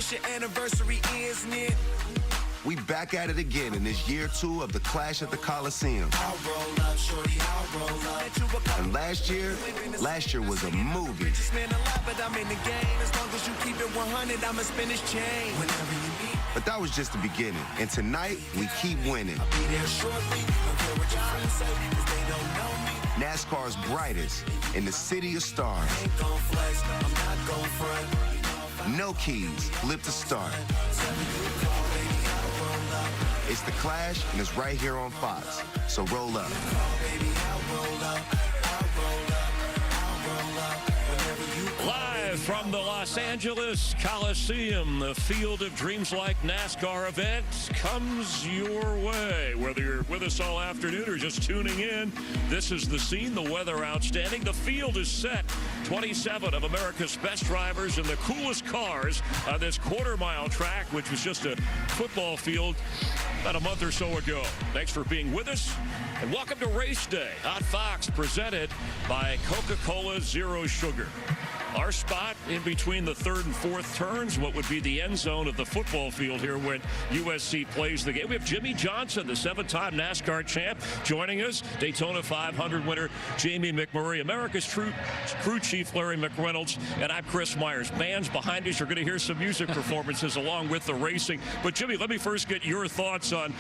Busch, your anniversary is near. We back at it again in this year 2 of the Clash at the Coliseum. I'll roll up, shorty, I'll roll up. And last year was a movie. Just man alive, but I'm in the game. As long as you keep it 100, I'ma spin this chain. Whenever you meet. But that was just the beginning. And tonight, we keep winning. I'll be there shortly. Don't care what your friends say, 'cause they don't know me. NASCAR's brightest in the city of stars. I ain't gon' flex, I'm not gon' front. No keys, live to start. It's the Clash, and it's right here on Fox. So roll up. Live from the Los Angeles Coliseum, the Field of Dreams like NASCAR event comes your way. Whether you're with us all afternoon or just tuning in, this is the scene, the weather outstanding. The field is set. 27 of America's best drivers in the coolest cars on this quarter-mile track, which was just a football field about a month or so ago. Thanks for being with us, and welcome to Race Day on Fox, presented by Coca-Cola Zero Sugar. Our spot in between the third and fourth turns, what would be the end zone of the football field here when USC plays the game. We have Jimmy Johnson, the 7-time NASCAR champ, joining us. Daytona 500 winner Jamie McMurray, America's crew chief Larry McReynolds, and I'm Chris Myers. Bands behind us are going to hear some music performances along with the racing. But Jimmy, let me first get your thoughts on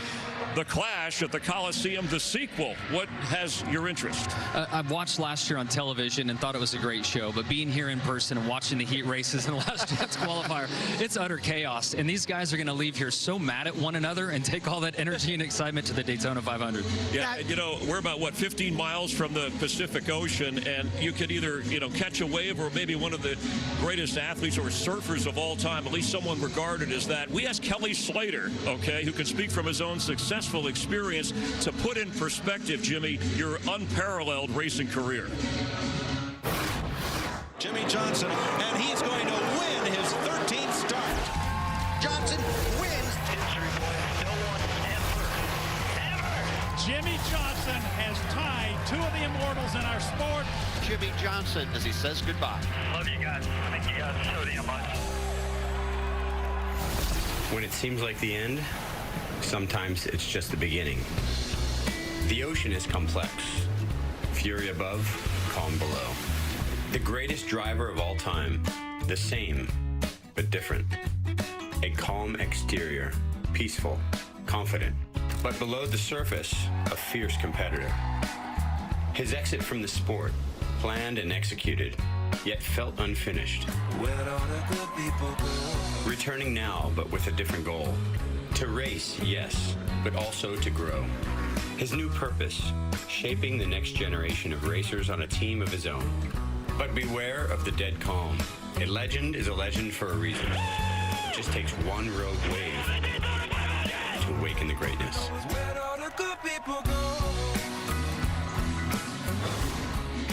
the Clash at the Coliseum, the sequel. What has your interest? I've watched last year on television and thought it was a great show, but being here in person and watching the heat races in the last chance qualifier, it's utter chaos. And these guys are going to leave here so mad at one another and take all that energy and excitement to the Daytona 500. Yeah, you know, we're about, 15 miles from the Pacific Ocean, and you could either, catch a wave or maybe one of the greatest athletes or surfers of all time, at least someone regarded as that. We asked Kelly Slater, okay, who can speak from his own successful experience, to put in perspective, Jimmy, your unparalleled racing career. Jimmy Johnson, and he's going to win his 13th start. Johnson wins. Jimmy Johnson has tied 2 of the immortals in our sport. Jimmy Johnson as he says goodbye. Love you guys. Thank you guys so damn much. When it seems like the end, sometimes it's just the beginning. The ocean is complex. Fury above, calm below. The greatest driver of all time, the same, but different. A calm exterior, peaceful, confident, but below the surface, a fierce competitor. His exit from the sport, planned and executed, yet felt unfinished. Returning now, but with a different goal. To race, yes, but also to grow. His new purpose, shaping the next generation of racers on a team of his own. But beware of the dead calm. A legend is a legend for a reason. It just takes one rogue wave to awaken the greatness.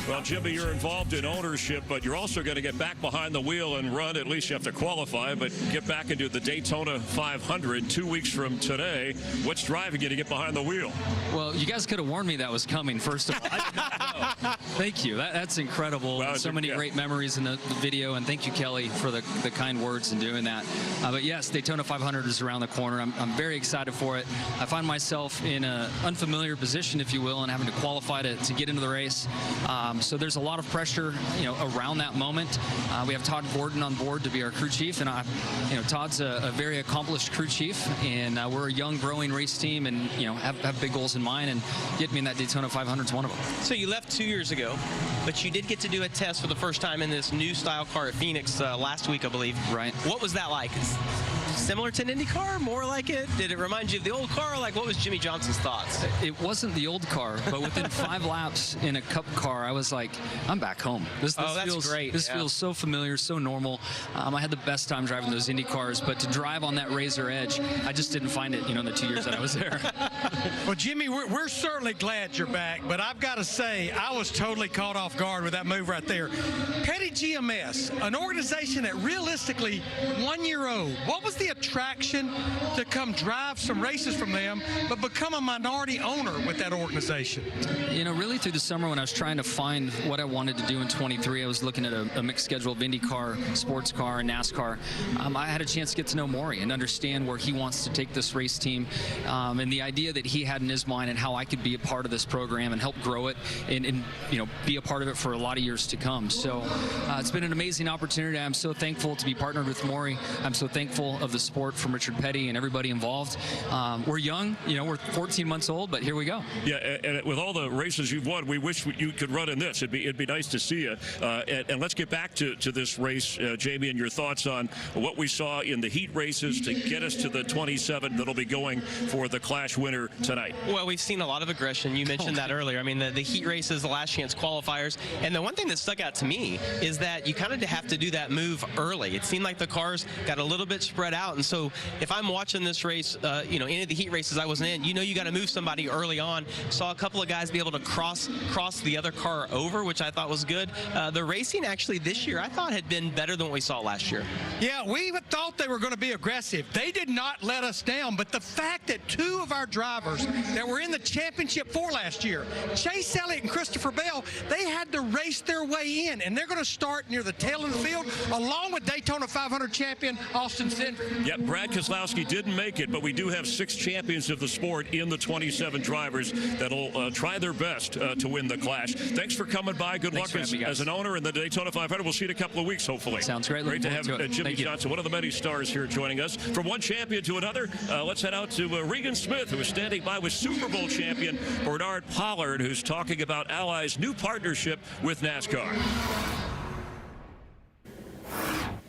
Well, Jimmy, you're involved in ownership, but you're also going to get back behind the wheel and run. At least you have to qualify, but get back into the Daytona 500 2 weeks from today. What's driving you to get behind the wheel? Well, you guys could have warned me that was coming, first of all. I did not know. Thank you. That's incredible. Well, so many great memories in the video, and thank you, Kelly, for the kind words in doing that. But yes, Daytona 500 is around the corner. I'm very excited for it. I find myself in an unfamiliar position, if you will, and having to qualify to get into the race. So there's a lot of pressure, around that moment. We have Todd Gordon on board to be our crew chief, and Todd's a very accomplished crew chief, and we're a young, growing race team, and have big goals in mind, and getting me in that Daytona 500 is one of them. So you left 2 years ago, but you did get to do a test for the first time in this new style car at Phoenix last week, I believe. Right. What was that like? Similar to an Indy car, more like it? Did it remind you of the old car? Like, what was Jimmy Johnson's thoughts? It wasn't the old car, but within 5 laps in a Cup car, I was like, I'm back home. This that's feels great. This feels so familiar, so normal. I had the best time driving those Indy cars, but to drive on that razor edge, I just didn't find it, in the 2 years that I was there. Well, Jimmy, we're certainly glad you're back, but I've got to say, I was totally caught off guard with that move right there. Petty GMS, an organization that realistically 1 year old. What was the the attraction to come drive some races from them, but become a minority owner with that organization? You know, really through the summer when I was trying to find what I wanted to do in 23, I was looking at a mixed schedule of IndyCar, sports car, and NASCAR. I had a chance to get to know Maury and understand where he wants to take this race team, and the idea that he had in his mind and how I could be a part of this program and help grow it and you know, be a part of it for a lot of years to come. So it's been an amazing opportunity. I'm so thankful to be partnered with Maury. I'm so thankful of the support from Richard Petty and everybody involved. We're young, you know, we're 14 months old, but here we go. Yeah, and with all the races you've won, we wish you could run in this. It'd be nice to see you. And let's get back to this race, Jamie, and your thoughts on what we saw in the heat races to get us to the 27 that'll be going for the Clash winner tonight. Well, we've seen a lot of aggression. You mentioned that earlier. I mean, the heat races, the last chance qualifiers, and the one thing that stuck out to me is that you kind of have to do that move early. It seemed like the cars got a little bit spread out, and so if I'm watching this race, you know, any of the heat races I wasn't in, you know, you got to move somebody early on. Saw a couple of guys be able to cross the other car over, which I thought was good. The racing actually this year I thought had been better than what we saw last year. Yeah, we thought they were going to be aggressive. They did not let us down, but the fact that two of our drivers that were in the championship for last year, Chase Elliott and Christopher Bell, they had to race their way in, and they're going to start near the tail of the field, along with Daytona 500 champion Austin Cindric. Yeah, Brad Keselowski didn't make it, but we do have 6 champions of the sport in the 27 drivers that'll try their best to win the Clash. Thanks for coming by. Good luck as an owner in the Daytona 500. We'll see you in a couple of weeks, hopefully. Sounds great. Great to have Jimmy Johnson, one of the many stars here joining us. From one champion to another, let's head out to Regan Smith, who is standing by with Super Bowl champion Bernard Pollard, who's talking about Alli's new partnership with NASCAR.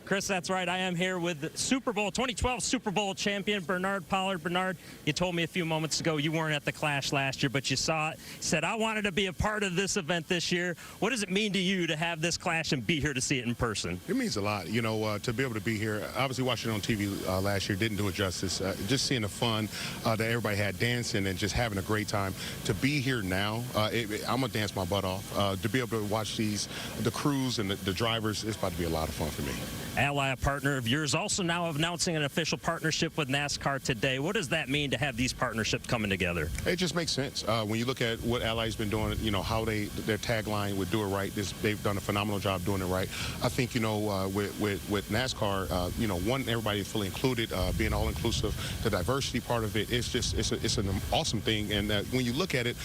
Chris, that's right. I am here with the 2012 Super Bowl champion, Bernard Pollard. Bernard, you told me a few moments ago you weren't at the Clash last year, but you saw it. You said, I wanted to be a part of this event this year. What does it mean to you to have this Clash and be here to see it in person? It means a lot, you know, to be able to be here. Obviously, watching it on TV last year didn't do it justice. Just seeing the fun that everybody had dancing and just having a great time. To be here now, I'm going to dance my butt off. To be able to watch the crews and the drivers, it's about to be a lot of fun for me. Ally, a partner of yours, also now announcing an official partnership with NASCAR today. What does that mean to have these partnerships coming together? It just makes sense. When you look at what Ally's been doing, you know, how their tagline would do it right, they've done a phenomenal job doing it right. I think, you know, with NASCAR, you know, everybody is fully included, being all-inclusive, the diversity part of it, it's an awesome thing. And when you look at it,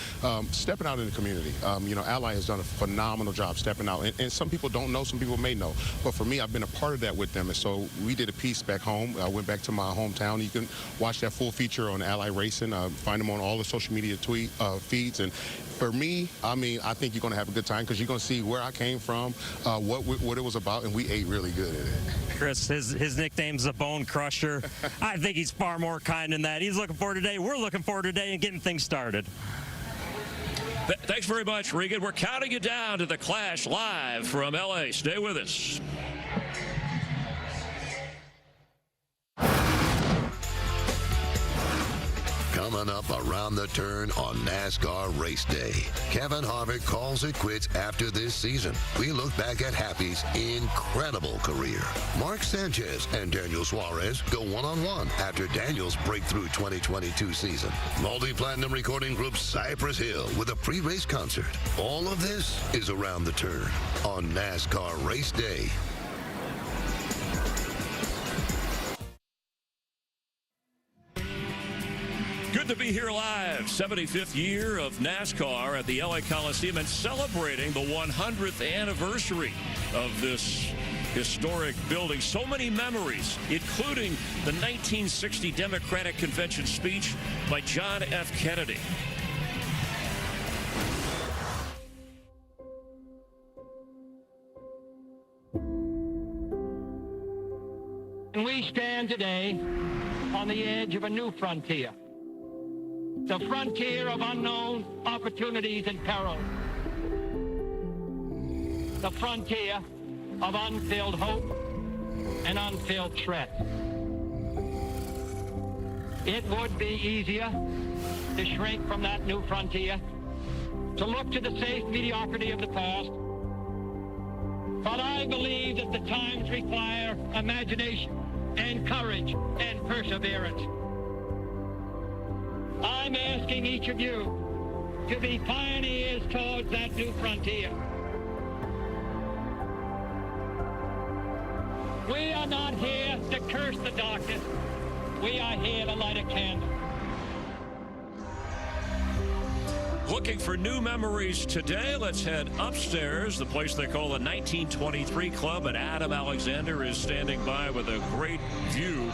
stepping out in the community, you know, Ally has done a phenomenal job stepping out. And some people don't know, some people may know. But for me, I've been a part of that with them. And so we did a piece back home. I went back to my hometown. You can watch that full feature on Ally Racing. Find them on all the social media feeds. And for me, I mean, I think you're going to have a good time because you're going to see where I came from, what it was about, and we ate really good at it. Chris, his nickname's the Bone Crusher. I think he's far more kind than that. He's looking forward today. We're looking forward today and getting things started. Thanks very much, Regan. We're counting you down to the Clash live from L.A. Stay with us. Coming up around the turn on NASCAR Race Day. Kevin Harvick calls it quits after this season. We look back at Happy's incredible career. Mark Sanchez and Daniel Suarez go one-on-one after Daniel's breakthrough 2022 season. Multi-platinum recording group Cypress Hill with a pre-race concert. All of this is around the turn on NASCAR Race Day. Good to be here live. 75th year of NASCAR at the LA Coliseum and celebrating the 100th anniversary of this historic building. So many memories, including the 1960 Democratic Convention speech by John F. Kennedy. And we stand today on the edge of a new frontier. The frontier of unknown opportunities and perils. The frontier of unfilled hope and unfilled threats. It would be easier to shrink from that new frontier, to look to the safe mediocrity of the past. But I believe that the times require imagination, and courage and perseverance. I'm asking each of you to be pioneers towards that new frontier. We are not here to curse the darkness. We are here to light a candle. Looking for new memories today? Let's head upstairs, the place they call the 1923 Club, and Adam Alexander is standing by with a great view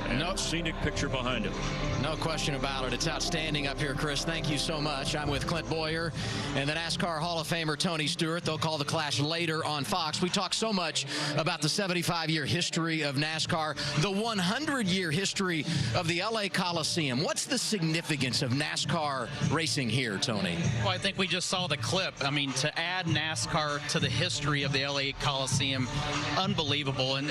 and scenic picture behind him. No question about it. It's outstanding up here, Chris. Thank you so much. I'm with Clint Boyer and the NASCAR Hall of Famer Tony Stewart. They'll call the clash later on Fox. We talk so much about the 75-year history of NASCAR, the 100-year history of the LA Coliseum. What's the significance of NASCAR racing here, Tony? Well, I think we just saw the clip. I mean, to add NASCAR to the history of the LA Coliseum, unbelievable. And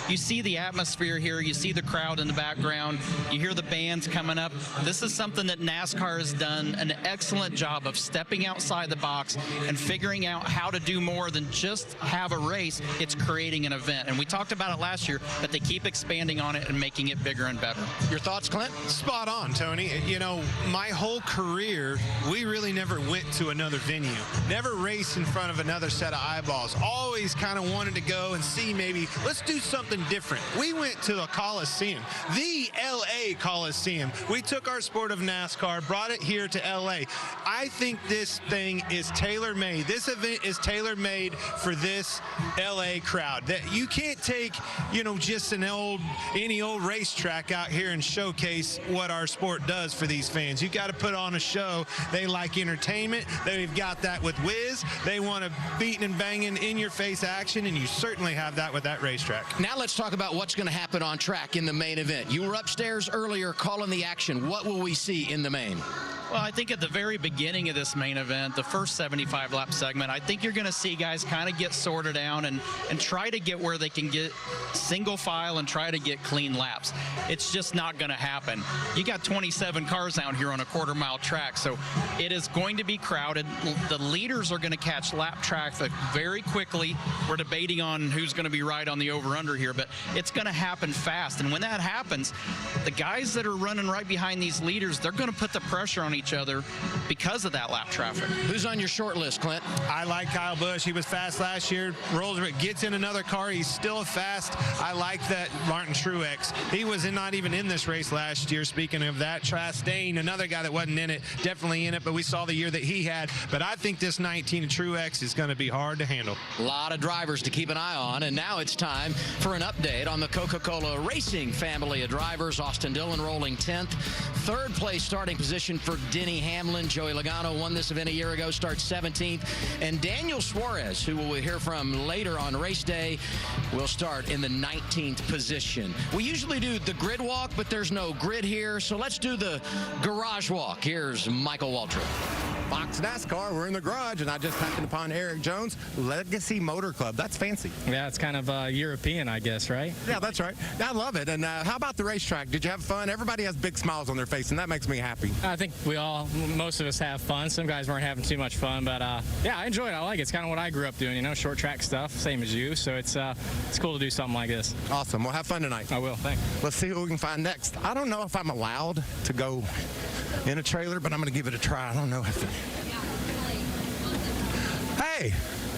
you see the atmosphere here. You see the crowd in the background. You hear the bands coming up. This is something that NASCAR has done an excellent job of stepping outside the box and figuring out how to do more than just have a race. It's creating an event. And we talked about it last year, but they keep expanding on it and making it bigger and better. Your thoughts, Clint? Spot on, Tony. You know, my whole career, we really never went to another venue. Never raced in front of another set of eyeballs. Always kind of wanted to go and see maybe, let's do something different. We went to the Coliseum, the LA Coliseum. We took our sport of NASCAR, brought it here to LA. I think this thing is tailor-made. This event is tailor-made for this LA crowd. That you can't take, you know, just any old racetrack out here and showcase what our sport does for these fans. You got to put on a show. They like entertainment. They've got that with Wiz. They want a beating and banging in-your-face action, and you certainly have that with that racetrack. Now let's talk about what's going to happen on track in the main event. You were upstairs earlier calling the action. What will we see in the main? Well, I think at the very beginning of this main event, the first 75-lap segment, I think you're going to see guys kind of get sorted down and try to get where they can get single file and try to get clean laps. It's just not going to happen. You got 27 cars out here on a quarter-mile track, so it is going to be crowded. The leaders are going to catch lap traffic very quickly. We're debating on who's going to be right on the over-under here, but it's going to happen fast. And when that happens, the guys that are running right behind these leaders, they're going to put the pressure on each other because of that lap traffic. Who's on your short list, Clint? I like Kyle Busch. He was fast last year. Rolls, gets in another car. He's still fast. I like that Martin Truex. He was not even in this race last year. Speaking of that, Chastain, another guy that wasn't in it, definitely in it, but we saw the year that he had. But I think this 19 Truex is going to be hard to handle. A lot of drivers to keep an eye on, and now it's time for an update on the Coca-Cola Racing family of drivers. Austin Dillon rolling 10th. Third place starting position for Denny Hamlin. Joey Logano won this event a year ago, starts 17th. And Daniel Suarez, who we'll hear from later on race day, will start in the 19th position. We usually do the grid walk, but there's no grid here, so let's do the garage walk. Here's Michael Waltrip. Fox NASCAR, we're in the garage, and I just happened upon Eric Jones, Legacy Motor Club. That's fancy. Yeah, it's kind of European, I guess, right? Yeah, that's right. I love it. And how about the racetrack? Did you have fun? Everybody has big smiles on their face, and that makes me happy. I think most of us have fun. Some guys weren't having too much fun, but yeah, I enjoy it. I like it. It's kind of what I grew up doing, you know, short track stuff, same as you. So it's cool to do something like this. Awesome. Well, have fun tonight. I will. Thanks. Let's see who we can find next. I don't know if I'm allowed to go in a trailer, but I'm going to give it a try. I don't know if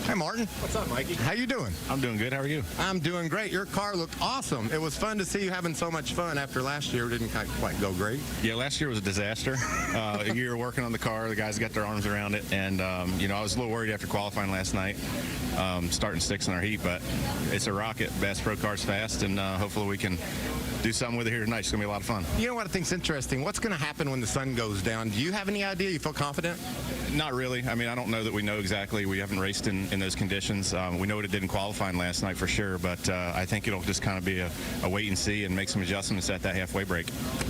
Hey, Martin. What's up, Mikey? How you doing? I'm doing good. How are you? I'm doing great. Your car looked awesome. It was fun to see you having so much fun after last year. It didn't quite go great. Yeah, last year was a disaster. A year working on the car, the guys got their arms around it, and you know, I was a little worried after qualifying last night, starting 6th in our heat, but it's a rocket. Bass Pro Car's fast, and hopefully we can do something with it here tonight. It's going to be a lot of fun. You know what I think's interesting? What's going to happen when the sun goes down? Do you have any idea? You feel confident? Not really. I mean, I don't know that we know exactly. We haven't raced in those conditions. We know what it did in qualifying last night for sure, but I think it'll just kind of be a wait and see and make some adjustments at that halfway break.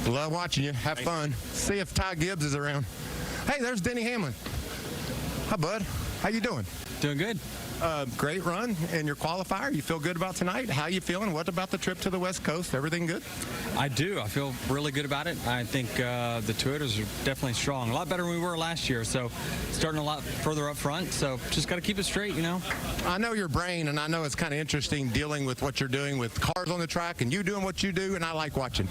Love watching you. Have fun. See if Ty Gibbs is around. Hey, there's Denny Hamlin. Hi, bud. How you doing? Doing good. Great run in your qualifier. You feel good about tonight? How you feeling? What about the trip to the West Coast? Everything good? I do. I feel really good about it. I think the Toyotas are definitely strong. A lot better than we were last year, so starting a lot further up front. So just got to keep it straight, you know? I know your brain, and I know it's kind of interesting dealing with what you're doing with cars on the track and you doing what you do, and I like watching.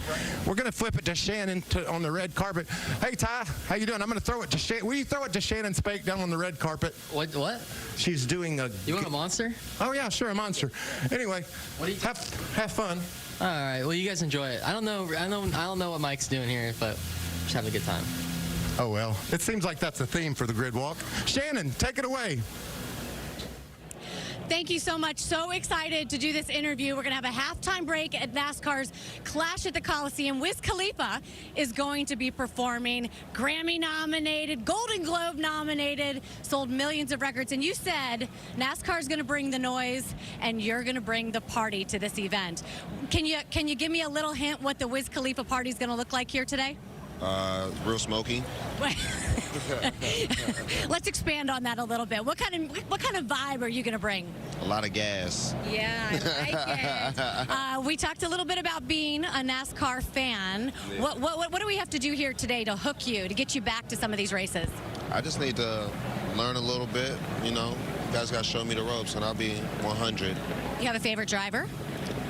We're going to flip it to Shannon on the red carpet. Hey, Ty, how you doing? I'm going to throw it to Shannon. Will you throw it to Shannon Spake down on the red carpet? What? She's doing a... You want a monster? Oh, yeah, sure, a monster. Anyway, have fun. All right, well, you guys enjoy it. I don't know what Mike's doing here, but just having a good time. Oh, well, it seems like that's a theme for the grid walk. Shannon, take it away. Thank you so much. So excited to do this interview. We're going to have a halftime break at NASCAR's Clash at the Coliseum. Wiz Khalifa is going to be performing. Grammy nominated, Golden Globe nominated, sold millions of records. And you said NASCAR's going to bring the noise and you're going to bring the party to this event. Can you give me a little hint what the Wiz Khalifa party is going to look like here today? Real smoky. Let's expand on that a little bit. What kind of vibe are you going to bring? A lot of gas. Yeah, I like it. We talked a little bit about being a NASCAR fan. Yeah. What do we have to do here today to hook you, to get you back to some of these races? I just need to learn a little bit, you know. You guys got to show me the ropes, and I'll be 100. You have a favorite driver?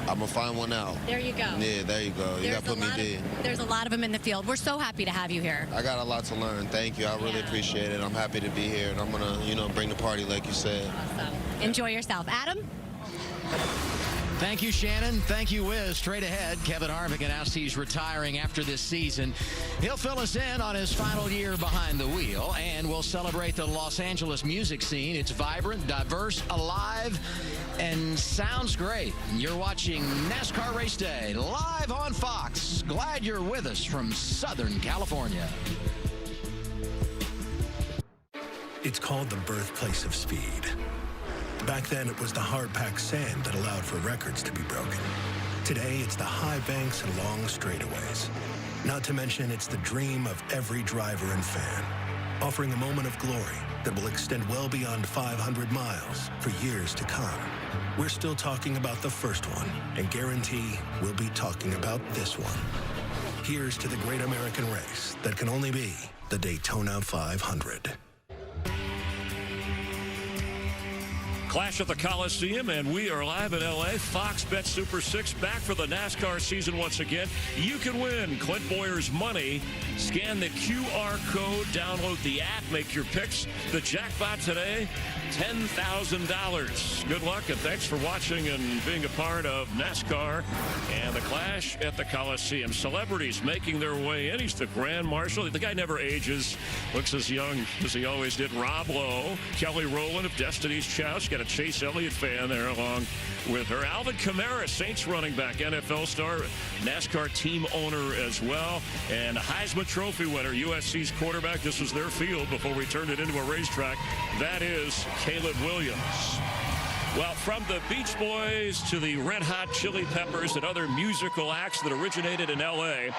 I'm going to find one out. There you go. Yeah, there you go. You got to put me D. There's a lot of them in the field. We're so happy to have you here. I got a lot to learn. Thank you. I really appreciate it. I'm happy to be here, and I'm going to, you know, bring the party like you said. Awesome. Enjoy yourself. Adam? Thank you, Shannon. Thank you, Wiz. Straight ahead, Kevin Harvick announced he's retiring after this season. He'll fill us in on his final year behind the wheel, and we'll celebrate the Los Angeles music scene. It's vibrant, diverse, alive, and sounds great. You're watching NASCAR Race Day live on Fox. Glad you're with us from Southern California. It's called the birthplace of speed. Back then, it was the hard-packed sand that allowed for records to be broken. Today, it's the high banks and long straightaways. Not to mention, it's the dream of every driver and fan, offering a moment of glory that will extend well beyond 500 miles for years to come. We're still talking about the first one, and guarantee we'll be talking about this one. Here's to the great American race that can only be the Daytona 500. Clash at the Coliseum, and we are live in L.A. Fox Bet Super 6 back for the NASCAR season once again. You can win Clint Boyer's money. Scan the QR code, download the app, make your picks. The jackpot today, $10,000. Good luck, and thanks for watching and being a part of NASCAR and the Clash at the Coliseum. Celebrities making their way in. He's the Grand Marshal. The guy never ages. Looks as young as he always did. Rob Lowe, Kelly Rowland of Destiny's Child. Got a Chase Elliott fan there along with her. Alvin Kamara, Saints running back, NFL star, NASCAR team owner as well, and Heisman Trophy winner, USC's quarterback. This was their field before we turned it into a racetrack. That is Caleb Williams. Well, from the Beach Boys to the Red Hot Chili Peppers and other musical acts that originated in L.A.,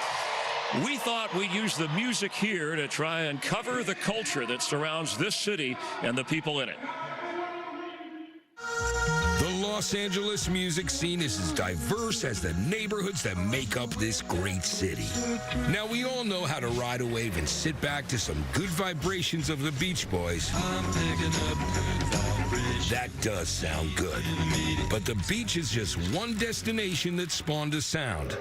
we thought we'd use the music here to try and cover the culture that surrounds this city and the people in it. The Los Angeles music scene is as diverse as the neighborhoods that make up this great city. Now, we all know how to ride a wave and sit back to some good vibrations of the Beach Boys. That does sound good. But the beach is just one destination that spawned a sound.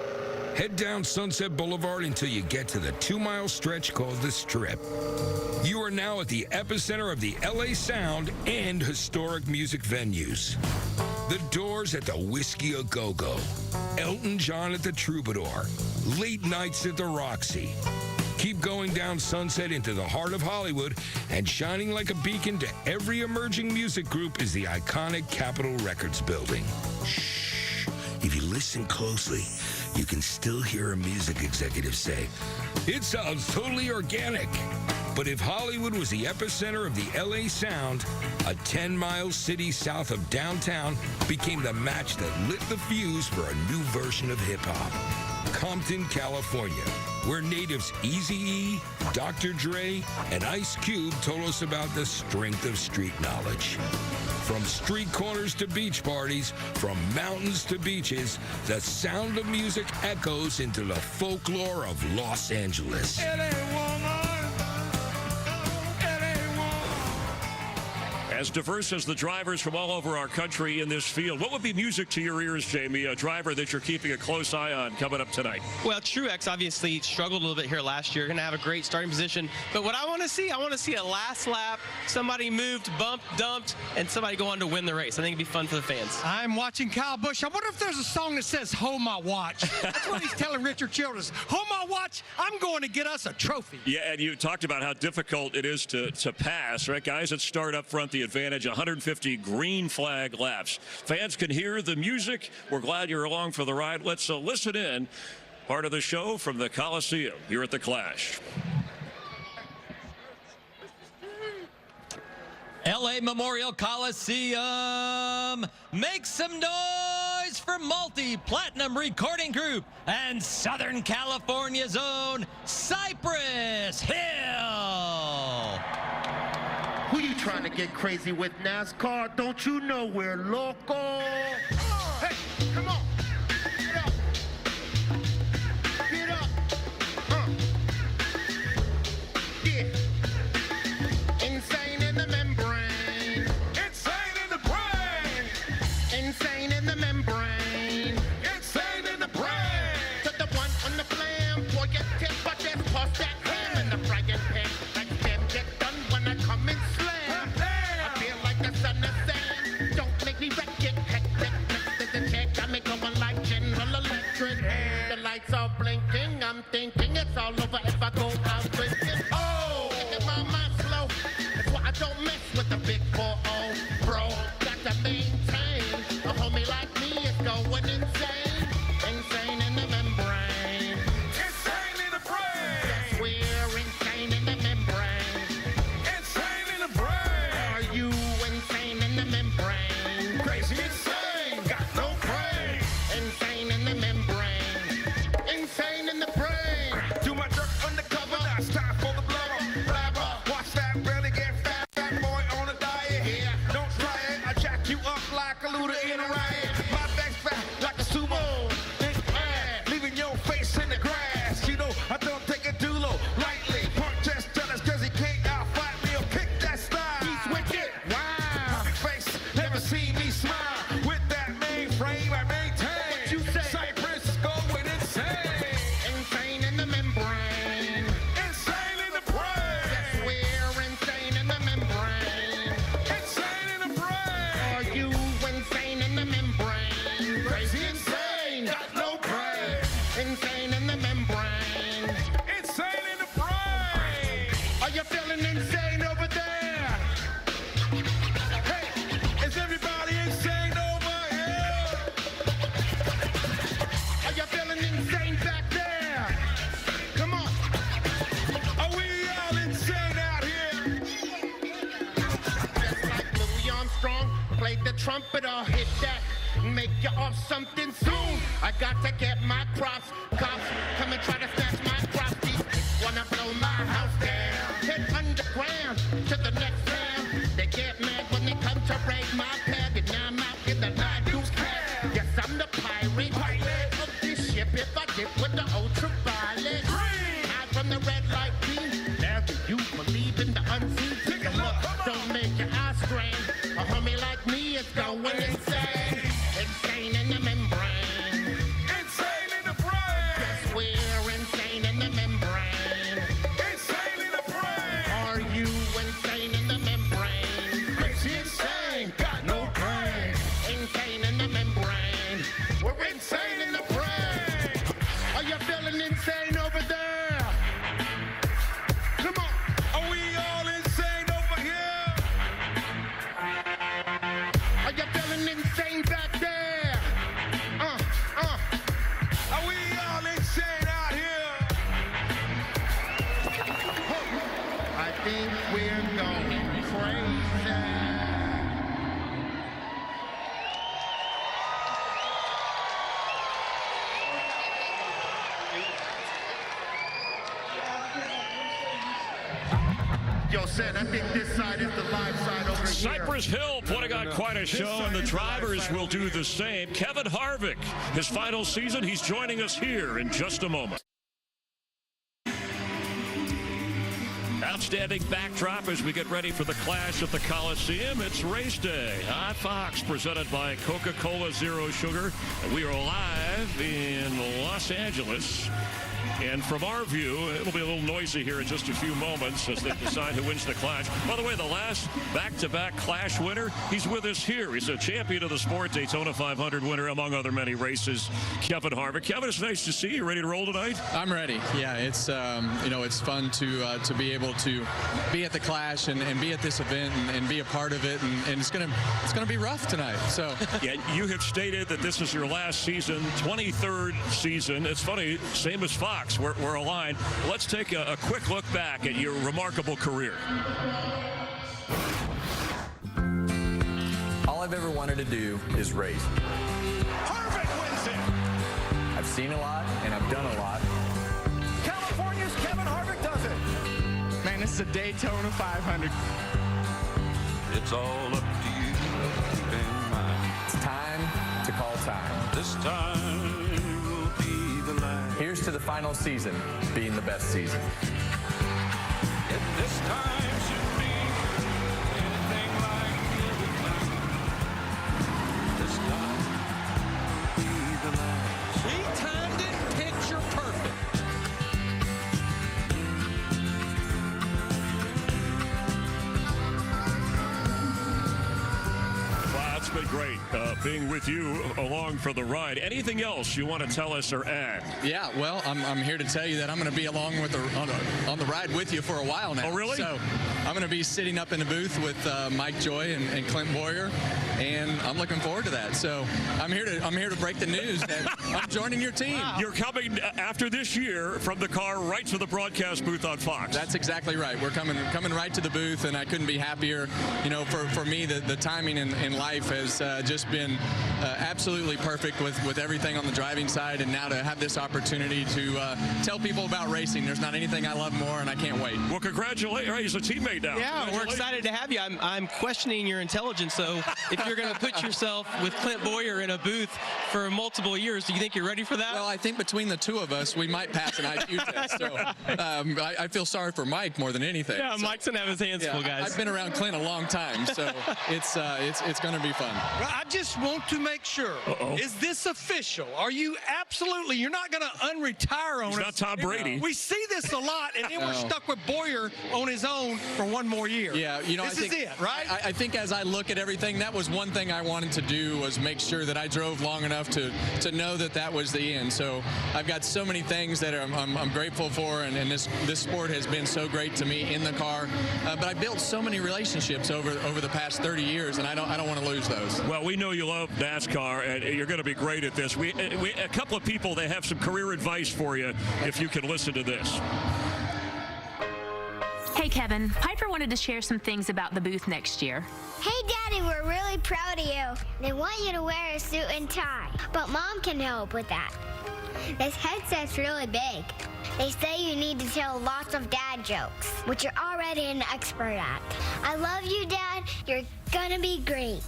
Head down Sunset Boulevard until you get to the 2-mile stretch called the Strip. You are now at the epicenter of the LA sound and historic music venues. The Doors at the Whiskey A Go-Go, Elton John at the Troubadour, late nights at the Roxy. Keep going down Sunset into the heart of Hollywood, and shining like a beacon to every emerging music group is the iconic Capitol Records building. Shh. If you listen closely, you can still hear a music executive say, "It sounds totally organic." But if Hollywood was the epicenter of the LA sound, a 10-mile city south of downtown became the match that lit the fuse for a new version of hip-hop. Compton, California. where natives Eazy-E, Dr. Dre, and Ice Cube told us about the strength of street knowledge. From street corners to beach parties, from mountains to beaches, the sound of music echoes into the folklore of Los Angeles. As diverse as the drivers from all over our country in this field, what would be music to your ears, Jamie, a driver that you're keeping a close eye on coming up tonight? Well, Truex obviously struggled a little bit here last year. Going to have a great starting position. But what I want to see a last lap, somebody moved, bumped, dumped, and somebody go on to win the race. I think it'd be fun for the fans. I'm watching Kyle Busch. I wonder if there's a song that says, "Hold my watch." That's what he's telling Richard Childress. Hold my watch. I'm going to get us a trophy. Yeah, and you talked about how difficult it is to pass, right? Guys that start up front, the advantage, 150 green flag laps. Fans can hear the music. We're glad you're along for the ride. Let's listen in. Part of the show from the Coliseum here at the Clash. LA Memorial Coliseum. Make some noise for multi-platinum recording group and Southern California's own Cypress Hill. Who you trying to get crazy with, NASCAR? Don't you know we're local? Hey, come on. Get up. Get up. Yeah. Insane in the membrane. Insane in the brain. Insane in the membrane. Insane in the brain. To the one on the flam. Boy, get tip, but just toss that ham in the frying pan. Like them get done when I come in slam. I feel like the sun is saying, don't make me wreck it. Hectic, the check got me going like General Electric. The lights are blinking. I'm thinking it's all over if I go out with it. Oh, my mind slow. That's why I don't mess with the big 4-0, bro. Got to maintain. A homie like me is going insane. Insane in the membrane. Insane in the brain. Yes, we're insane in the membrane. Insane in the brain. Are you insane in the membrane? Crazy insane. Got no brain. Insane in the membrane. Insane in the brain. Do my jerk undercover. Now it's time for the blower. Blabber. Watch that belly get fat. Fat boy on a diet. Yeah. Don't try it. I jack you up like a looter in a riot. My back's fat like a sumo. Big ass. Leaving your face in the grass. You know, I don't take a dulo lightly. Punk just jealous cause he can't outfight me or kick that style. He's wicked. Wow. Perfect face. Never see me smile. With that mainframe I maintain. What you say? Cypress is going insane. Insane in the membrane. Insane in the brain. Yes, we're insane in the membrane. Insane in the brain. Are you insane in the membrane? Crazy insane. Got no brain. Insane in the membrane. Insane in the brain. Are you feeling insane over there? Hey, is everybody insane over here? Are you feeling insane back there? Come on. Are we all insane out here? Just like Louis Armstrong, played the trumpet or hit that. Make you off something soon. I got to get my props. Cops come and try to snatch my props. These kids wanna blow my house down. Hit underground to the next round. They get mad when they come to raid my pad. And now I'm out in the night news cab. Yes, I'm the pilot of this ship. If I dip with the ultraviolet, hide from the red light beam. Now do you believe in the unseen? Take a look. Don't make your eyes strain. A homie like me is going insane. Insane in the membrane. Insane in the brain. Yes, we're insane in the membrane. Insane in the brain. Are you insane in the membrane? Crazy insane. Got no brain. Insane in the membrane. We're insane in the brain. Are you feeling insane over there? Come on. Are we all insane over here? Are you feeling insane back there? Are we all insane out here? I think we're going crazy. 100%. I think this side is the live side over here. Cypress Hill putting on quite a show, and the drivers will do the same. Kevin Harvick, his final season, he's joining us here in just a moment. Outstanding backdrop as we get ready for the clash at the Coliseum. It's race day on Fox, presented by Coca-Cola Zero Sugar. We are live in Los Angeles. And from our view, it'll be a little noisy here in just a few moments as they decide who wins the Clash. By the way, the last back-to-back Clash winner, he's with us here. He's a champion of the sport, Daytona 500 winner, among other many races, Kevin Harvick. Kevin, it's nice to see you. Ready to roll tonight? I'm ready. Yeah, it's it's fun to be able to be at the Clash and be at this event and be a part of it, and it's gonna be rough tonight. So yeah, you have stated that this is your last season, 23rd season. It's funny, same as Fox. We're aligned. Let's take a quick look back at your remarkable career. All I've ever wanted to do is race. Harvick wins it. I've seen a lot and I've done a lot. California's Kevin Harvick does it. man, this is a Daytona 500. It's all up to you. Keep in mind. It's time to call time. This time will be the last. Here's to the final season being the best season. If this time should be anything like the other time, this time will be the last. He timed it picture perfect. Wow, it's been great being with you along for the ride. Anything else you want to tell us or add? Yeah, well, I'm here to tell you that I'm going to be along with on the ride with you for a while now. Oh, really? So I'm going to be sitting up in the booth with Mike Joy and Clint Boyer, and I'm looking forward to that. So I'm here to break the news that I'm joining your team. Wow. You're coming after this year from the car right to the broadcast booth on Fox. That's exactly right. We're coming right to the booth, and I couldn't be happier. You know, for me, the timing in life has just been absolutely perfect with everything on the driving side, and now to have this opportunity to tell people about racing. There's not anything I love more, and I can't wait. Well, congratulations. He's a teammate now. Yeah, we're excited to have you. I'm questioning your intelligence, so if you're going to put yourself with Clint Boyer in a booth for multiple years, do you think you're ready for that? Well, I think between the two of us, we might pass an IQ test. So I feel sorry for Mike more than anything. Yeah, Mike's going to have his hands full, guys. I've been around Clint a long time, so it's going to be fun. Well, I just want to make sure. Is this official? Are you absolutely? You're not going to unretire on us? He's not Tom Brady. We see this a lot, and then we're stuck with Boyer on his own for one more year. Yeah, you know, this I think, is it, right? I think as I look at everything, that was one thing I wanted to do, was make sure that I drove long enough to know that was the end. So I've got so many things that I'm grateful for, and this sport has been so great to me in the car. But I built so many relationships over the past 30 years, and I don't want to lose those. Well, we know you love NASCAR, and you're going to be great at this. We a couple of people, they have some career advice for you if you can listen to this. Hey, Kevin. Piper wanted to share some things about the booth next year. Hey, Daddy, we're really proud of you. They want you to wear a suit and tie, but Mom can help with that. This headset's really big. They say you need to tell lots of dad jokes, which you're already an expert at. I love you, Dad. You're gonna be great.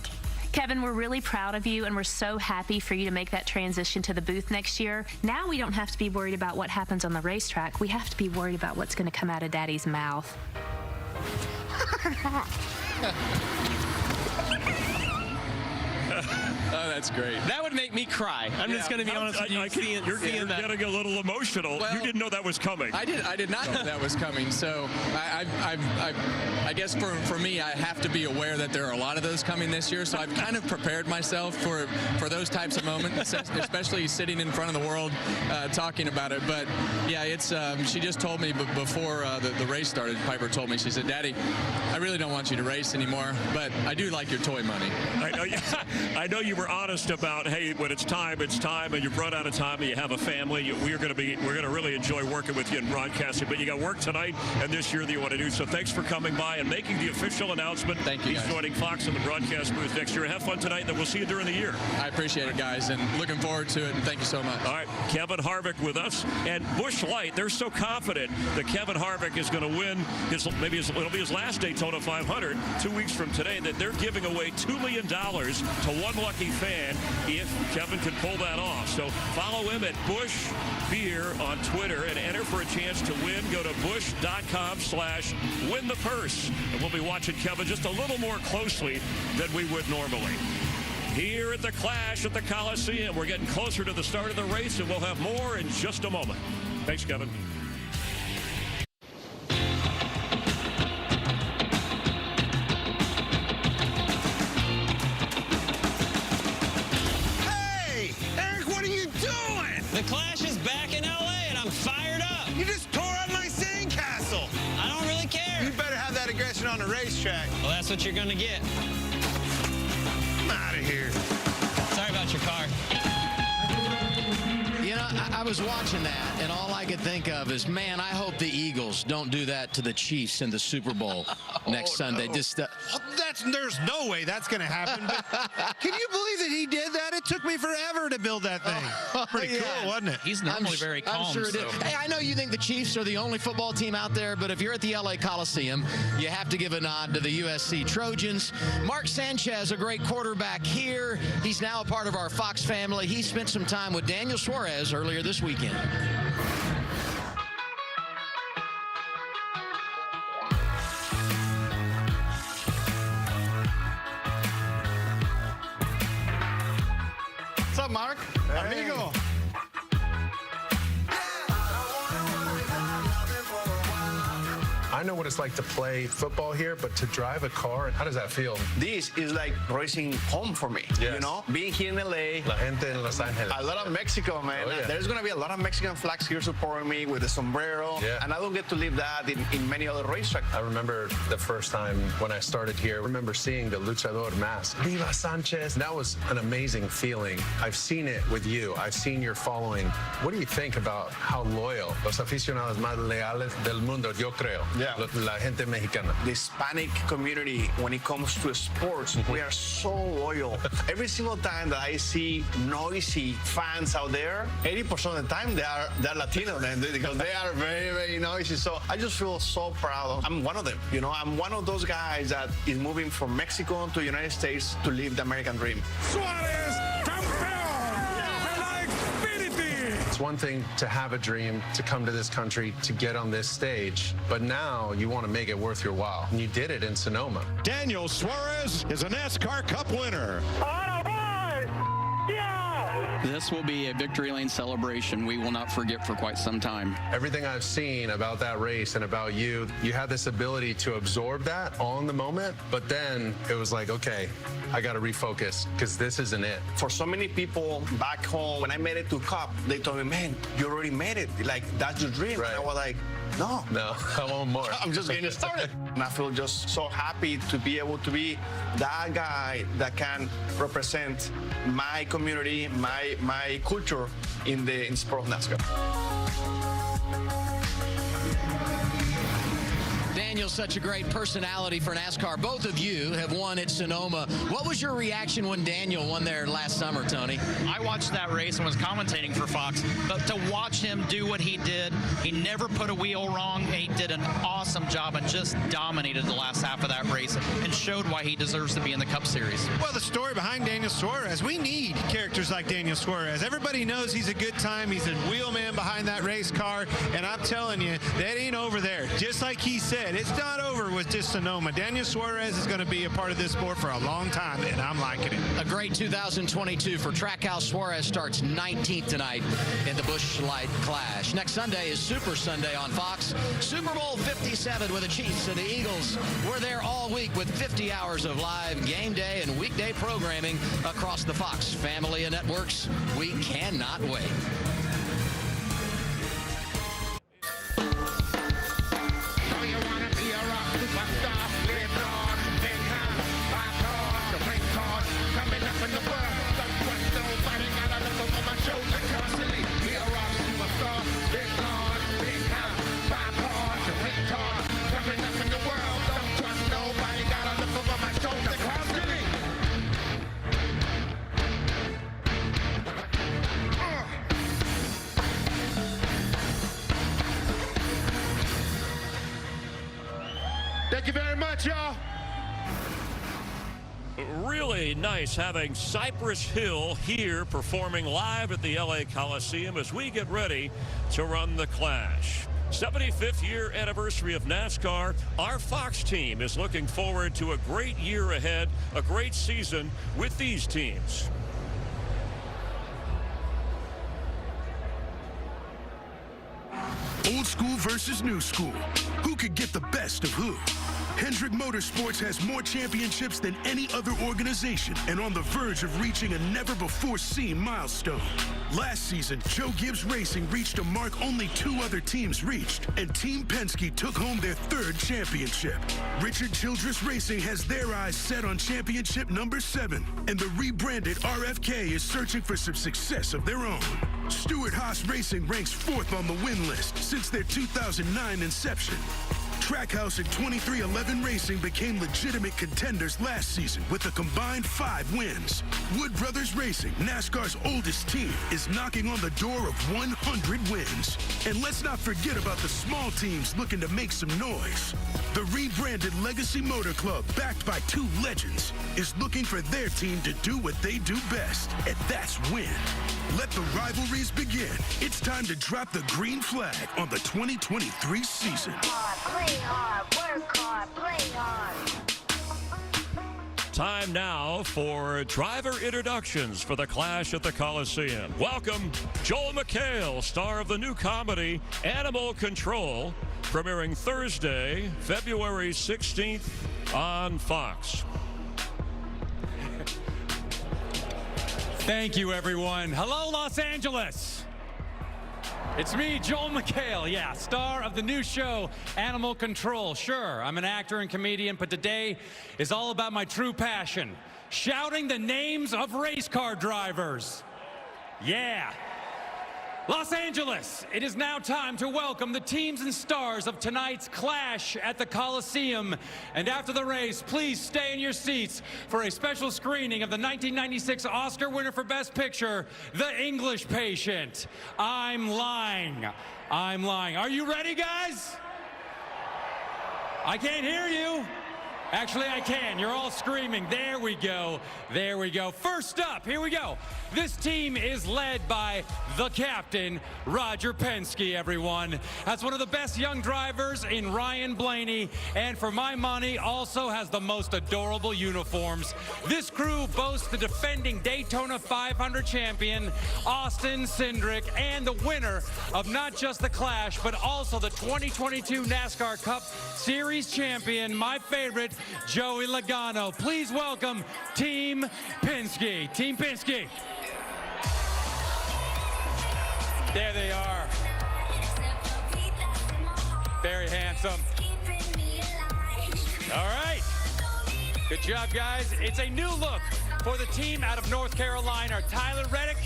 Kevin, we're really proud of you, and we're so happy for you to make that transition to the booth next year. Now we don't have to be worried about what happens on the racetrack. We have to be worried about what's going to come out of Daddy's mouth. Oh, that's great. That would make me cry. I'm just going to be honest with you. You're getting a little emotional. Well, you didn't know that was coming. I did not know that was coming. So I guess for me, I have to be aware that there are a lot of those coming this year. So I've kind of prepared myself for those types of moments, especially sitting in front of the world talking about it. But yeah, it's she just told me before the race started. Piper told me, she said, "Daddy, I really don't want you to race anymore, but I do like your toy money." I know you were honored honest about, hey, when it's time, and you've run out of time, and you have a family. We're going to really enjoy working with you in broadcasting. But you got work tonight and this year that you want to do. So thanks for coming by and making the official announcement. Thank you, He's guys. joining Fox in the broadcast booth next year. Have fun tonight, and then we'll see you during the year. I appreciate it, guys, and looking forward to it, and thank you so much. All right, Kevin Harvick with us. And Busch Light, they're so confident that Kevin Harvick is going to win it'll be his last Daytona 500 2 weeks from today, that they're giving away $2 million to one lucky fan if Kevin can pull that off. So follow him at Busch Beer on Twitter and enter for a chance to win. Go to busch.com/win the purse. And we'll be watching Kevin just a little more closely than we would normally. Here at the Clash at the Coliseum, we're getting closer to the start of the race, and we'll have more in just a moment. Thanks, Kevin. Hey, Eric, what are you doing? The Clash is back in LA, and I'm fired up. You just tore up my sandcastle. I don't really care. You better have that aggression on the racetrack. Well, that's what you're going to get. I'm out of here. Sorry about your car. You know, I was watching that, and all I could think of is, man, I hope the Eagles don't do that to the Chiefs in the Super Bowl next Sunday. No. Just There's no way that's going to happen. But can you believe that he did that? It took me forever to build that thing. Pretty cool, wasn't it? He's normally very calm. I'm sure it is. Hey, I know you think the Chiefs are the only football team out there, but if you're at the LA Coliseum, you have to give a nod to the USC Trojans. Mark Sanchez, a great quarterback here. He's now a part of our Fox family. He spent some time with Daniel Suarez earlier this weekend. What's up, Mark? Amigo. I know what it's like to play football here, but to drive a car, how does that feel? This is like racing home for me, you know? Being here in LA. La gente en Los Angeles. A lot of Mexico, man. Oh, yeah. There's going to be a lot of Mexican flags here supporting me with the sombrero. Yeah. And I don't get to live that in many other racetracks. I remember the first time when I started here, I remember seeing the luchador mask. Viva Sanchez. That was an amazing feeling. I've seen it with you. I've seen your following. What do you think about how loyal los aficionados más leales del mundo, yo creo? Yeah. La gente mexicana. The Hispanic community, when it comes to sports, we are so loyal. Every single time that I see noisy fans out there, 80% of the time they're Latino, man, because they are very, very noisy. So I just feel so proud. I'm one of them, you know. I'm one of those guys that is moving from Mexico to the United States to live the American dream. Suarez, It's one thing to have a dream, to come to this country, to get on this stage, but now you want to make it worth your while. And you did it in Sonoma. Daniel Suarez is a NASCAR Cup winner. This will be a victory lane celebration we will not forget for quite some time. Everything I've seen about that race and about you, you had this ability to absorb that all in the moment, but then it was like, okay, I got to refocus because this isn't it. For so many people back home, when I made it to Cup, they told me, man, you already made it. Like, that's your dream. Right. And I was like, no. No, I want more. I'm just getting started. And I feel just so happy to be able to be that guy that can represent my community, my culture in the sport of NASCAR. Daniel's such a great personality for NASCAR. Both of you have won at Sonoma. What was your reaction when Daniel won there last summer, Tony? I watched that race and was commentating for Fox, but to watch him do what he did, he never put a wheel wrong. He did an awesome job and just dominated the last half of that race and showed why he deserves to be in the Cup Series. Well, the story behind Daniel Suarez, we need characters like Daniel Suarez. Everybody knows he's a good time. He's a wheelman behind that race car, and I'm telling you, that ain't over there. Just like he said, it's not over with just Sonoma. Daniel Suarez is going to be a part of this sport for a long time, and I'm liking it. A great 2022 for Trackhouse. Suarez starts 19th tonight in the Busch Light Clash. Next Sunday is Super Sunday on Fox. Super Bowl 57 with the Chiefs and the Eagles. We're there all week with 50 hours of live game day and weekday programming across the Fox family of networks. We cannot wait. Coming up in the world. Thank you very much, y'all. Really nice having Cypress Hill here performing live at the LA Coliseum as we get ready to run the Clash. 75th year anniversary of NASCAR. Our Fox team is looking forward to a great year ahead, a great season with these teams. Old school versus new school. Who could get the best of who? Hendrick Motorsports has more championships than any other organization and on the verge of reaching a never-before-seen milestone. Last season, Joe Gibbs Racing reached a mark only 2 other teams reached, and Team Penske took home their 3rd championship. Richard Childress Racing has their eyes set on championship number 7, and the rebranded RFK is searching for some success of their own. Stewart Haas Racing ranks 4th on the win list since their 2009 inception. Trackhouse and 2311 Racing became legitimate contenders last season with a combined 5 wins. Wood Brothers Racing, NASCAR's oldest team, is knocking on the door of 100 wins. And let's not forget about the small teams looking to make some noise. The rebranded Legacy Motor Club, backed by 2 legends, is looking for their team to do what they do best, and that's win. Let the rivalries begin. It's time to drop the green flag on the 2023 season. Play hard, work hard, play hard. Time now for driver introductions for the Clash at the Coliseum. Welcome, Joel McHale, star of the new comedy Animal Control, premiering Thursday, February 16th on Fox. Thank you, everyone. Hello, Los Angeles. It's me, Joel McHale, star of the new show, Animal Control. Sure, I'm an actor and comedian, but today is all about my true passion, shouting the names of race car drivers. Yeah. Los Angeles, it is now time to welcome the teams and stars of tonight's Clash at the Coliseum. And after the race, please stay in your seats for a special screening of the 1996 Oscar winner for Best Picture, The English Patient. I'm lying. I'm lying. Are you ready, guys? I can't hear you. Actually, I can. You're all screaming. There we go. There we go. First up, here we go. This team is led by the captain, Roger Penske, everyone. That's one of the best young drivers in Ryan Blaney, and for my money, also has the most adorable uniforms. This crew boasts the defending Daytona 500 champion, Austin Cindric, and the winner of not just the Clash, but also the 2022 NASCAR Cup Series champion, my favorite, Joey Logano. Please welcome Team Penske. Team Penske. There they are. Very handsome. All right. Good job, guys. It's a new look for the team out of North Carolina. Tyler Reddick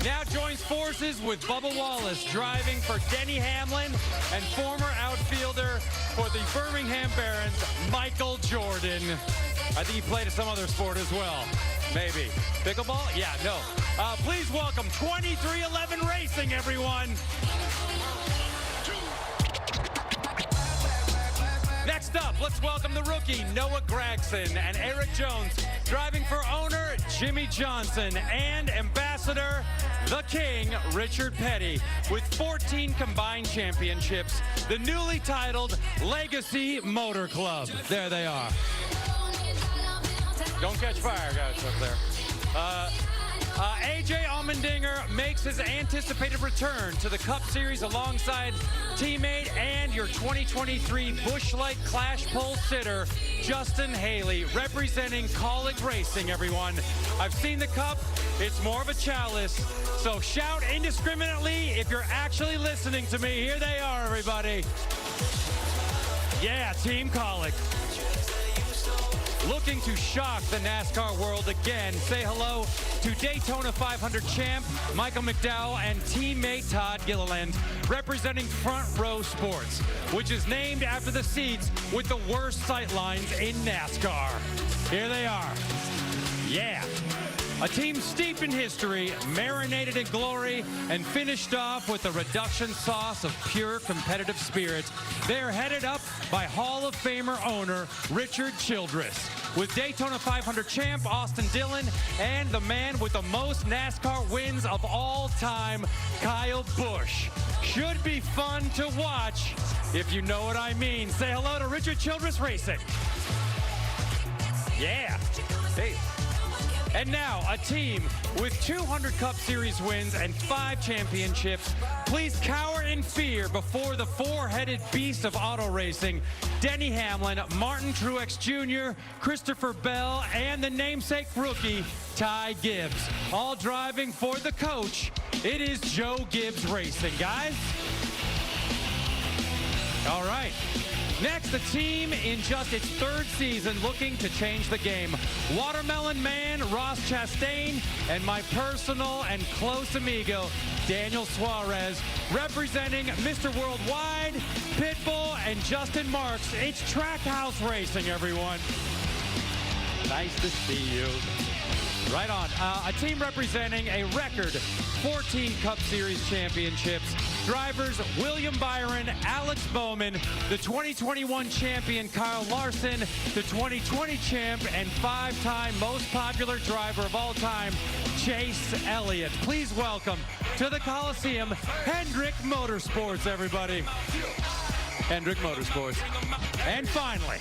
now joins forces with Bubba Wallace, driving for Denny Hamlin, and former outfielder for the Birmingham Barons, Michael Jordan. I think he played some other sport as well. Maybe. Pickleball? Yeah, no. Please welcome 2311 Racing, everyone. Next up, let's welcome the rookie, Noah Gragson, and Eric Jones, driving for owner Jimmy Johnson and ambassador, the King, Richard Petty, with 14 combined championships, the newly titled Legacy Motor Club. There they are. Don't catch fire, guys, up there. AJ Allmendinger makes his anticipated return to the Cup Series alongside teammate and your 2023 Busch Light Clash pole sitter, Justin Haley, representing Kaulig Racing, everyone. I've seen the Cup. It's more of a chalice, so shout indiscriminately if you're actually listening to me. Here they are, everybody. Yeah, Team Kaulig. Looking to shock the NASCAR world again. Say hello to Daytona 500 champ Michael McDowell and teammate Todd Gilliland, representing Front Row Sports, which is named after the seats with the worst sight lines in NASCAR. Here they are. Yeah. A team steeped in history, marinated in glory, and finished off with a reduction sauce of pure competitive spirit. They're headed up by Hall of Famer owner Richard Childress, with Daytona 500 champ Austin Dillon and the man with the most NASCAR wins of all time, Kyle Busch. Should be fun to watch, if you know what I mean. Say hello to Richard Childress Racing. Yeah. Hey. And now, a team with 200 Cup Series wins and 5 championships. Please cower in fear before the four-headed beast of auto racing, Denny Hamlin, Martin Truex Jr., Christopher Bell, and the namesake rookie, Ty Gibbs. All driving for the coach. It is Joe Gibbs Racing, guys. All right. Next, a team in just its 3rd season looking to change the game. Watermelon Man, Ross Chastain, and my personal and close amigo, Daniel Suarez, representing Mr. Worldwide, Pitbull, and Justin Marks. It's Trackhouse Racing, everyone. Nice to see you. Right on. A team representing a record 14 Cup Series championships. Drivers William Byron, Alex Bowman, the 2021 champion Kyle Larson, the 2020 champ and 5-time most popular driver of all time, Chase Elliott. Please welcome to the Coliseum, Hendrick Motorsports, everybody. Hendrick Motorsports. And finally,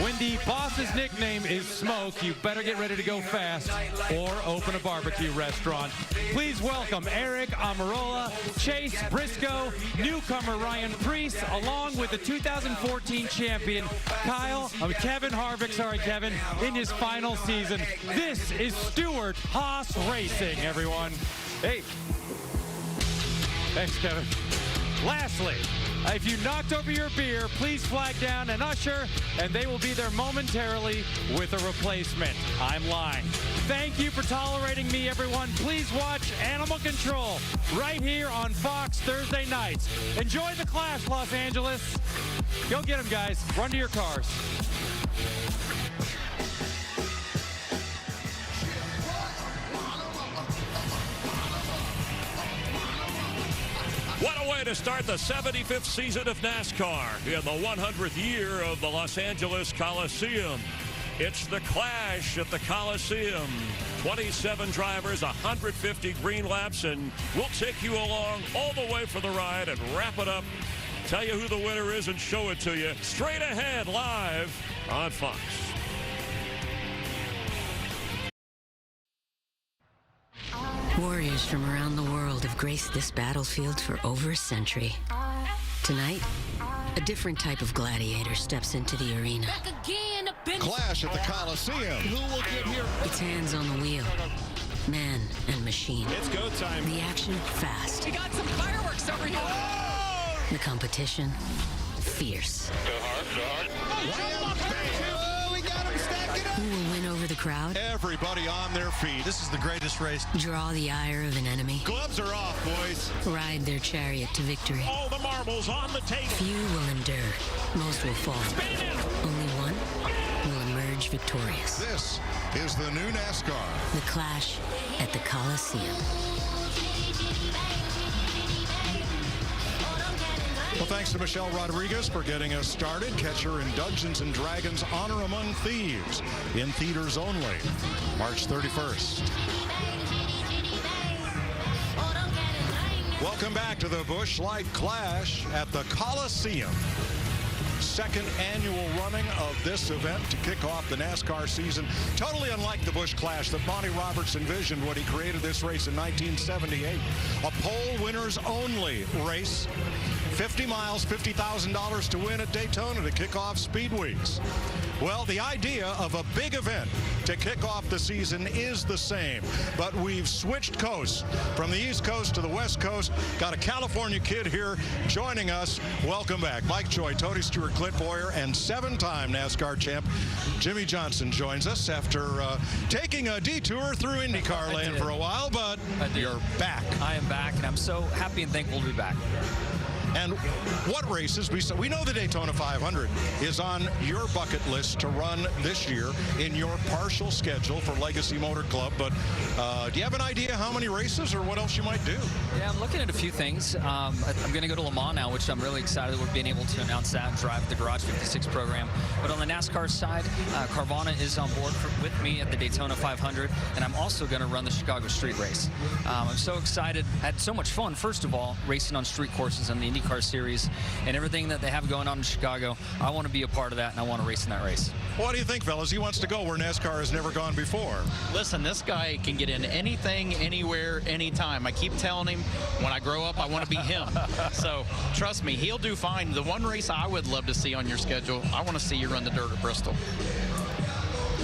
when the boss's nickname is Smoke, you better get ready to go fast or open a barbecue restaurant. Please welcome Eric Amarola, Chase Briscoe, newcomer Ryan Preece, along with the 2014 champion Kevin Harvick, Kevin, in his final season. This is Stewart Haas Racing, everyone. Hey. Thanks, Kevin. Lastly, if you knocked over your beer, please flag down an usher, and they will be there momentarily with a replacement. I'm lying. Thank you for tolerating me, everyone. Please watch Animal Control right here on Fox Thursday nights. Enjoy the Clash, Los Angeles. Go get them, guys. Run to your cars. What a way to start the 75th season of NASCAR in the 100th year of the Los Angeles Coliseum. It's the Clash at the Coliseum. 27 drivers, 150 green laps, and we'll take you along all the way for the ride and wrap it up. Tell you who the winner is and show it to you straight ahead live on Fox. Warriors from around the world have graced this battlefield for over a century. Tonight, a different type of gladiator steps into the arena. Clash at the Coliseum. Who will get here? It's hands on the wheel, man and machine. It's go time. The action, fast. We got some fireworks over here. The competition, fierce. Go hard. Oh, we got him stacking up. Who will win over the crowd? Everybody on their feet. This is the greatest race. Draw the ire of an enemy. Gloves are off, boys. Ride their chariot to victory. All the marbles on the table. Few will endure. Most will fall. Only one will emerge victorious. This is the new NASCAR. The Clash at the Coliseum. Well, thanks to Michelle Rodriguez for getting us started. Catch her in Dungeons & Dragons Honor Among Thieves, in theaters only, March 31st. Welcome back to the Busch Light Clash at the Coliseum. Second annual running of this event to kick off the NASCAR season. Totally unlike the Busch Clash that Monty Roberts envisioned when he created this race in 1978. A pole winners only race. 50 miles, $50,000 to win at Daytona to kick off Speed Weeks. Well, the idea of a big event to kick off the season is the same, but we've switched coasts from the East Coast to the West Coast. Got a California kid here joining us. Welcome back. Mike Joy, Tony Stewart, Clint Boyer, and 7-time NASCAR champ Jimmy Johnson joins us after taking a detour through IndyCar land for a while, but you're back. I am back, and I'm so happy and thankful to be back. And what races? We know the Daytona 500 is on your bucket list to run this year in your partial schedule for Legacy Motor Club. But do you have an idea how many races or what else you might do? Yeah, I'm looking at a few things. I'm going to go to Le Mans now, which I'm really excited that we're being able to announce that and drive the Garage 56 program. But on the NASCAR side, Carvana is on board with me at the Daytona 500, and I'm also going to run the Chicago Street Race. I'm so excited. Had so much fun, first of all, racing on street courses in the IndyCar Series and everything that they have going on in Chicago. I want to be a part of that, and I want to race in that race. What do you think, fellas? He wants to go where NASCAR has never gone before. Listen, this guy can get in anything, anywhere, anytime. I keep telling him when I grow up, I want to be him. So trust me, he'll do fine. The one race I would love to see on your schedule, I want to see you run the dirt at Bristol.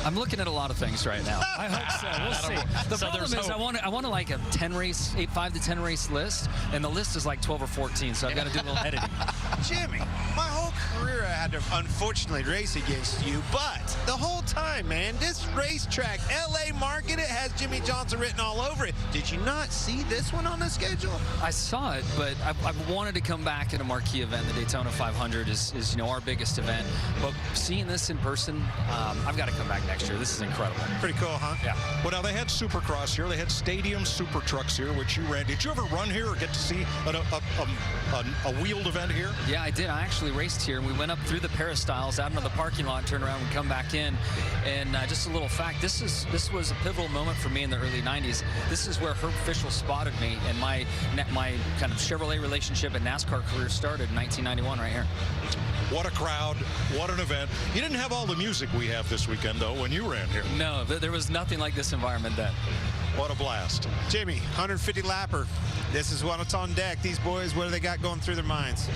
I'm looking at a lot of things right now. I hope so. We'll see. The problem is I want like a 5 to 10 race list, and the list is like 12 or 14, so I've got to do a little editing. Jimmy, my whole career I had to unfortunately race against you, but the whole time, man, this racetrack, LA Market, it has Jimmy Johnson written all over it. Did you not see this one on the schedule? I saw it, but I wanted to come back at a marquee event. The Daytona 500 is our biggest event, but seeing this in person, I've got to come back next year. This is incredible. Pretty cool, huh? Yeah. Well, now they had Supercross here. They had Stadium Super Trucks here, which you ran. Did you ever run here or get to see a wheeled event here? Yeah, I did. I actually raced here, and we went up through the peristyles, out into the parking lot, turned around, and come back in. And just a little fact: this was a pivotal moment for me in the early '90s. This is where Herb Fischel spotted me, and my kind of Chevrolet relationship and NASCAR career started in 1991, right here. What a crowd! What an event! You didn't have all the music we have this weekend, though, when you ran here. No, there was nothing like this environment then. What a blast. Jimmy, 150 lapper. This is what's on deck. These boys, what do they got going through their minds?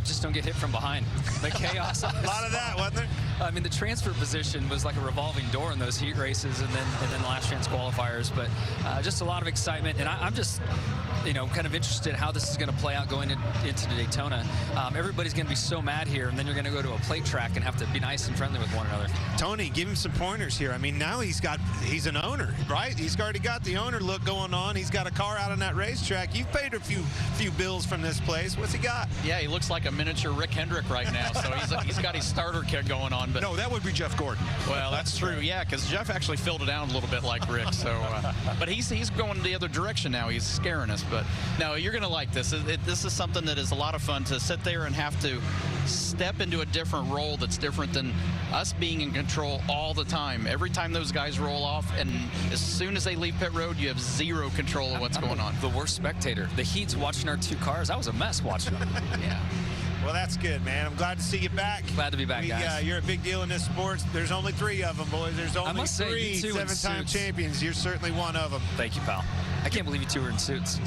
Just don't get hit from behind. The chaos. A lot of that, wasn't there? I mean, the transfer position was like a revolving door in those heat races and then last chance qualifiers. But just a lot of excitement. And I'm just, kind of interested how this is going to play out going into the Daytona. Everybody's going to be so mad here, and then you're going to go to a plate track and have to be nice and friendly with one another. Tony, give him some pointers here. I mean, now he's an owner, right? He's already got the owner look going on. He's got a car out on that racetrack. You've paid a few bills from this place. What's he got? Yeah, he looks like a miniature Rick Hendrick right now. So he's got his starter kit going on. But no, that would be Jeff Gordon. Well, that's true. Yeah, because Jeff actually filled it out a little bit like Rick. So, but he's going the other direction now. He's scaring us. But no, you're going to like this. This is something that is a lot of fun to sit there and have to step into a different role that's different than us being in control all the time. Every time those guys roll off, and as soon as they leave pit road, you have zero control of what's going on. The worst spectator. The Heat's watching our two cars. That was a mess watching them. Yeah. Well, that's good, man. I'm glad to see you back. Glad to be back, guys. You're a big deal in this sport. There's only 3 of them, boys. There's only 3 seven-time champions. You're certainly one of them. Thank you, pal. I can't believe you two are in suits.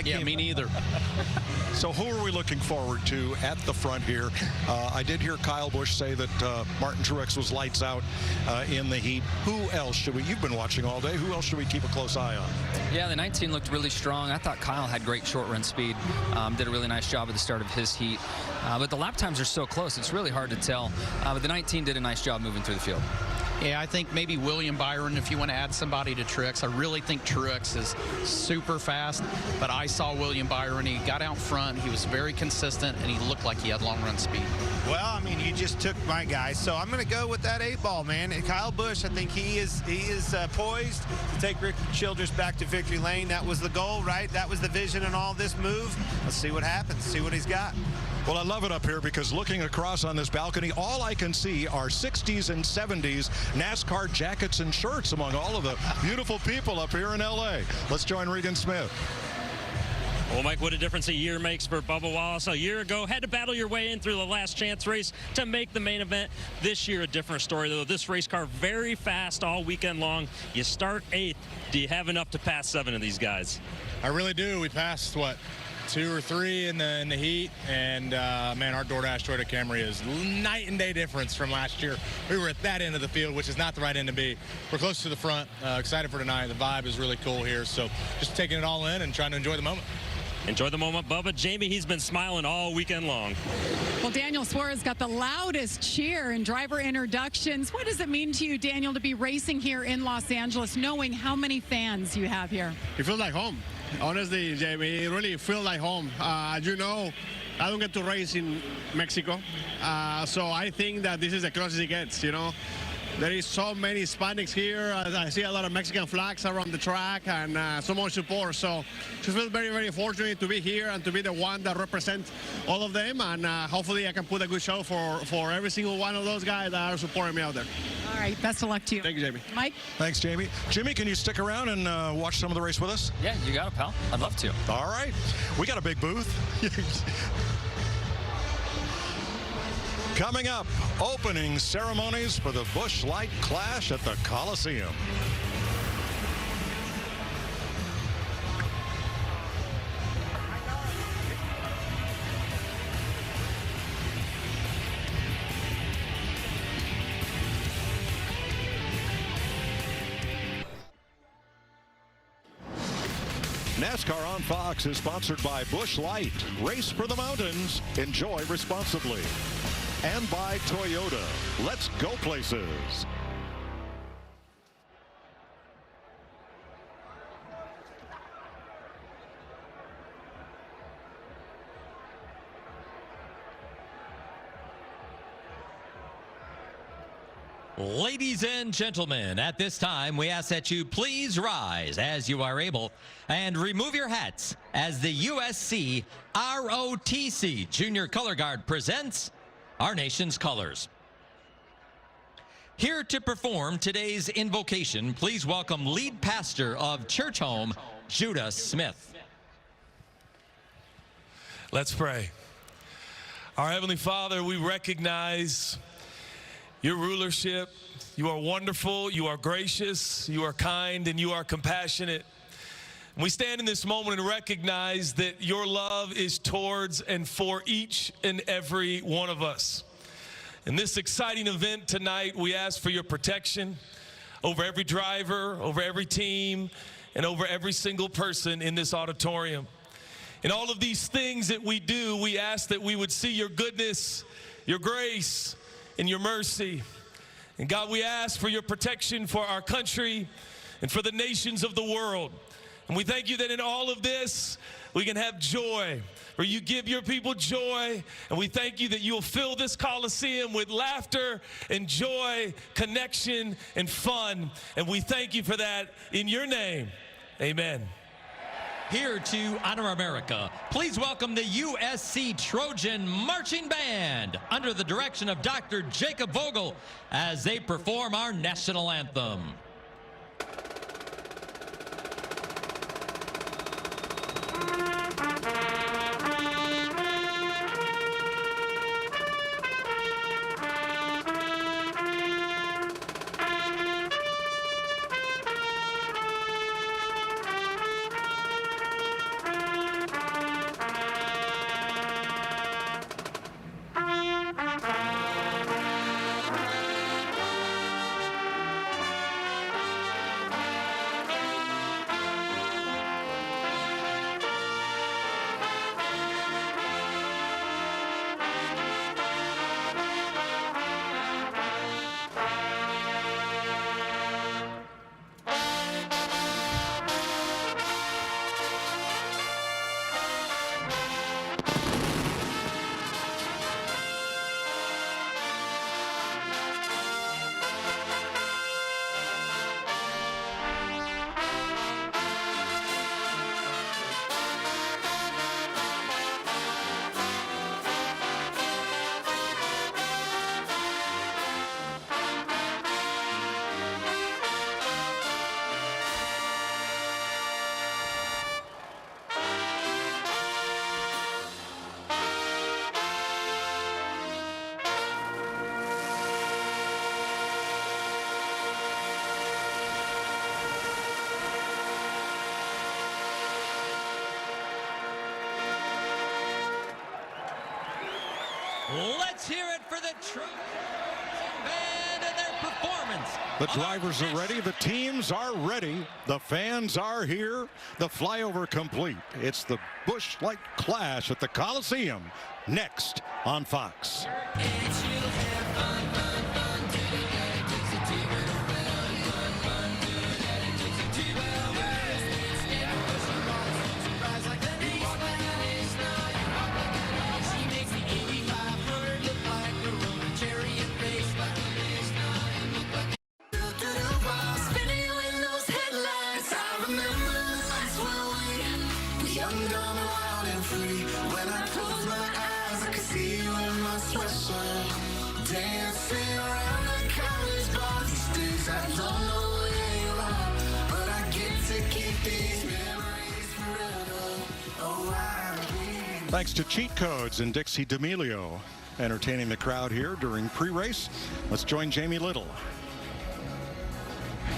Yeah, me neither. So who are we looking forward to at the front here? I did hear Kyle Busch say that Martin Truex was lights out in the heat. Who else should we? You've been watching all day. Who else should we keep a close eye on? Yeah, the 19 looked really strong. I thought Kyle had great short run speed. Did a really nice job at the start of his heat. But the lap times are so close, it's really hard to tell. But the 19 did a nice job moving through the field. Yeah, I think maybe William Byron, if you want to add somebody to Truex. I really think Truex is super fast, but I saw William Byron. He got out front. He was very consistent, and he looked like he had long run speed. Well, I mean, you just took my guy, so I'm going to go with that 8-ball, man. And Kyle Busch, I think he is poised to take Rick Childress back to victory lane. That was the goal, right? That was the vision in all this move. Let's see what happens, see what he's got. Well, I love it up here because looking across on this balcony, all I can see are 60s and 70s NASCAR jackets and shirts among all of the beautiful people up here in L.A. Let's join Regan Smith. Well, Mike, what a difference a year makes for Bubba Wallace. A year ago, had to battle your way in through the last chance race to make the main event. This year, a different story, though. This race car very fast all weekend long. You start 8th. Do you have enough to pass 7 of these guys? I really do. We passed, what, 2 or 3 in the heat, and man, our DoorDash Toyota Camry is night and day difference from last year. We were at that end of the field, which is not the right end to be. We're close to the front. Excited for tonight. The vibe is really cool here, so just taking it all in and trying to enjoy the moment. Enjoy the moment, Bubba. Jamie, he's been smiling all weekend long. Well, Daniel Suarez got the loudest cheer in driver introductions. What does it mean to you, Daniel, to be racing here in Los Angeles, knowing how many fans you have here? It feels like home. Honestly, Jamie, it really feels like home. You know, I don't get to race in Mexico, so I think that this is the closest it gets, you know. There is so many Hispanics here. I see a lot of Mexican flags around the track and so much support. So just feel very, very fortunate to be here and to be the one that represents all of them. And hopefully I can put a good show for every single one of those guys that are supporting me out there. All right, best of luck to you. Thank you, Jamie. Mike? Thanks, Jamie. Jimmy, can you stick around and watch some of the race with us? Yeah, you got it, pal. I'd love to. All right. We got a big booth. Coming up, opening ceremonies for the Busch Light Clash at the Coliseum. NASCAR on Fox is sponsored by Busch Light. Race for the mountains. Enjoy responsibly. And by Toyota. Let's go places. Ladies and gentlemen, at this time, we ask that you please rise as you are able and remove your hats as the USC ROTC Junior Color Guard presents our nation's colors. Here to perform today's invocation, please welcome lead pastor of Church Home, Judah Smith. Let's pray. Our Heavenly Father, we recognize your rulership. You are wonderful, you are gracious, you are kind, and you are compassionate. We stand in this moment and recognize that your love is towards and for each and every one of us. In this exciting event tonight, we ask for your protection over every driver, over every team, and over every single person in this auditorium. In all of these things that we do, we ask that we would see your goodness, your grace, and your mercy. And God, we ask for your protection for our country and for the nations of the world. And we thank you that in all of this, we can have joy, where you give your people joy. And we thank you that you'll fill this Coliseum with laughter and joy, connection, and fun. And we thank you for that in your name. Amen. Here to honor America, please welcome the USC Trojan Marching Band under the direction of Dr. Jacob Vogel as they perform our national anthem. Let's hear it for the Trojan Band and their performance. The drivers are ready. The teams are ready. The fans are here. The flyover complete. It's the Busch Light Clash at the Coliseum. Next on Fox. Thanks to Cheat Codes and Dixie D'Amelio entertaining the crowd here during pre-race. Let's join Jamie Little.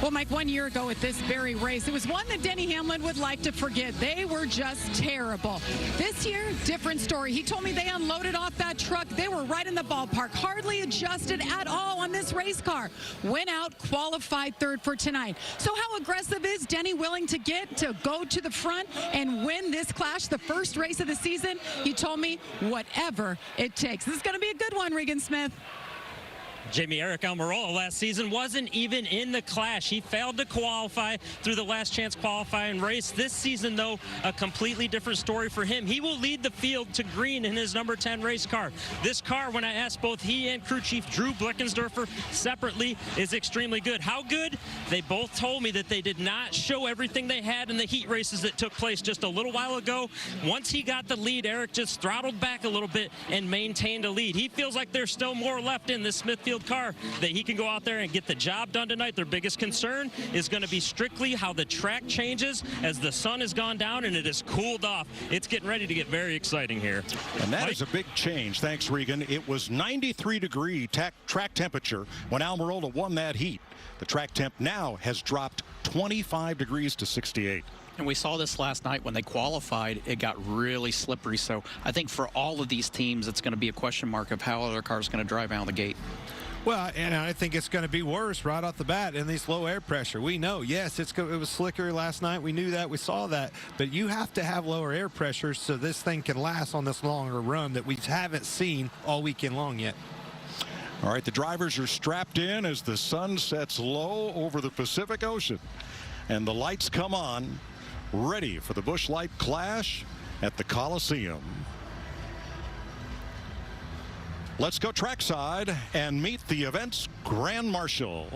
Well, Mike, 1 year ago at this very race, it was one that Denny Hamlin would like to forget. They were just terrible. This year, different story. He told me they unloaded off that truck. They were right in the ballpark, hardly adjusted at all on this race car. Went out, qualified third for tonight. So how aggressive is Denny willing to get to go to the front and win this clash, the first race of the season? He told me whatever it takes. This is going to be a good one, Regan Smith. Jamie, Eric Almirola last season wasn't even in the clash. He failed to qualify through the last chance qualifying race. This season, though, a completely different story for him. He will lead the field to green in his number 10 race car. This car, when I asked both he and crew chief Drew Blickensderfer separately, is extremely good. How good? They both told me that they did not show everything they had in the heat races that took place just a little while ago. Once he got the lead, Eric just throttled back a little bit and maintained a lead. He feels like there's still more left in this Smithfield car that he can go out there and get the job done tonight. Their biggest concern is going to be strictly how the track changes as the sun has gone down and it has cooled off. It's getting ready to get very exciting here. And that is a big change. Thanks, Regan. It was 93-degree track temperature when Almirola won that heat. The track temp now has dropped 25 degrees to 68. And we saw this last night when they qualified. It got really slippery. So I think for all of these teams, it's going to be a question mark of how other cars are going to drive out of the gate. Well, and I think it's going to be worse right off the bat in this low air pressure. We know, yes, it was slicker last night. We knew that. We saw that. But you have to have lower air pressure so this thing can last on this longer run that we haven't seen all weekend long yet. All right, the drivers are strapped in as the sun sets low over the Pacific Ocean. And the lights come on, ready for the Busch Light Clash at the Coliseum. Let's go trackside and meet the event's Grand Marshal.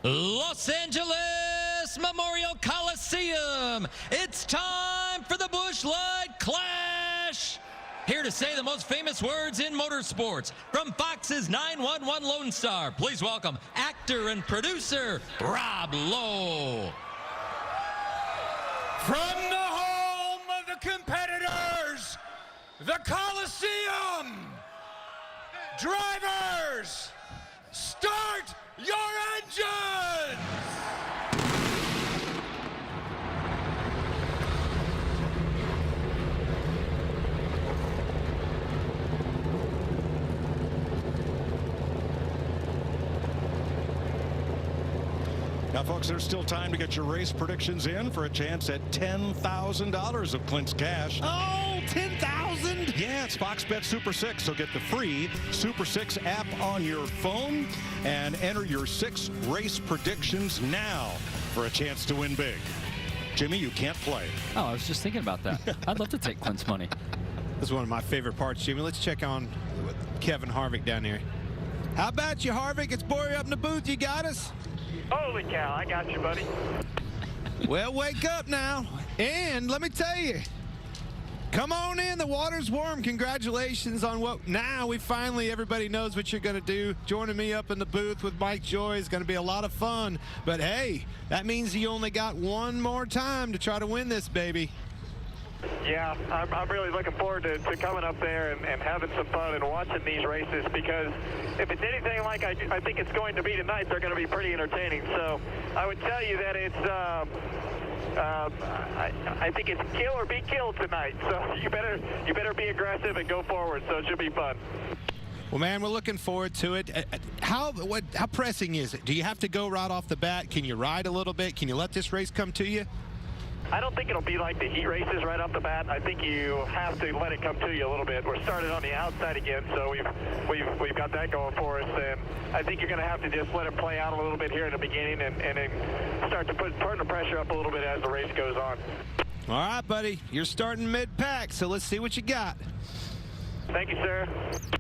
Los Angeles Memorial Coliseum. It's time for the Busch Light Clash. Here to say the most famous words in motorsports from Fox's 911 Lone Star. Please welcome actor and producer Rob Lowe. From the home of the competitors, the Coliseum. Drivers, start your engines! Now, folks, there's still time to get your race predictions in for a chance at $10,000 of Clint's cash. Oh, 10,000? Yeah, it's Fox Bet Super 6, so get the free Super 6 app on your phone and enter your 6 race predictions now for a chance to win big. Jimmy, you can't play. Oh, I was just thinking about that. I'd love to take Clint's money. That's one of my favorite parts, Jimmy. Let's check on Kevin Harvick down here. How about you, Harvick? It's Boyer up in the booth. You got us? Holy cow, I got you, buddy. Well, wake up now. And let me tell you, come on in. The water's warm. Congratulations on what now we finally, everybody knows what you're going to do. Joining me up in the booth with Mike Joy is going to be a lot of fun. But, hey, that means you only got one more time to try to win this, baby. Yeah, I'm really looking forward to coming up there and having some fun and watching these races, because if it's anything like I think it's going to be tonight, they're going to be pretty entertaining. So I would tell you that it's I think it's kill or be killed tonight. So you better be aggressive and go forward. So it should be fun. Well, man, we're looking forward to it. How pressing is it? Do you have to go right off the bat? Can you ride a little bit? Can you let this race come to you? I don't think it'll be like the heat races right off the bat. I think you have to let it come to you a little bit. We're started on the outside again, so we've got that going for us. And I think you're going to have to just let it play out a little bit here in the beginning and then start to turn the pressure up a little bit as the race goes on. All right, buddy. You're starting mid-pack, so let's see what you got. Thank you, sir.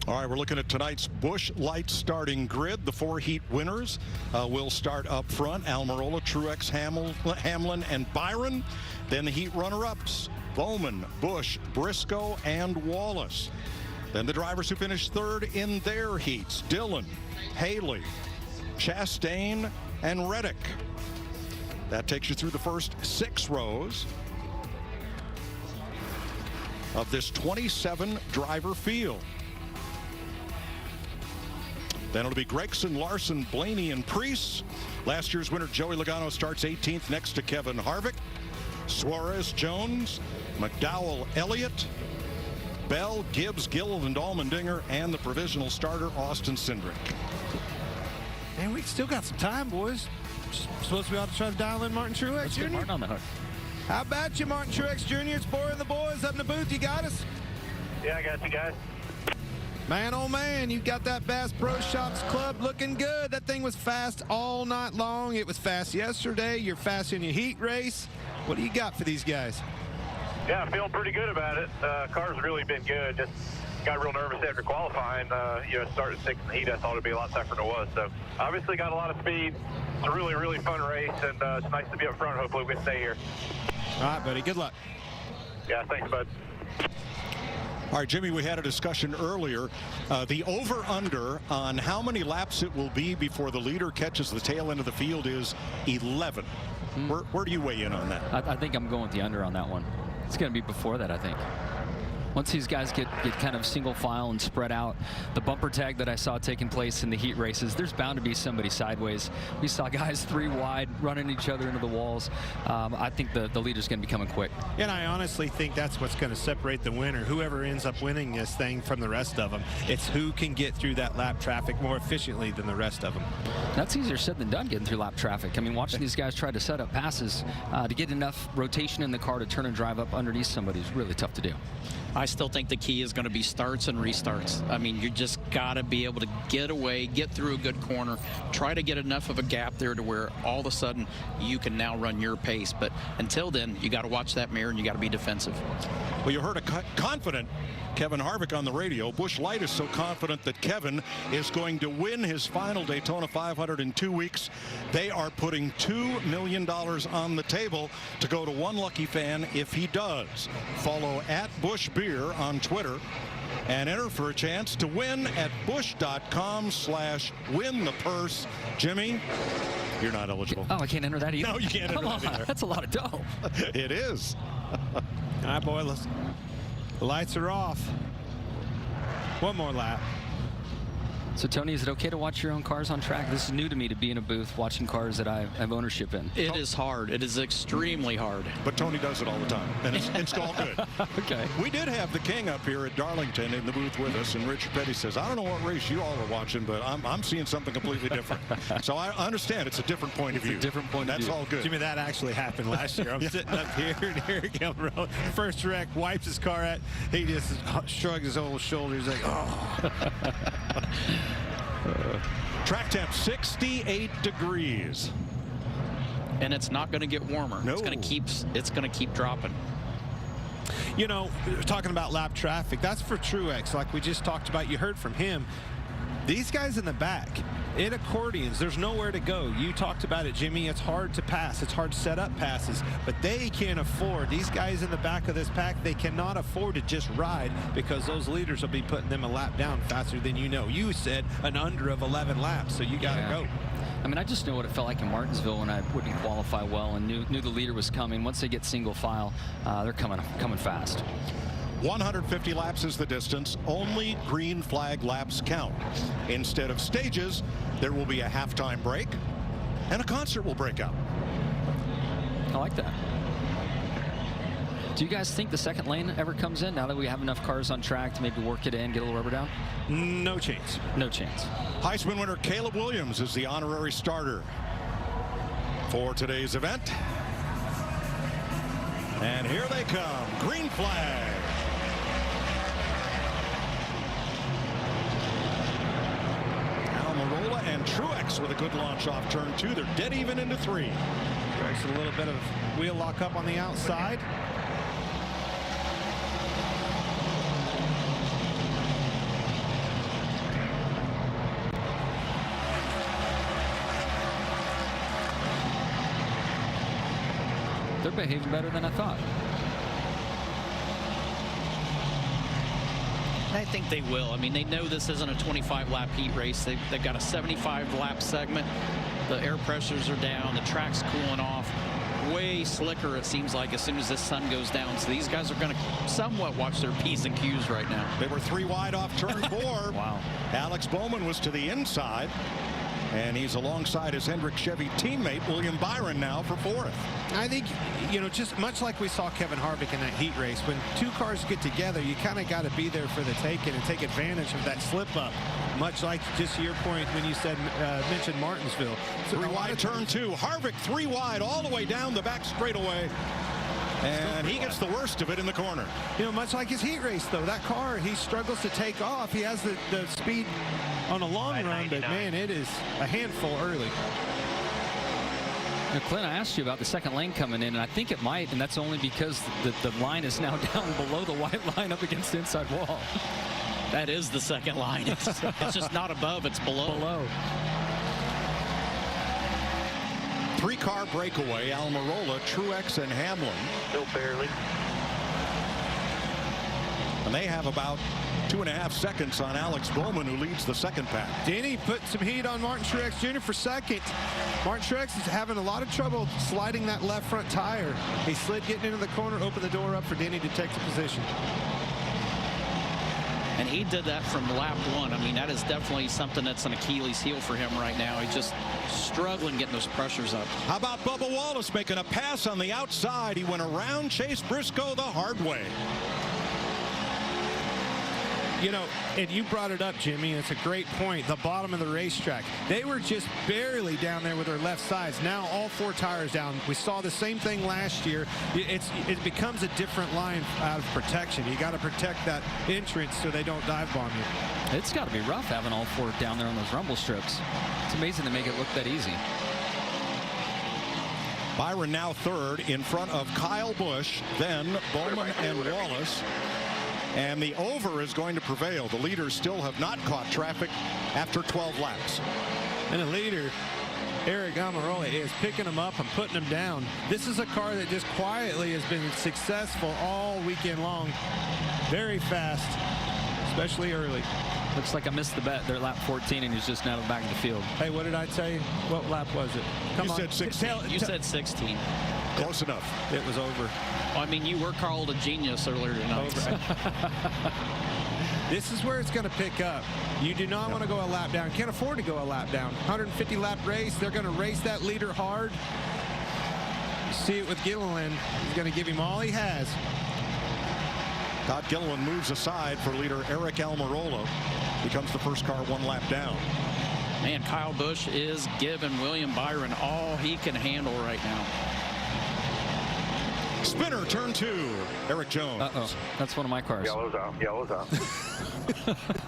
All right, we're looking at tonight's Busch Light starting grid. The 4 heat winners will start up front: Almirola, Truex, Hamlin, and Byron. Then the heat runner-ups: Bowman, Busch, Briscoe, and Wallace. Then the drivers who finished third in their heats: Dillon, Haley, Chastain, and Reddick. That takes you through the first 6 rows of this 27-driver field. Then it'll be Gregson, Larson, Blaney, and Preece. Last year's winner Joey Logano starts 18th next to Kevin Harvick. Suarez, Jones, McDowell, Elliott, Bell, Gibbs, Gill, and Allmendinger, and the provisional starter Austin Cindric. Man, we still got some time, boys. Supposed to be able to try to dial in Martin Truex Let's Jr. get Martin on the hook. How about you, Martin Truex Jr.? It's Boy and the boys up in the booth. You got us? Yeah, I got you guys. Man, oh man, you got that Bass Pro Shops Club looking good. That thing was fast all night long. It was fast yesterday. You're fast in your heat race. What do you got for these guys? Yeah, I'm feeling pretty good about it. Car's really been good. Just got real nervous after qualifying. Starting 6th in the heat, I thought it'd be a lot tougher than it was. So obviously got a lot of speed. It's a really, really fun race, and it's nice to be up front. Hopefully we can stay here. All right, buddy. Good luck. Yeah, thanks, bud. All right, Jimmy, we had a discussion earlier. The over-under on how many laps it will be before the leader catches the tail end of the field is 11. Where do you weigh in on that? I think I'm going with the under on that one. It's going to be before that, I think. Once these guys get kind of single file and spread out, the bumper tag that I saw taking place in the heat races, there's bound to be somebody sideways. We saw guys 3 wide running each other into the walls. I think the leader's going to be coming quick. And I honestly think that's what's going to separate the winner, whoever ends up winning this thing, from the rest of them. It's who can get through that lap traffic more efficiently than the rest of them. That's easier said than done, getting through lap traffic. I mean, watching these guys try to set up passes to get enough rotation in the car to turn and drive up underneath somebody is really tough to do. I still think the key is going to be starts and restarts. I mean, you just got to be able to get away, get through a good corner, try to get enough of a gap there to where all of a sudden you can now run your pace. But until then, you got to watch that mirror and you got to be defensive. Well, you heard a confident Kevin Harvick on the radio. Busch Light is so confident that Kevin is going to win his final Daytona 500 in 2 weeks. They are putting $2 million on the table to go to one lucky fan if he does. Follow @Busch Beer on Twitter and enter for a chance to win at busch.com/win the purse. Jimmy, you're not eligible. Oh, I can't enter that either? No, you can't enter that either. That's a lot of dough. It is. All right, boy, the lights are off. One more lap. So, Tony, is it okay to watch your own cars on track? This is new to me, to be in a booth watching cars that I have ownership in. It is hard. It is extremely hard. But Tony does it all the time, and it's all good. Okay. We did have the King up here at Darlington in the booth with us, and Richard Petty says, I don't know what race you all are watching, but I'm seeing something completely different. So I understand it's a different point of view. It's a different point of view. That's all good. Jimmy, that actually happened last year. I'm sitting up here, and here he comes. First wreck, wipes his car out. He just shrugs his old shoulders like, oh. Track temp 68 degrees. And it's not going to get warmer. No. It's going to keep dropping. You know, talking about lap traffic, that's for Truex, like we just talked about. You heard from him. These guys in the back, it accordions. There's nowhere to go. You talked about it, Jimmy. It's hard to pass. It's hard to set up passes. But they can't afford. These guys in the back of this pack, they cannot afford to just ride because those leaders will be putting them a lap down faster than you know. You said an under of 11 laps, so you got to go. I mean, I just know what it felt like in Martinsville when I wouldn't qualify well and knew the leader was coming. Once they get single file, they're coming fast. 150 laps is the distance. Only green flag laps count. Instead of stages, there will be a halftime break, and a concert will break out. I like that. Do you guys think the second lane ever comes in now that we have enough cars on track to maybe work it in, get a little rubber down? No chance. No chance. Heisman winner Caleb Williams is the honorary starter for today's event. And here they come. Green flag. Almirola and Truex with a good launch off turn 2. They're dead even into 3. Truex a little bit of wheel lock up on the outside. They're behaving better than I thought. I think they will. I mean, they know this isn't a 25-lap heat race. They've got a 75-lap segment. The air pressures are down. The track's cooling off. Way slicker, it seems like, as soon as the sun goes down. So these guys are going to somewhat watch their P's and Q's right now. They were 3 wide off turn 4. Wow. Alex Bowman was to the inside, and he's alongside his Hendrick Chevy teammate William Byron now for 4th. I think, just much like we saw Kevin Harvick in that heat race, when 2 cars get together, you kind of got to be there for the taking and take advantage of that slip up. Much like just your point when you said mentioned Martinsville. So 3 wide turn 2. Harvick 3 wide all the way down the back straightaway. And he gets the worst of it in the corner. Much like his heat race, though, that car, he struggles to take off. He has the speed on a long run, but man, it is a handful early. Now, Clint, I asked you about the second lane coming in, and I think it might, and that's only because the line is now down below the white line up against the inside wall. That is the second line. It's just not above, it's below. Below. 3-car breakaway, Almirola, Truex, and Hamlin. Still barely. And they have about 2.5 seconds on Alex Bowman, who leads the second pack. Denny put some heat on Martin Truex Jr. for second. Martin Truex is having a lot of trouble sliding that left front tire. He slid getting into the corner, opened the door up for Denny to take the position. And he did that from lap 1. I mean, that is definitely something that's an Achilles heel for him right now. He's just struggling getting those pressures up. How about Bubba Wallace making a pass on the outside? He went around Chase Briscoe the hard way. And you brought it up, Jimmy, and it's a great point. The bottom of the racetrack. They were just barely down there with their left sides. Now all 4 tires down. We saw the same thing last year. It becomes a different line out of protection. You got to protect that entrance so they don't dive bomb you. It's got to be rough having all 4 down there on those rumble strips. It's amazing to make it look that easy. Byron now 3rd in front of Kyle Busch, then Bowman and Wallace. And the over is going to prevail. The leaders still have not caught traffic after 12 laps. And the leader, Eric Almirola, is picking them up and putting them down. This is a car that just quietly has been successful all weekend long. Very fast, especially early. Looks like I missed the bet. They're at lap 14, and he's just now back in the field. Hey, what did I tell you? What lap was it? Come you on. Said 16. You said 16. Close enough. It was over. Well, I mean, you were called a genius earlier tonight. This is where it's going to pick up. You do not want to go a lap down. Can't afford to go a lap down. 150 lap race. They're going to race that leader hard. You see it with Gilliland. He's going to give him all he has. Todd Gilliland moves aside for leader Eric Almirola. Becomes the first car 1 lap down. Man, Kyle Busch is giving William Byron all he can handle right now. Spinner, turn 2. Eric Jones. Uh-oh. That's one of my cars. Yellow's out. Yellow's out.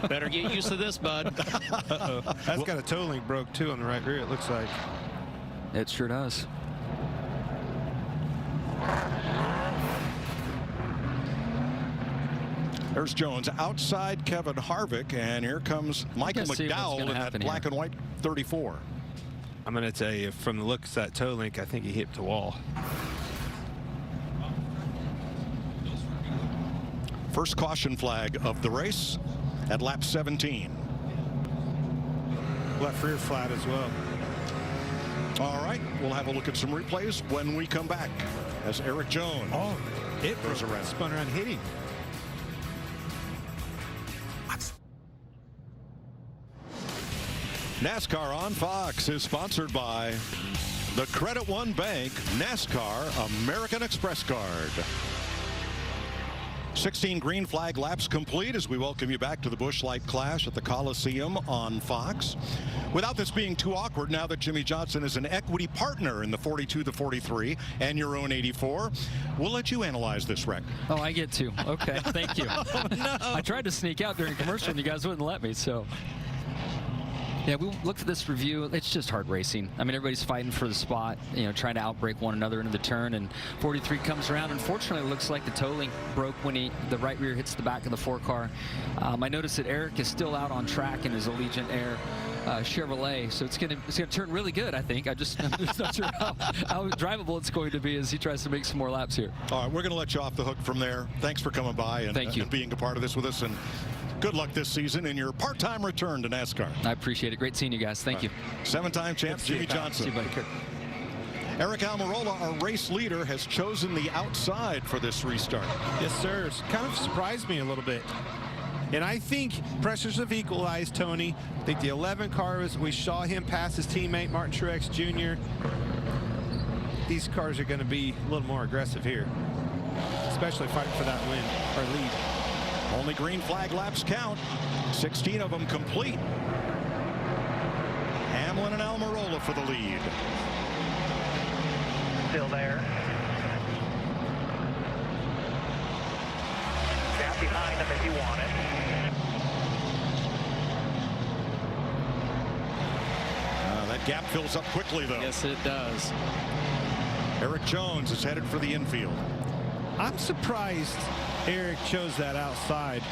Better get used to this, bud. Uh-oh. That's got a toe link broke, too, on the right rear, it looks like. It sure does. There's Jones outside Kevin Harvick, and here comes Michael McDowell in that black and white 34. I'm going to tell you, from the looks of that toe link, I think he hit the wall. First caution flag of the race at lap 17. Left rear flat as well. All right, we'll have a look at some replays when we come back as Eric Jones it goes around. Spun around hitting. NASCAR on Fox is sponsored by the Credit One Bank NASCAR American Express Card. 16 green flag laps complete as we welcome you back to the Busch Light Clash at the Coliseum on Fox. Without this being too awkward, now that Jimmy Johnson is an equity partner in the 42, the 43, and your own 84, we'll let you analyze this wreck. Oh, I get to. Okay, thank you. Oh, no. I tried to sneak out during commercial, and you guys wouldn't let me, so. Yeah, we looked at this review. It's just hard racing. I mean, everybody's fighting for the spot, trying to outbrake one another into the turn, and 43 comes around. Unfortunately, it looks like the toe link broke when the right rear hits the back of the 4-car. I noticed that Eric is still out on track in his Allegiant Air Chevrolet, so it's gonna turn really good, I think. I'm just not sure how drivable it's going to be as he tries to make some more laps here. All right, we're going to let you off the hook from there. Thanks for coming by and, Thank you. And being a part of this with us. And Good luck this season in your part-time return to NASCAR. I appreciate it. Great seeing you guys. Thank you. 7-time champ Jimmy Johnson. See you, buddy. Eric Almirola, our race leader, has chosen the outside for this restart. Yes, sir. It's kind of surprised me a little bit. And I think pressures have equalized, Tony. I think the 11 car was, we saw him pass his teammate, Martin Truex Jr. These cars are going to be a little more aggressive here, especially fighting for that win or lead. Only green flag laps count. 16 of them complete. Hamlin and Almirola for the lead. Still there. Gap behind him if you want it. That gap fills up quickly, though. Yes, it does. Eric Jones is headed for the infield. I'm surprised Eric chose that outside.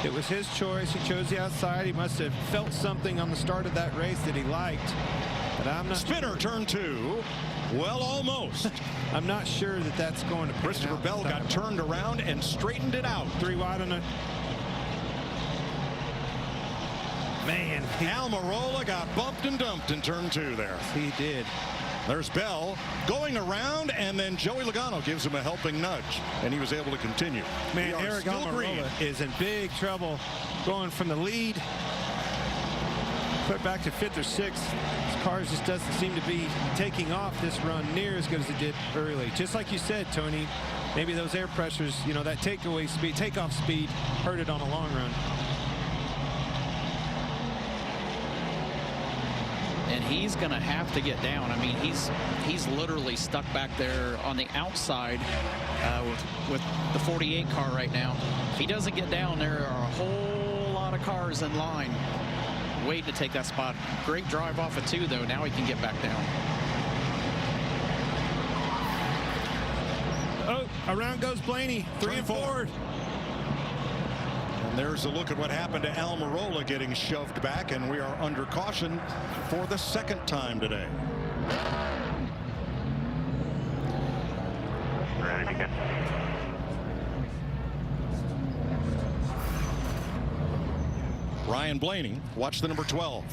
It was his choice. He chose the outside. He must have felt something on the start of that race that he liked. But I'm not Spinner, turn 2. Well, almost. I'm not sure that that's going to. Christopher Bell got turned around and straightened it out. 3 wide on a. Man, Almirola got bumped and dumped in turn 2 there. He did. There's Bell going around, and then Joey Logano gives him a helping nudge, and he was able to continue. Man, Eric Almirola is in big trouble going from the lead. Put back to 5th or 6th. His car just doesn't seem to be taking off this run near as good as it did early. Just like you said, Tony, maybe those air pressures, you know, that takeoff speed hurt it on a long run. And he's going to have to get down. I mean, he's literally stuck back there on the outside with the 48 car right now. If he doesn't get down, there are a whole lot of cars in line waiting to take that spot. Great drive off of 2, though. Now he can get back down. Oh, around goes Blaney. 3 and 4. And there's a look at what happened to Almirola getting shoved back, and we are under caution for the 2nd time today. Ready to go. Ryan Blaney, watch the number 12.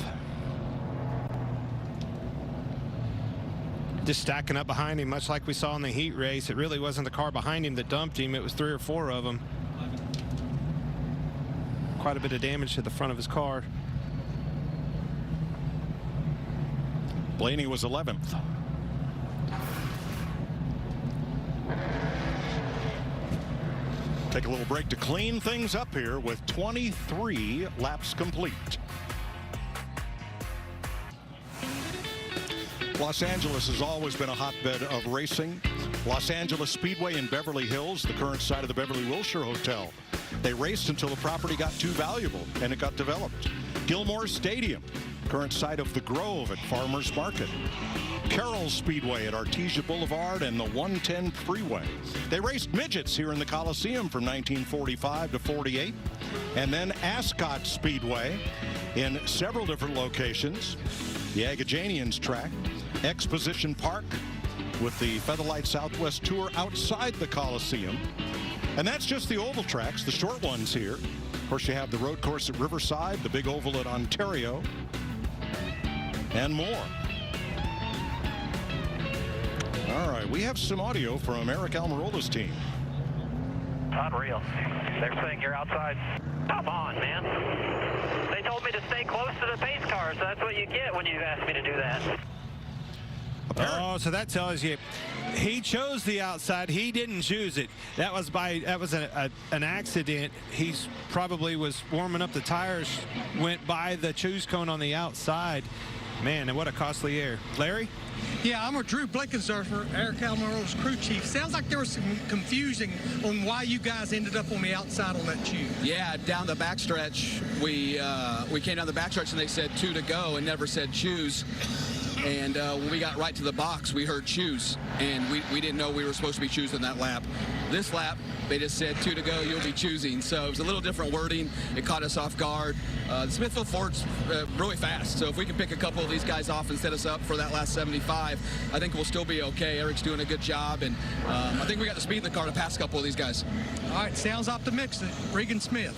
Just stacking up behind him, much like we saw in the heat race. It really wasn't the car behind him that dumped him. It was 3 or 4 of them. Quite a bit of damage to the front of his car. Blaney was 11th. Take a little break to clean things up here with 23 laps complete. Los Angeles has always been a hotbed of racing. Los Angeles Speedway in Beverly Hills, the current site of the Beverly Wilshire Hotel. They raced until the property got too valuable and it got developed. Gilmore Stadium, current site of the Grove at Farmers Market. Carroll Speedway at Artesia Boulevard and the 110 Freeway. They raced midgets here in the Coliseum from 1945 to 48. And then Ascot Speedway in several different locations. The Agajanians track, Exposition Park with the Featherlight Southwest Tour outside the Coliseum. And that's just the oval tracks, the short ones here. Of course, you have the road course at Riverside, the big oval at Ontario, and more. All right, we have some audio from Eric Almirola's team. Unreal. They're saying you're outside. Come on, man. They told me to stay close to the pace car, so that's what you get when you ask me to do that. Oh, so that tells you he chose the outside. He didn't choose it. That was an accident. He's probably was warming up the tires, went by the choose cone on the outside. Man, and what a costly error. Larry? Yeah, I'm with Drew Blickensdorfer, Eric Almirola's crew chief. Sounds like there was some confusion on why you guys ended up on the outside on that choose. Yeah, down the backstretch, we came down the backstretch and they said 2 to go and never said choose. And when we got right to the box, we heard choose, and we didn't know we were supposed to be choosing that lap. This lap, they just said 2 to go, you'll be choosing. So it was a little different wording. It caught us off guard. The Smithville Ford's really fast, so if we can pick a couple of these guys off and set us up for that last 75, I think we'll still be okay. Eric's doing a good job, and I think we got the speed in the car to pass a couple of these guys. All right, sounds optimistic. Regan Smith.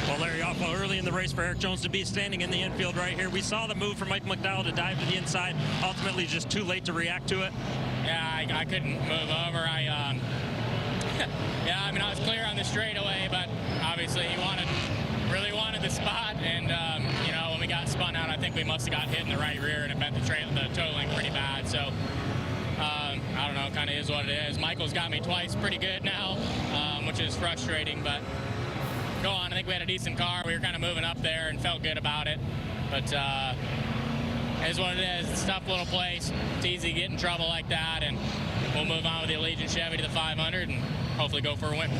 Well, Larry, awful early in the race for Eric Jones to be standing in the infield right here. We saw the move from Mike McDowell to dive to the inside. Ultimately, just too late to react to it. Yeah, I couldn't move over. Yeah, I mean, I was clear on the straightaway, but obviously he really wanted the spot, and you know, when we got spun out, I think we must have got hit in the right rear and it bent the toe length pretty bad. So I don't know, kind of is what it is. Michael's got me twice pretty good now, which is frustrating, but go on. I think we had a decent car. We were kind of moving up there and felt good about it, but it is what it is. It's a tough little place. It's easy to get in trouble like that, and we'll move on with the Allegiant Chevy to the 500 and hopefully go for a win.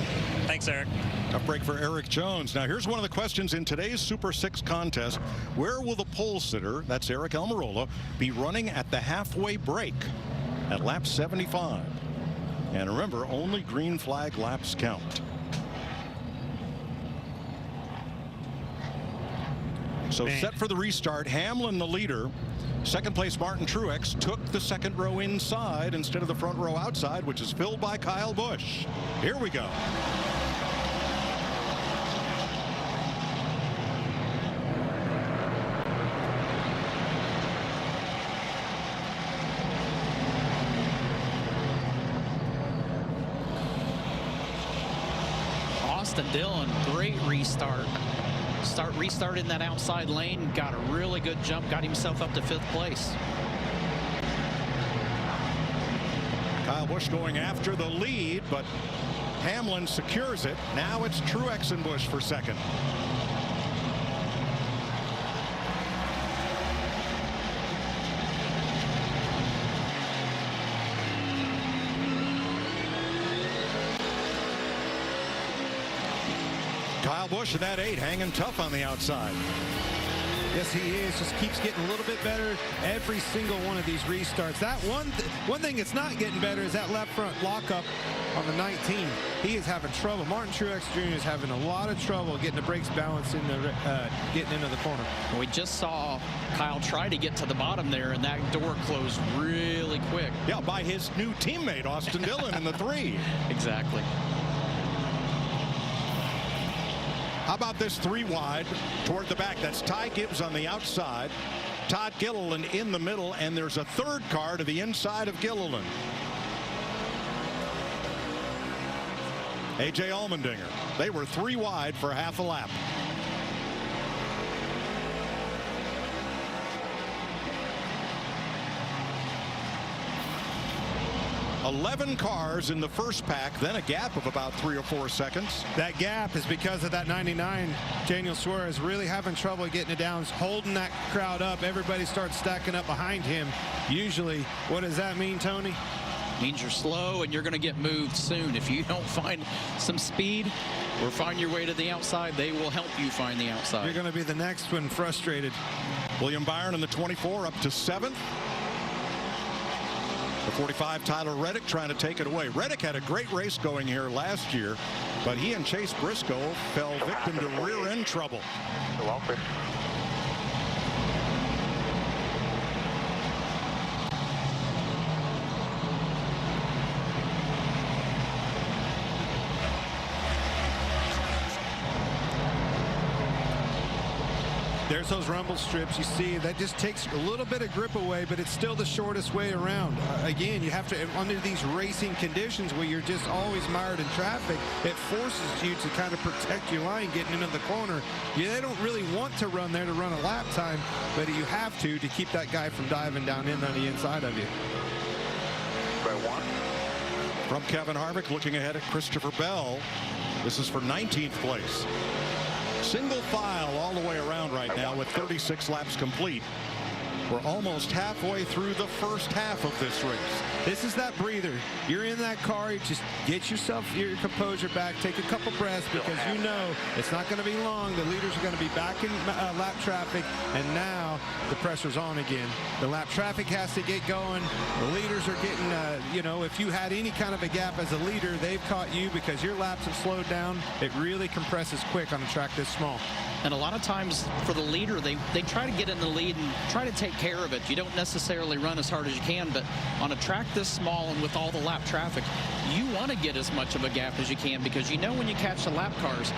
Thanks, Eric. Tough break for Eric Jones. Now, here's one of the questions in today's Super 6 contest. Where will the pole sitter, that's Eric Almirola, be running at the halfway break at lap 75? And remember, only green flag laps count. So set for the restart. Hamlin, the leader. Second place, Martin Truex, took the second row inside instead of the front row outside, which is filled by Kyle Busch. Here we go. Austin Dillon, great restart. Restart in that outside lane, got a really good jump, got himself up to 5th place. Kyle Busch going after the lead, but Hamlin secures it. Now it's Truex and Busch for second. Kyle Busch in that 8, hanging tough on the outside. Yes, he is. Just keeps getting a little bit better every single one of these restarts. That one thing that's not getting better is that left front lockup on the 19. He is having trouble. Martin Truex Jr. is having a lot of trouble getting the brakes balanced in the getting into the corner. We just saw Kyle try to get to the bottom there, and that door closed really quick. Yeah, by his new teammate Austin Dillon in the 3. Exactly. How about this 3 wide toward the back? That's Ty Gibbs on the outside, Todd Gilliland in the middle, and there's a third car to the inside of Gilliland. A.J. Allmendinger. They were 3 wide for half a lap. $11 cars in the first pack, then a gap of about 3 or 4 seconds. That gap is because of that 99. Daniel Suarez really having trouble getting it down, holding that crowd up. Everybody starts stacking up behind him. Usually, what does that mean, Tony? Means you're slow and you're going to get moved soon. If you don't find some speed or find your way to the outside, they will help you find the outside. You're going to be the next one frustrated. William Byron in the 24 up to 7th. The 45, Tyler Reddick, trying to take it away. Reddick had a great race going here last year, but he and Chase Briscoe fell victim to rear end trouble. There's those rumble strips. You see, that just takes a little bit of grip away, but it's still the shortest way around. Again, you have to, under these racing conditions where you're just always mired in traffic, it forces you to kind of protect your line getting into the corner. They don't really want to run there to run a lap time, but you have to keep that guy from diving down in on the inside of you. From Kevin Harvick, looking ahead at Christopher Bell. This is for 19th place. Single file all the way around right now with 36 laps complete. We're almost halfway through the first half of this race. This is that breather. You're in that car. You just get yourself your composure back. Take a couple breaths because you know it's not going to be long. The leaders are going to be back in lap traffic, and now the pressure's on again. The lap traffic has to get going. The leaders are getting, you know, if you had any kind of a gap as a leader, they've caught you because your laps have slowed down. It really compresses quick on a track this small. And a lot of times for the leader, they try to get in the lead and try to take care of it. You don't necessarily run as hard as you can, but on a track this small and with all the lap traffic, you want to get as much of a gap as you can, because you know when you catch the lap cars,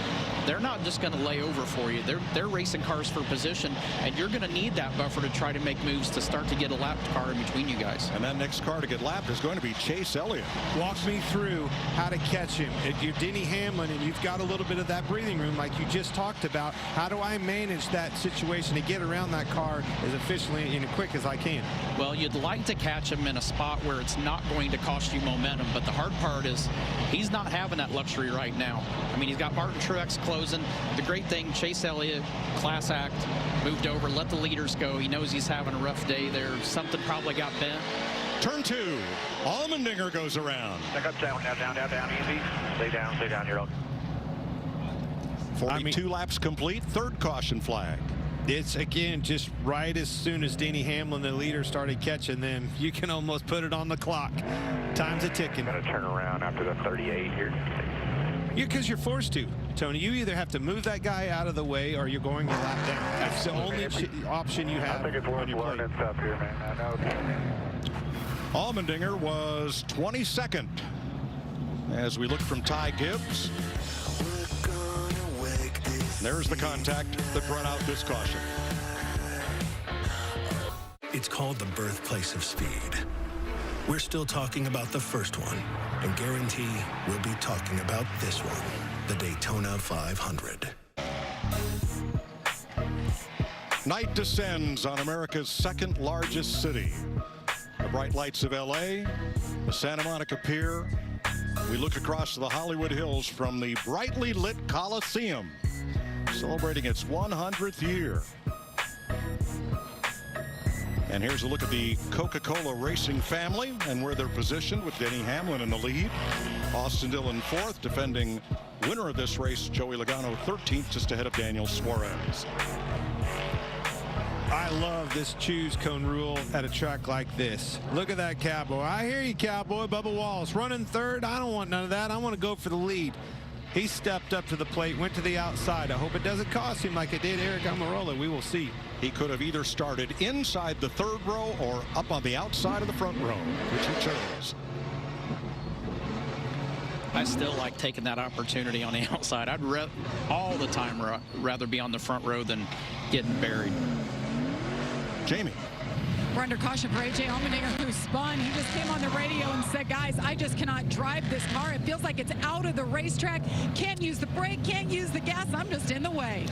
they're not just going to lay over for you. They're racing cars for position, and you're going to need that buffer to try to make moves to start to get a lapped car in between you guys. And that next car to get lapped is going to be Chase Elliott. Walk me through how to catch him. If you're Denny Hamlin and you've got a little bit of that breathing room like you just talked about, how do I manage that situation to get around that car as efficiently and quick as I can? Well, you'd like to catch him in a spot where it's not going to cost you momentum, but the hard part is he's not having that luxury right now. I mean, he's got Martin Truex closing. The great thing, Chase Elliott, class act, moved over, let the leaders go. He knows he's having a rough day there. Something probably got bent. Turn 2, Allmendinger goes around. Back up, down, easy. Stay down here. 42 laps complete, third caution flag. It's, again, just right as soon as Denny Hamlin, the leader, started catching them, you can almost put it on the clock. Time's a ticking. Got to turn around after the 38 here. Because you're forced to, Tony. You either have to move that guy out of the way or you're going to lap down. That's the only option you have. I think it's worth learning stuff here, man. I know. Allmendinger was 22nd. As we look from Ty Gibbs, there's the contact that brought out this caution. It's called the birthplace of speed. We're still talking about the first one, and guarantee we'll be talking about this one, the Daytona 500. Night descends on America's second largest city. The bright lights of LA, the Santa Monica Pier. We look across the Hollywood Hills from the brightly lit Coliseum, celebrating its 100th year. And here's a look at the Coca-Cola racing family and where they're positioned, with Denny Hamlin in the lead. Austin Dillon fourth, defending winner of this race, Joey Logano 13th, just ahead of Daniel Suarez. I love this choose cone rule at a track like this. Look at that cowboy. I hear you, cowboy. Bubba Wallace running third. I don't want none of that. I want to go for the lead. He stepped up to the plate, went to the outside. I hope it doesn't cost him like it did Eric Almirola. We will see. He could have either started inside the third row or up on the outside of the front row, which he chose. I still like taking that opportunity on the outside. I'd all the time rather be on the front row than getting buried. Jamie. We're under caution for A.J. Allmendinger, who spun. He just came on the radio and said, guys, I just cannot drive this car. It feels like it's out of the racetrack. Can't use the brake, can't use the gas. I'm just in the way.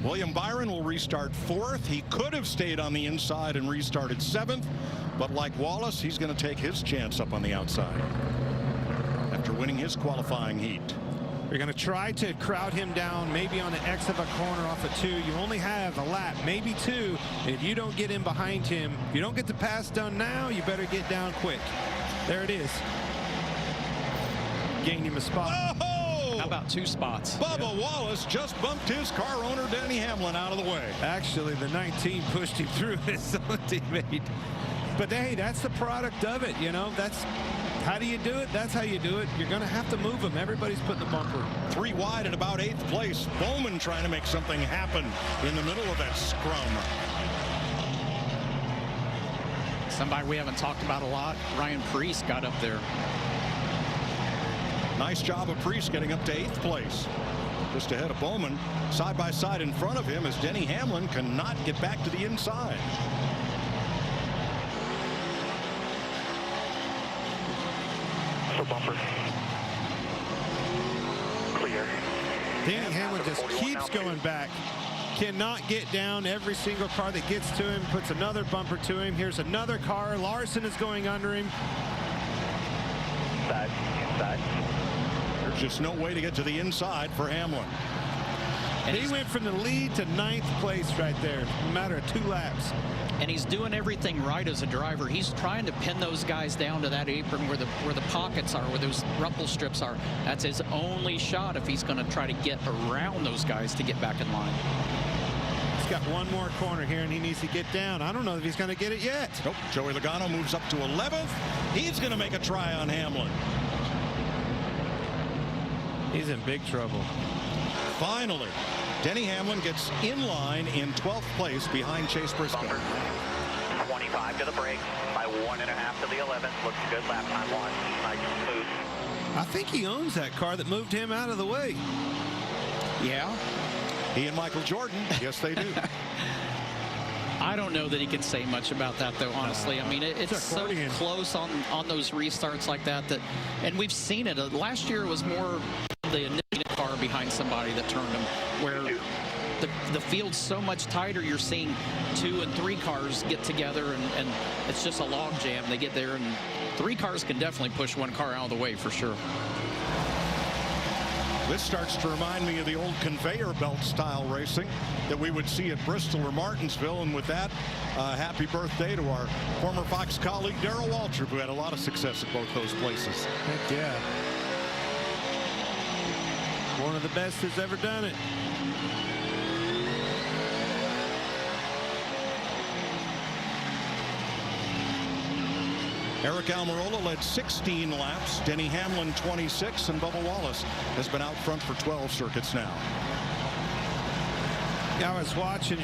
William Byron will restart fourth. He could have stayed on the inside and restarted seventh, but like Wallace, he's going to take his chance up on the outside after winning his qualifying heat. You're going to try to crowd him down, maybe on the X of a corner off of 2. You only have a lap, maybe 2. And if you don't get in behind him, if you don't get the pass done now, you better get down quick. There it is. Gained him a spot. Oh! How about 2 spots? Bubba Wallace just bumped his car owner, Denny Hamlin, out of the way. Actually, the 19 pushed him through his own teammate. But hey, that's the product of it, you know. That's how do you do it? That's how you do it. You're going to have to move them. Everybody's putting the bumper. 3 wide at about 8th place. Bowman trying to make something happen in the middle of that scrum. Somebody we haven't talked about a lot, Ryan Preece got up there. Nice job of Preece getting up to 8th place. Just ahead of Bowman. Side by side in front of him as Denny Hamlin cannot get back to the inside. Bumper. Clear. Denny Hamlin just keeps going back. Cannot get down. Every single car that gets to him puts another bumper to him. Here's another car. Larson is going under him. Inside. There's just no way to get to the inside for Hamlin. And he went from the lead to 9th place right there. A matter of 2 laps. And he's doing everything right as a driver. He's trying to pin those guys down to that apron where the pockets are, where those rumple strips are. That's his only shot if he's going to try to get around those guys to get back in line. He's got one more corner here, and he needs to get down. I don't know if he's going to get it yet. Nope. Joey Logano moves up to 11th. He's going to make a try on Hamlin. He's in big trouble. Finally, Denny Hamlin gets in line in 12th place behind Chase Briscoe. Bumper. 25 to the brake by 1.5 to the 11. Looks good. Lap time one. Nice and smooth. I think he owns that car that moved him out of the way. Yeah. He and Michael Jordan. Yes, they do. I don't know that he can say much about that, though, honestly. I mean, it's so close on those restarts like that, and we've seen it. Last year it was more the initial car behind somebody that turned him, where the field's so much tighter, you're seeing 2 and 3 cars get together, and it's just a log jam. They get there, and 3 cars can definitely push 1 car out of the way for sure. This starts to remind me of the old conveyor belt style racing that we would see at Bristol or Martinsville. And with that, happy birthday to our former Fox colleague Darrell Waltrip, who had a lot of success at both those places. Heck yeah. One of the best that's ever done it. Eric Almirola led 16 laps. Denny Hamlin 26, and Bubba Wallace has been out front for 12 circuits now. Yeah, I was watching,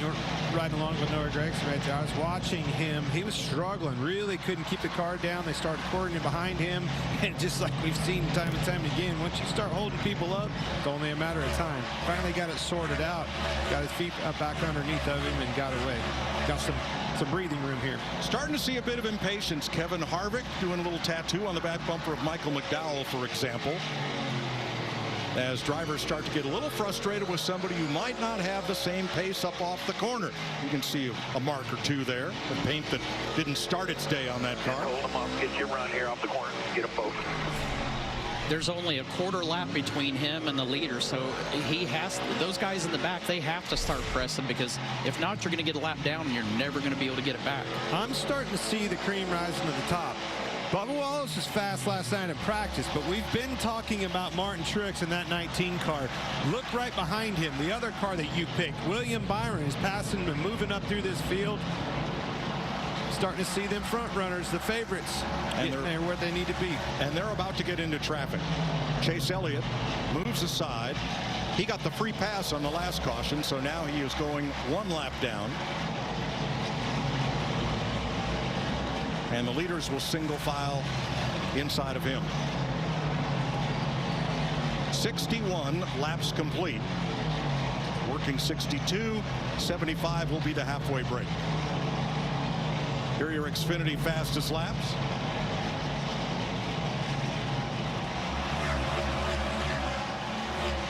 riding along with Noah Gregson right there. I was watching him. He was struggling, really couldn't keep the car down. They started pouring in behind him, and just like we've seen time and time again, once you start holding people up, it's only a matter of time. Finally got it sorted out, got his feet up back underneath of him, and got away. Got some breathing room here. Starting to see a bit of impatience. Kevin Harvick doing a little tattoo on the back bumper of Michael McDowell, for example, as drivers start to get a little frustrated with somebody who might not have the same pace up off the corner. You can see a mark or two there, the paint that didn't start its day on that car. Hold them up, get your run here off the corner, get them both. There's only a quarter lap between him and the leader, so he has to, those guys in the back, they have to start pressing, because if not, you're going to get a lap down and you're never going to be able to get it back. I'm starting to see the cream rising to the top. Bubba Wallace was fast last night in practice, but we've been talking about Martin Truex in that 19 car. Look right behind him, the other car that you picked. William Byron is passing and moving up through this field. Starting to see them front runners, the favorites, and they're where they need to be. And they're about to get into traffic. Chase Elliott moves aside. He got the free pass on the last caution, so now he is going 1 lap down. And the leaders will single file inside of him. 61 laps complete. Working 62, 75 will be the halfway break. Here are your Xfinity fastest laps.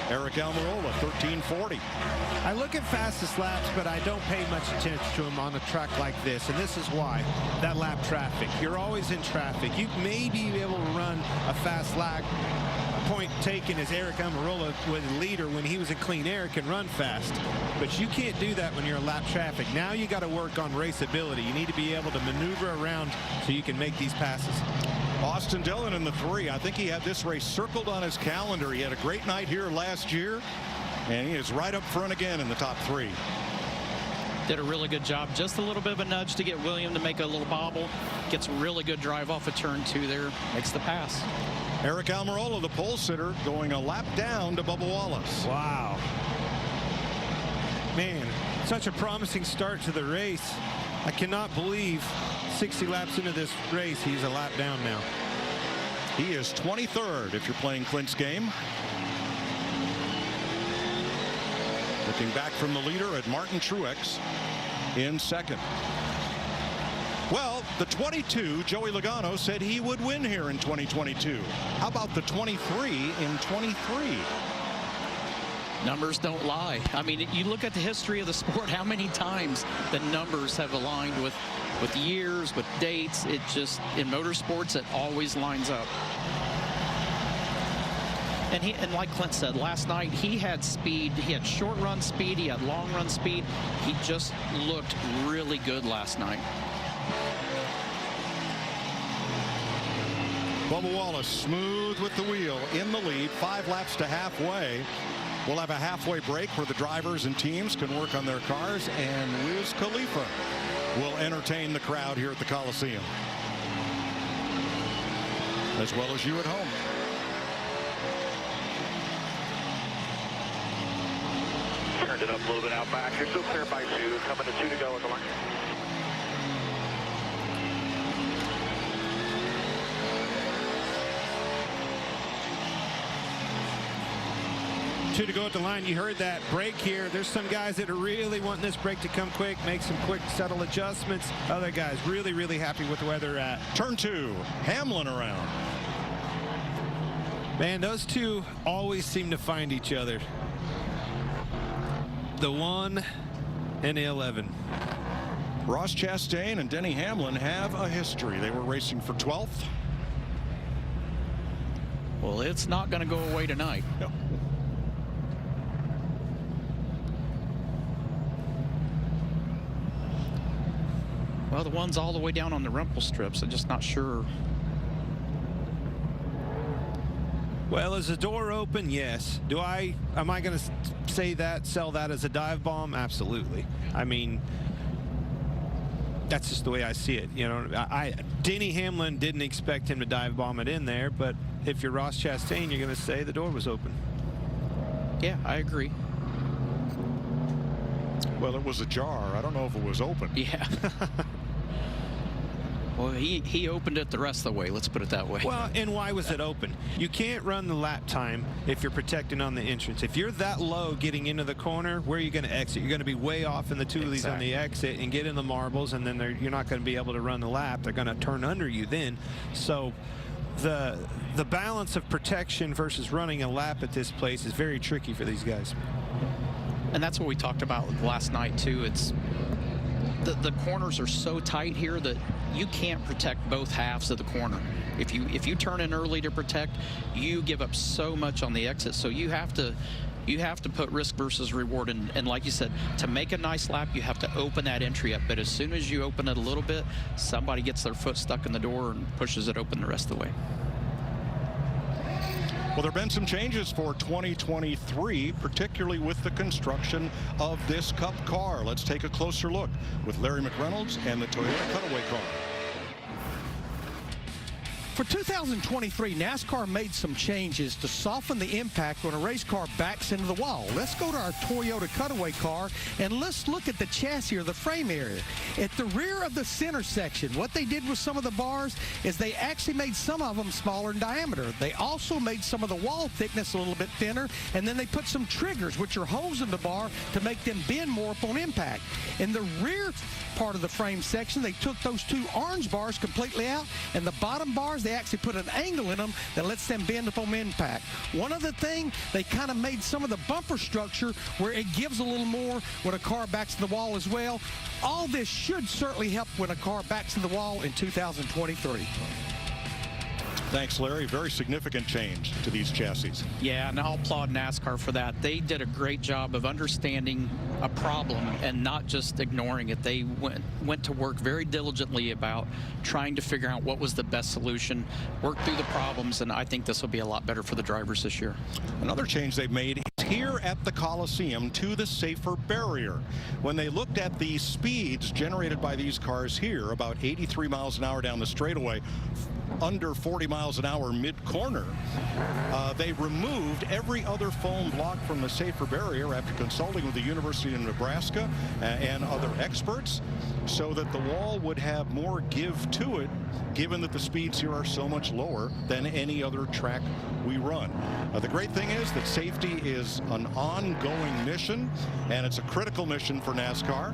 Eric Almirola, 13:40. I look at fastest laps, but I don't pay much attention to them on a track like this, and this is why. That lap traffic. You're always in traffic. You may be able to run a fast lap. Point taken as Eric Almirola was the leader when he was in clean air, can run fast, but you can't do that when you're in lap traffic. Now you got to work on raceability. You need to be able to maneuver around so you can make these passes. Austin Dillon in the 3. I think he had this race circled on his calendar. He had a great night here last year, and he is right up front again in the top 3. Did a really good job. Just a little bit of a nudge to get William to make a little bobble. Gets a really good drive off of turn 2 there. Makes the pass. Eric Almirola, the pole sitter, going a lap down to Bubba Wallace. Wow. Man, such a promising start to the race. I cannot believe 60 laps into this race, he's a lap down now. He is 23rd if you're playing Clint's game. Looking back from the leader at Martin Truex in 2nd. Well, the 22, Joey Logano, said he would win here in 2022. How about the 23 in 23? Numbers don't lie. I mean, you look at the history of the sport, how many times the numbers have aligned with years, with dates. It just, in motorsports, it always lines up. And like Clint said, last night he had speed. He had short run speed. He had long run speed. He just looked really good last night. Bubba Wallace smooth with the wheel in the lead, 5 laps to halfway. We'll have a halfway break where the drivers and teams can work on their cars, and Wiz Khalifa will entertain the crowd here at the Coliseum, as well as you at home. Turned it up a little bit out back. You're still clear by 2. Coming to 2 to go at the line. 2 to go at the line. You heard that break here. There's some guys that are really wanting this break to come quick, make some quick, subtle adjustments. Other guys really, really happy with where they're at. Turn 2, Hamlin around. Man, those two always seem to find each other. The 1 and the 11. Ross Chastain and Denny Hamlin have a history. They were racing for 12th. Well, it's not going to go away tonight. No. Well, the one's all the way down on the rumple strips. I'm just not sure. Well, is the door open? Yes. Am I going to say that, sell that as a dive bomb? Absolutely. I mean, that's just the way I see it. You know, Denny Hamlin didn't expect him to dive bomb it in there, but if you're Ross Chastain, you're going to say the door was open. Yeah, I agree. Well, it was ajar. I don't know if it was open. Yeah. Well, he opened it the rest of the way. Let's put it that way. Well, and why was it open? You can't run the lap time if you're protecting on the entrance. If you're that low getting into the corner, where are you going to exit? You're going to be way off in the toolies on the exit and get in the marbles, and then you're not going to be able to run the lap. They're going to turn under you then. So the balance of protection versus running a lap at this place is very tricky for these guys. And that's what we talked about last night too. It's the corners are so tight here that you can't protect both halves of the corner. If you turn in early to protect, you give up so much on the exit. So you have to put risk versus reward. And like you said, to make a nice lap, you have to open that entry up. But as soon as you open it a little bit, somebody gets their foot stuck in the door and pushes it open the rest of the way. Well, there have been some changes for 2023, particularly with the construction of this Cup car. Let's take a closer look with Larry McReynolds and the Toyota Cutaway car. For 2023, NASCAR made some changes to soften the impact when a race car backs into the wall. Let's go to our Toyota Cutaway car and let's look at the chassis or the frame area. At the rear of the center section, what they did with some of the bars is they actually made some of them smaller in diameter. They also made some of the wall thickness a little bit thinner, and then they put some triggers, which are holes in the bar, to make them bend more upon impact. In the rear part of the frame section, they took those two orange bars completely out, and the bottom bars, they actually put an angle in them that lets them bend upon impact. One other thing, they kind of made some of the bumper structure where it gives a little more when a car backs to the wall as well. All this should certainly help when a car backs to the wall in 2023. Thanks, Larry. Very significant change to these chassis. Yeah, and I'll applaud NASCAR for that. They did a great job of understanding a problem and not just ignoring it. They went to work very diligently about trying to figure out what was the best solution, work through the problems, and I think this will be a lot better for the drivers this year. Another change they've made is here at the Coliseum to the safer barrier. When they looked at the speeds generated by these cars here, about 83 miles an hour down the straightaway, under 40 miles an hour mid-corner, they removed every other foam block from the safer barrier after consulting with the University of Nebraska and other experts, so that the wall would have more give to it, given that the speeds here are so much lower than any other track we run. The great thing is that safety is an ongoing mission, and it's a critical mission for NASCAR.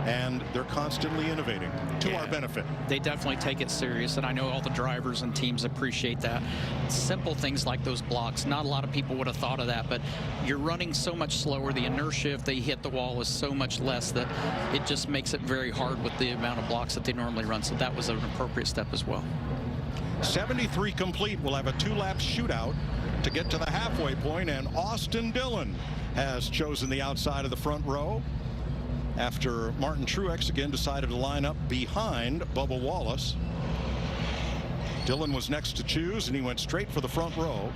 And they're constantly innovating to our benefit. They definitely take it serious, and I know all the drivers and teams appreciate that. Simple things like those blocks, not a lot of people would have thought of that, but you're running so much slower. The inertia, if they hit the wall, is so much less that it just makes it very hard with the amount of blocks that they normally run. So that was an appropriate step as well. 73 complete. We'll have a two-lap shootout to get to the halfway point, and Austin Dillon has chosen the outside of the front row, after Martin Truex again decided to line up behind Bubba Wallace. Dillon was next to choose, and he went straight for the front row.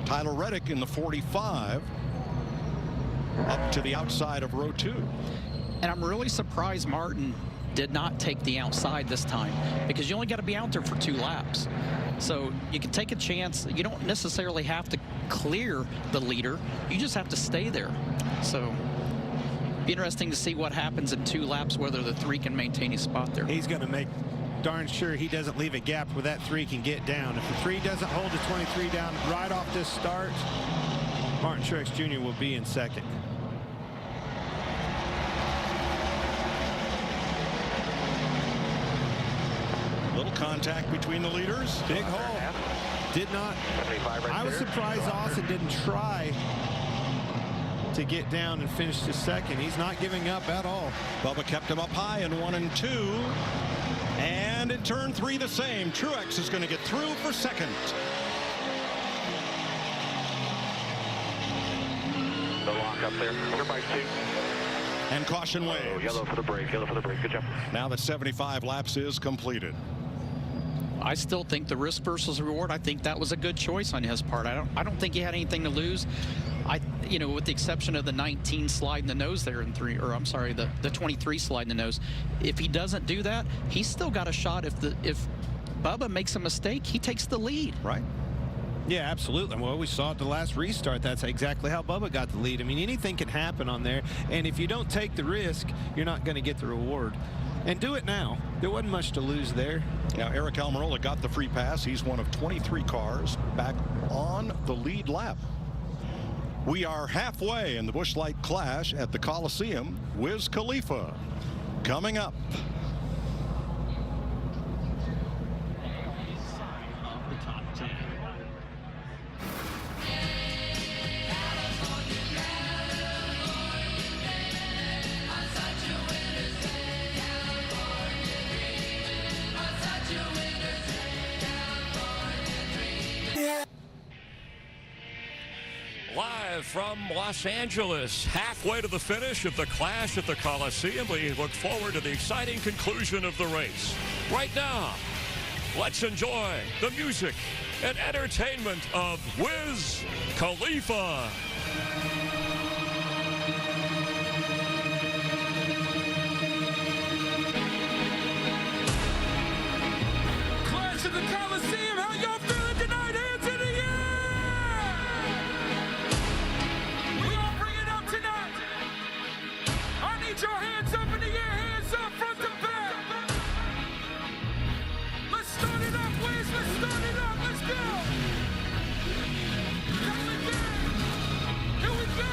Tyler Reddick in the 45 up to the outside of row 2. And I'm really surprised Martin did not take the outside this time, because you only got to be out there for 2 laps. So you can take a chance. You don't necessarily have to clear the leader. You just have to stay there. So be interesting to see what happens in 2 laps, whether the 3 can maintain his spot there. He's going to make darn sure he doesn't leave a gap where that 3 can get down. If the 3 doesn't hold the 23 down right off this start, Martin Truex Jr. will be in second. Little contact between the leaders. Big hole. Did not. I was surprised Austin didn't try to get down and finish the second. He's not giving up at all. Bubba kept him up high in 1 and 2. And in turn 3 the same. Truex is going to get through for second. The lock up there. Clear by 2. And caution waves. Oh, yellow for the break. Yellow for the break. Good job. Now that 75 laps is completed. I still think the risk versus reward, I think that was a good choice on his part. I don't think he had anything to lose. With the exception of the 19 slide in the nose there in 3, or I'm sorry, the 23 slide in the nose. If he doesn't do that, he's still got a shot. If Bubba makes a mistake, he takes the lead. Right. Yeah, absolutely. Well, we saw at the last restart, that's exactly how Bubba got the lead. I mean, anything can happen on there, and if you don't take the risk, you're not going to get the reward. And do it now. There wasn't much to lose there. Now, Eric Almirola got the free pass. He's one of 23 cars back on the lead lap. We are halfway in the Busch Light Clash at the Coliseum. Wiz Khalifa coming up. Live from Los Angeles, halfway to the finish of the Clash at the Coliseum. We look forward to the exciting conclusion of the race. Right now, let's enjoy the music and entertainment of Wiz Khalifa. Clash at the Coliseum. How y'all feeling tonight? Hands in the air! We all bring it up tonight. I need your hands up in the air. Hands up front to back. Let's start it up, Wiz. Let's start it up. Let's go. Here we go.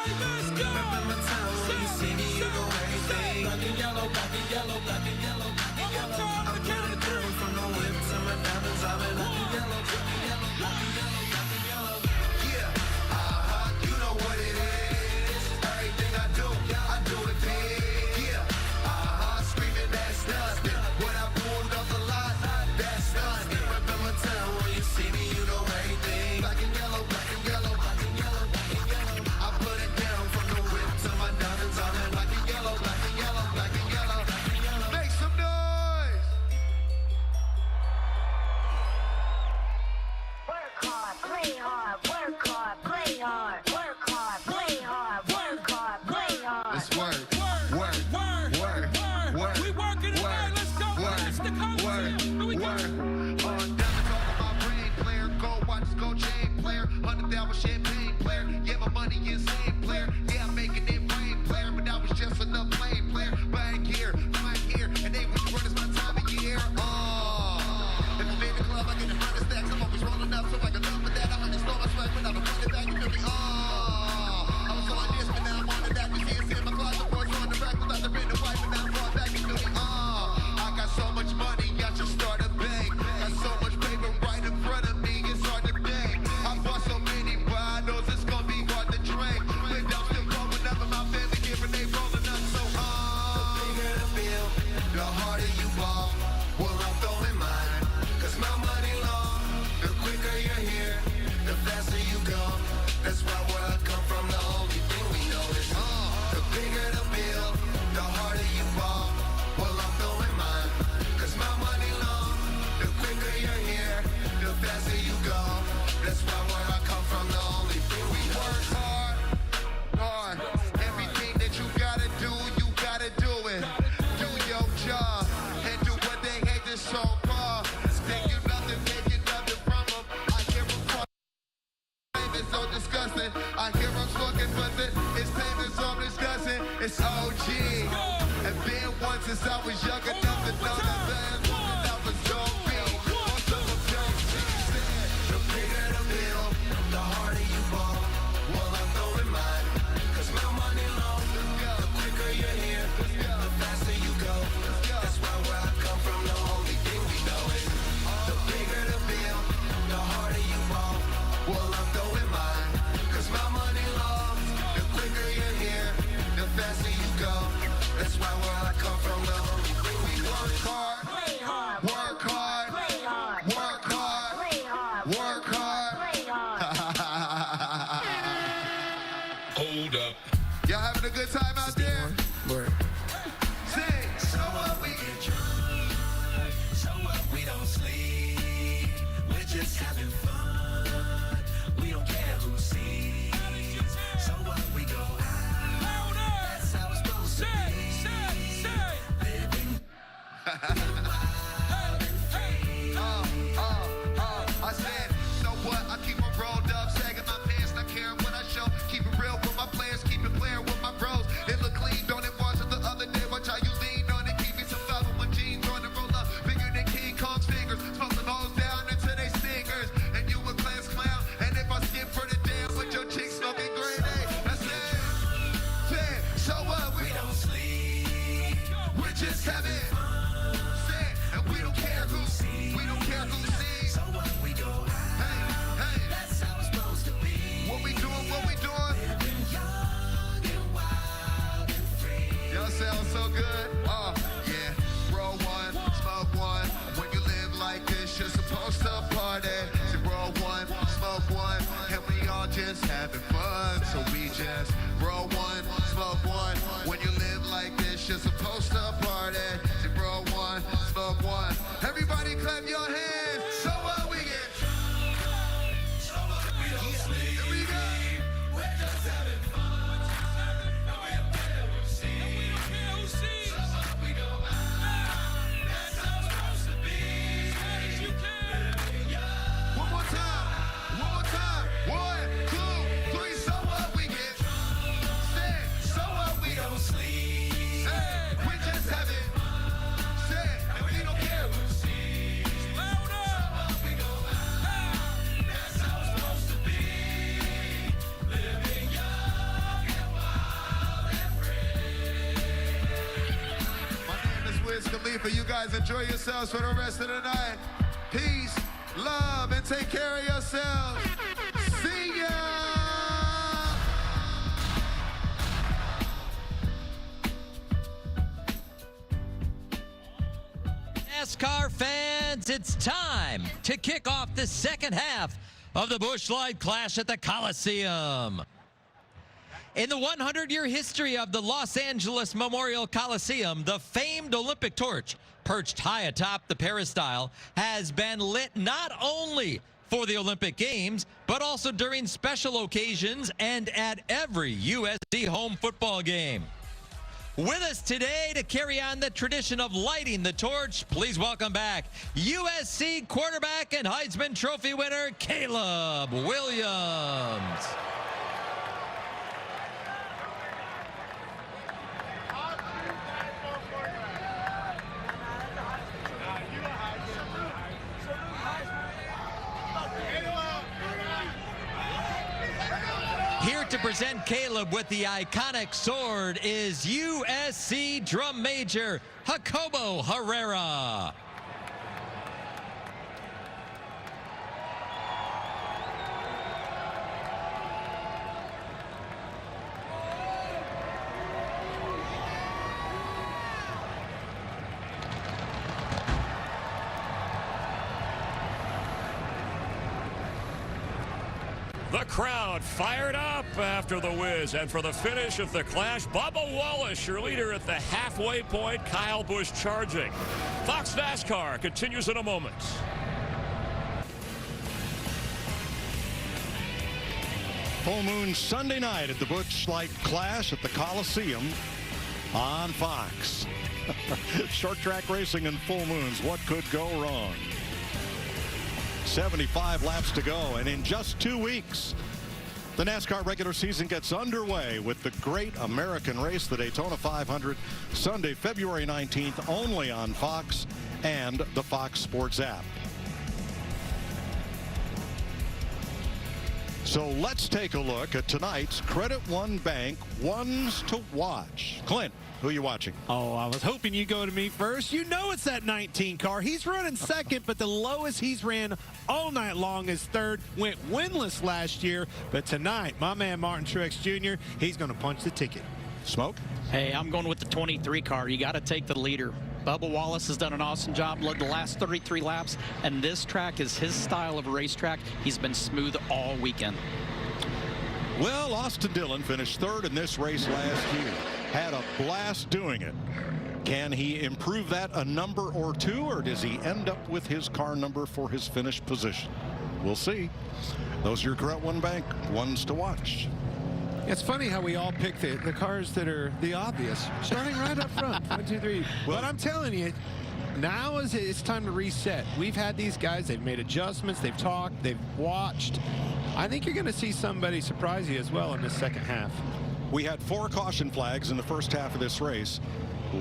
right, let's go. Black and yellow, black and yellow, black and yellow, black and yellow. I'm running through from the whip to my diamonds. I'm in black and yellow, black and yellow, black and yellow, black and yellow. Yeah, you know what it is. Everything I do it big. Yeah, screaming that's nothing. When I pulled up the lot, that's nothing. Remember town when you see me, you know everything. Black and yellow, black and yellow, black and yellow, black and yellow. I put it down from the whip to my diamonds. I'm in black and yellow, black and yellow, black and yellow, black and yellow. Make some noise. Work hard, play hard, work hard, play hard, work hard, play hard, work hard, play hard. Let's work. We working tonight. Let's go. It's the Coliseum. Here we go. Diamonds on my brain, player. Gold watches, gold chain, player. $100,000 champagne, player. Yeah, my money insane, player. Yeah, I'm making it rain, player. But that was just for the plane, player. Back here, and they wish run is my time of year. If I'm in the club, I get 100 stacks. I'm always rolling up, so I can love for that. I understand my swag, but I'm running back. You feel me? I was on this, but now I'm on the that. You see it's in my closet, boys on the rack without the ring to wipe, but now I'm going back. You feel me? I got so much money, I should start a bank. Got so much paper right in front of me, it's hard to think. I bought so many bottles, it's gonna be hard to drink. But I'm still growing up in my family, giving they rolling up. So the bigger the bill, the harder you ball. Well, I'm throwing mine, cause my money long. The quicker you're here, the faster you go. That's why where I come from, the only thing we know is the bigger the bill, the harder you ball. Well, I'm throwing mine, cause my money long. The quicker you're here, the faster you go. That's why where I come from, the only thing we work hard. Everything that you gotta do it. Do your job and do what they hate this so far. Take you nothing from them. I hear them talk, it's so disgusting. I hear them talking, but it's pain is so disgusting. It's OG. And been one since I was young enough to know that that was dopey. Most of them don't see it. The bigger the bill, the harder you ball. Well, I'm throwing mine, cause my money long. The quicker you're here, the faster you go. That's why where I come from, the only thing we know is the bigger the bill, the harder you ball. Well, I'm throwing mine, cause my money long. The quicker you're here, the faster you go. That's why where I come from, the only thing we work hard, work hard, work hard, work hard. Hold up. Y'all having a good time out there? Word. Sing. So what we get drunk, so what we don't sleep. We're just having fun. We don't care who sees. So what we go out. That's how it's supposed to be. Living wild and free. I said, so what? I keep them rolled up, sagging my pants, not caring what I show. Keep it real with my players, keep it playing with my bros. It look clean, don't it? Watch it the other day. Watch how you lean on it. Keep me some love with my jeans on the roll up. Bigger than King Kong's fingers. Smoking holes down into they stingers. And you a class clown. And if I skip for the day, with your chick smoking green A. That's it. So what? We don't sleep. We're just having fun. And we don't care who sees. We don't care who sees. So what we go out. Hey. That's how it's supposed to be. What we doing? Living young and wild and free. Y'all sound so good. Yeah. Roll one, smoke one. When you live like this, you're supposed to party. So roll one, smoke one, and we all just having fun. So we just roll one, smoke one. When you live like this, you're supposed to party. So roll one, smoke one. Everybody clap your hands. So what we get? So what we don't sleep. Here we go. We're just having fun. No, we don't care who sees. So what we go safe and you guys enjoy yourselves for the rest of the night. Peace, love, and take care of yourselves. See ya! NASCAR fans, it's time to kick off the second half of the Busch Light Clash at the Coliseum. In the 100-year history of the Los Angeles Memorial Coliseum, the famed Olympic torch, perched high atop the peristyle, has been lit not only for the Olympic Games, but also during special occasions and at every USC home football game. With us today to carry on the tradition of lighting the torch, please welcome back USC quarterback and Heisman Trophy winner, Caleb Williams. Here to present Caleb with the iconic sword is USC drum major Jacobo Herrera. The crowd fired up after the whiz, and for the finish of the clash, Bubba Wallace, your leader at the halfway point, Kyle Busch charging. Fox NASCAR continues in a moment. Full moon Sunday night at the Busch Light Clash at the Coliseum on Fox. Short track racing and full moons, what could go wrong? 75 laps to go, and in just 2 weeks, the NASCAR regular season gets underway with the great American race, the Daytona 500, Sunday, February 19th, only on Fox and the Fox Sports app. So let's take a look at tonight's Credit One Bank ones to watch. Clint, who are you watching? Oh, I was hoping you'd go to me first. You know it's that 19 car. He's running second, but the lowest he's ran all night long is third. Went winless last year, but tonight, my man Martin Truex Jr., he's going to punch the ticket. Smoke? Hey, I'm going with the 23 car. You got to take the leader. Bubba Wallace has done an awesome job, led the last 33 laps, and this track is his style of racetrack. He's been smooth all weekend. Well, Austin Dillon finished third in this race last year. Had a blast doing it. Can he improve that a number or two, or does he end up with his car number for his finish position? We'll see. Those are your Credit One Bank ones to watch. It's funny how we all pick the cars that are the obvious, starting right up front. 1, 2, 3. Well, but I'm telling you, now it's time to reset. We've had these guys, they've made adjustments, they've talked, they've watched. I think you're going to see somebody surprise you as well in this second half. We had 4 caution flags in the first half of this race.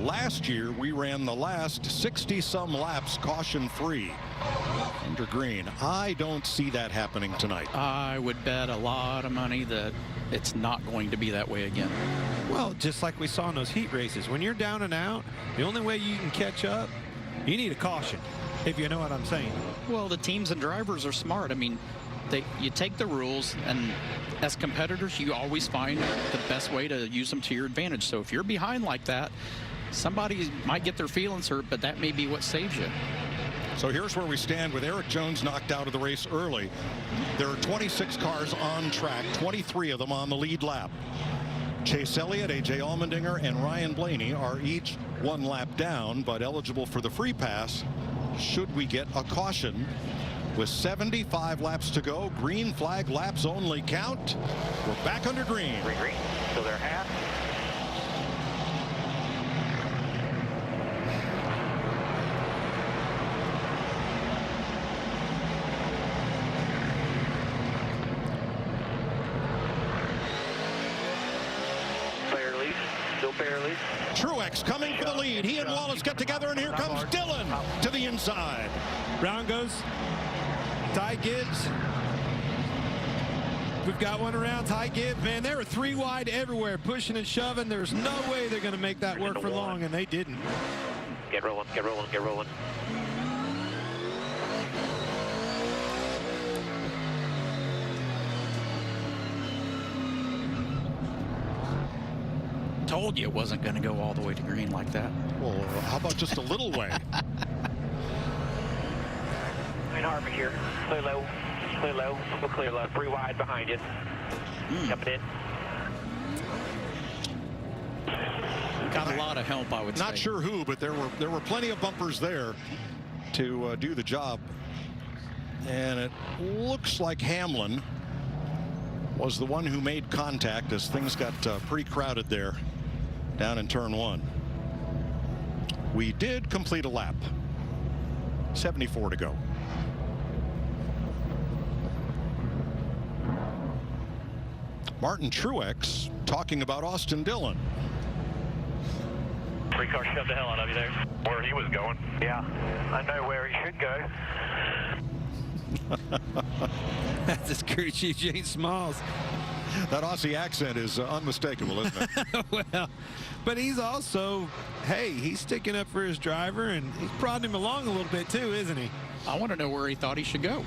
Last year, we ran the last 60-some laps caution-free under green. I don't see that happening tonight. I would bet a lot of money that it's not going to be that way again. Well, just like we saw in those heat races, when you're down and out, the only way you can catch up, you need a caution, if you know what I'm saying. Well, the teams and drivers are smart. I mean, you take the rules, and as competitors, you always find the best way to use them to your advantage. So if you're behind like that, somebody might get their feelings hurt, but that may be what saves you. So here's where we stand with Eric Jones knocked out of the race early. There are 26 cars on track, 23 of them on the lead lap. Chase Elliott, A.J. Allmendinger, and Ryan Blaney are each 1 lap down, but eligible for the free pass should we get a caution. With 75 laps to go, green flag laps only count. We're back under green. Green, so they're half. Barely, still barely. Truex coming for the lead. He and Wallace get together, and here comes Dillon to the inside. Brown goes Ty Gibbs. We've got one around. Ty Gibbs, man, they were 3 wide everywhere, pushing and shoving. There's no way they're going to make that work for long, and they didn't. Get rolling, get rolling, get rolling. Told you it wasn't going to go all the way to green like that. Well, how about just a little way? Harvick here. Clear low. Clear low. We'll clear low. 3 wide behind you. Coming in. Got a lot of help, I would say. Not sure who, but there were plenty of bumpers there to do the job. And it looks like Hamlin was the one who made contact as things got pretty crowded there down in turn 1. We did complete a lap. 74 to go. Martin Truex talking about Austin Dillon. 3 cars shoved the hell out of you there. Where he was going. Yeah, I know where he should go. That's his crew chief, James Smalls. That Aussie accent is unmistakable, isn't it? Well, but he's also, hey, he's sticking up for his driver, and he's prodding him along a little bit too, isn't he? I want to know where he thought he should go.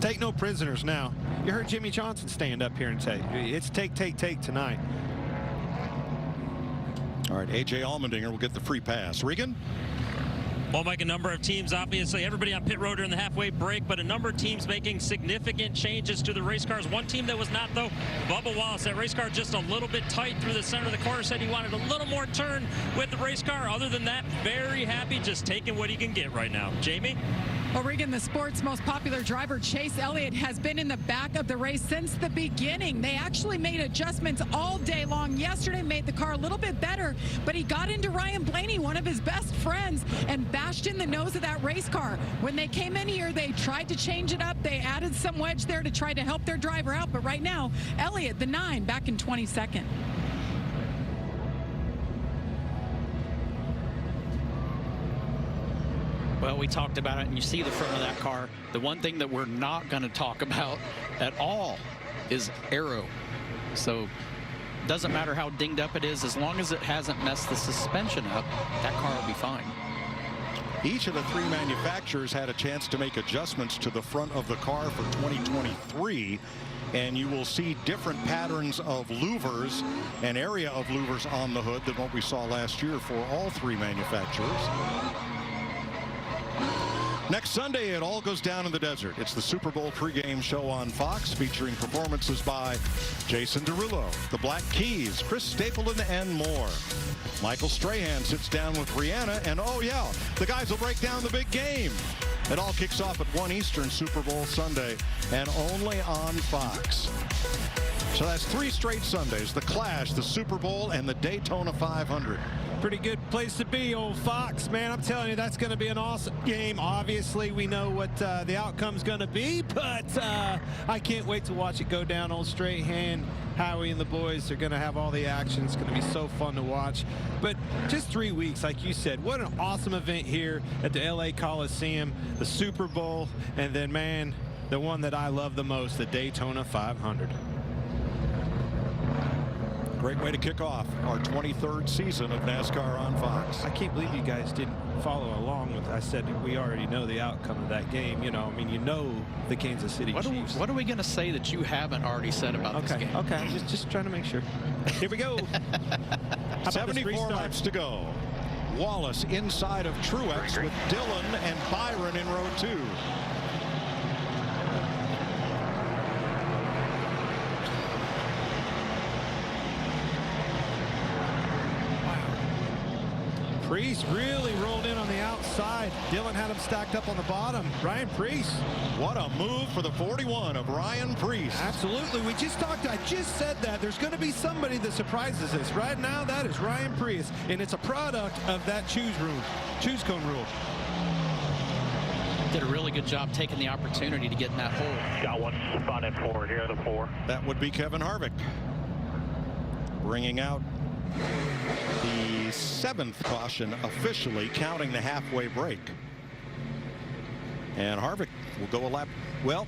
Take no prisoners now. You heard Jimmy Johnson stand up here and say, it's take tonight. All right, A.J. Allmendinger will get the free pass. Regan? Well, Mike, a number of teams, obviously, everybody on pit road during the halfway break, but a number of teams making significant changes to the race cars. One team that was not, though, Bubba Wallace. That race car just a little bit tight through the center of the corner. Said he wanted a little more turn with the race car. Other than that, very happy just taking what he can get right now. Jamie? Well, Regan, the sport's most popular driver, Chase Elliott, has been in the back of the race since the beginning. They actually made adjustments all day long. Yesterday made the car a little bit better, but he got into Ryan Blaney, one of his best friends, and bashed in the nose of that race car. When they came in here, they tried to change it up. They added some wedge there to try to help their driver out, but right now, Elliott, the 9, back in 22nd. Well, we talked about it, and you see the front of that car. The one thing that we're not going to talk about at all is aero. So doesn't matter how dinged up it is, as long as it hasn't messed the suspension up, that car will be fine. Each of the 3 manufacturers had a chance to make adjustments to the front of the car for 2023. And you will see different patterns of louvers and area of louvers on the hood than what we saw last year for all 3 manufacturers. Next Sunday, it all goes down in the desert. It's the Super Bowl pregame show on Fox, featuring performances by Jason Derulo, the Black Keys, Chris Stapleton, and more. Michael Strahan sits down with Rihanna, and oh yeah, the guys will break down the big game. It all kicks off at 1 Eastern Super Bowl Sunday, and only on Fox. So that's 3 straight Sundays: the Clash, the Super Bowl, and the Daytona 500. Pretty good place to be, old Fox, man. I'm telling you, that's going to be an awesome game. Obviously, we know what the outcome's going to be, but I can't wait to watch it go down. Old Strahan, Howie, and the boys are going to have all the action. It's going to be so fun to watch. But just 3 weeks, like you said, what an awesome event here at the LA Coliseum, the Super Bowl, and then, man, the one that I love the most, the Daytona 500. Great way to kick off our 23rd season of NASCAR on Fox. I can't believe you guys didn't follow along with. I said we already know the outcome of that game. You know, I mean, you know the Kansas City Chiefs. What are we going to say that you haven't already said about this game? Okay, just trying to make sure. Here we go. 74 laps to go. Wallace inside of Truex with Dillon and Byron in row 2. Priest really rolled in on the outside. Dillon had him stacked up on the bottom. Ryan Priest. What a move for the 41 of Ryan Priest. Absolutely. I just said that. There's going to be somebody that surprises us. Right now, that is Ryan Priest. And it's a product of that choose cone rule. Did a really good job taking the opportunity to get in that hole. Got one spot in forward here, the 4. That would be Kevin Harvick, bringing out the 7th caution, officially counting the halfway break. And Harvick will go a lap. Well,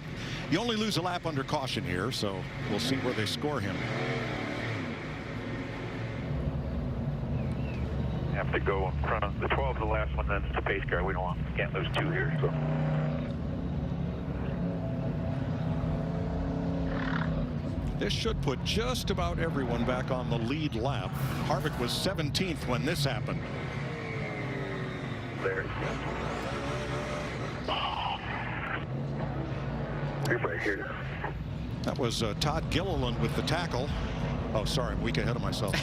you only lose a lap under caution here, so we'll see where they score him. Have to go in front of the 12 is the last one, then it's the pace car. We can't lose 2 here. So. This should put just about everyone back on the lead lap. Harvick was 17th when this happened. There. Right here. That was Todd Gilliland with the tackle. Oh, sorry, I'm a week ahead of myself.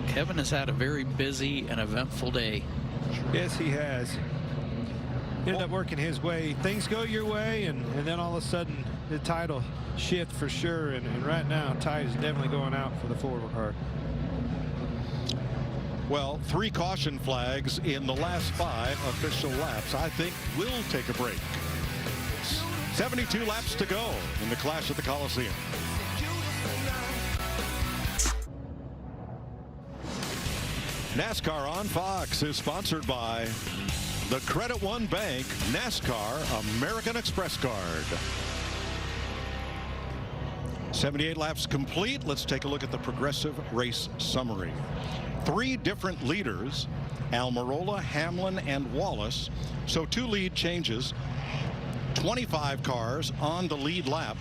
Kevin has had a very busy and eventful day. Yes, he has. Ended up working his way. Things go your way, and then all of a sudden the title shift for sure. And right now, Ty is definitely going out for the forward car. Well, 3 caution flags in the last 5 official laps. I think we'll take a break. 72 laps to go in the Clash at the Coliseum. NASCAR on Fox is sponsored by the Credit One Bank NASCAR American Express card. 78 laps complete. Let's take a look at the Progressive race summary. 3 different leaders, Almirola, Hamlin, and Wallace. So 2 lead changes. 25 cars on the lead lap.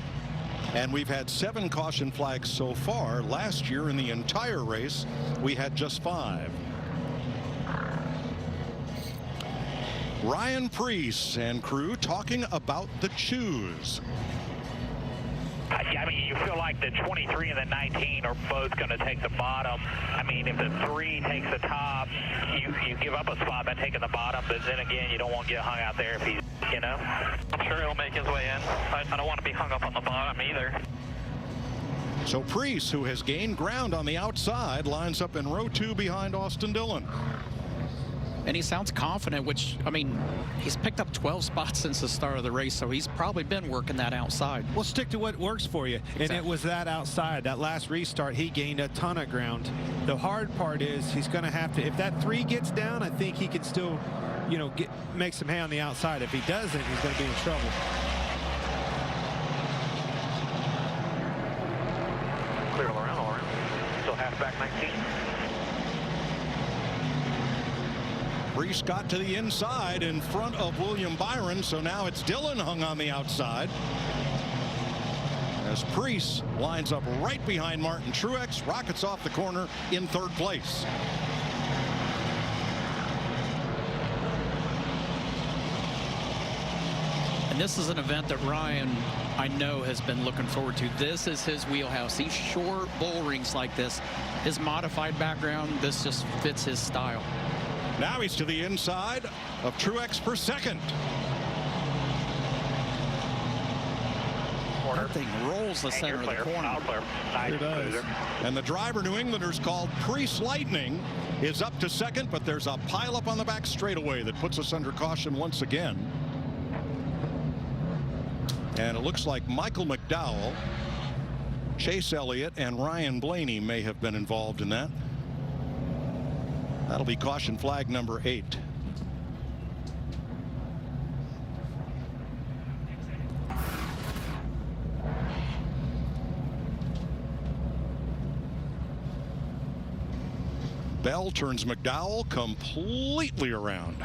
And we've had 7 caution flags so far. Last year in the entire race, we had just 5. Ryan Preece and crew talking about the choose. I mean, you feel like the 23 and the 19 are both going to take the bottom. I mean, if the 3 takes the top, you give up a spot by taking the bottom, but then again, you don't want to get hung out there if he's, you know. I'm sure he'll make his way in. I don't want to be hung up on the bottom either. So Preece, who has gained ground on the outside, lines up in row 2 behind Austin Dillon. And he sounds confident, which, I mean, he's picked up 12 spots since the start of the race, so he's probably been working that outside. Well, stick to what works for you. Exactly. And it was that outside. That last restart, he gained a ton of ground. The hard part is he's going to have to, if that 3 gets down, I think he can still, you know, make some hay on the outside. If he doesn't, he's going to be in trouble. Clear all around. Still half back 19. Preece got to the inside in front of William Byron, so now it's Dillon hung on the outside. As Preece lines up right behind Martin Truex, rockets off the corner in 3rd place. And this is an event that Ryan, I know, has been looking forward to. This is his wheelhouse. These short bull rings like this, his modified background, this just fits his style. Now he's to the inside of Truex for 2nd. That thing rolls the center of the corner. It does. And the driver, New Englanders called Preece Lightning, is up to 2nd, but there's a pileup on the back straightaway that puts us under caution once again. And it looks like Michael McDowell, Chase Elliott, and Ryan Blaney may have been involved in that. That'll be caution flag number 8. Bell turns McDowell completely around.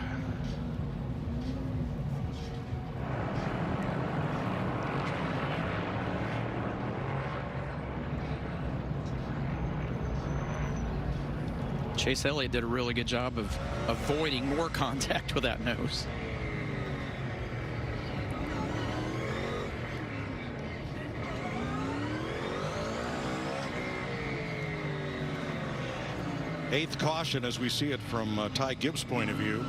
Chase Elliott did a really good job of avoiding more contact with that nose. Eighth caution as we see it from Ty Gibbs' point of view.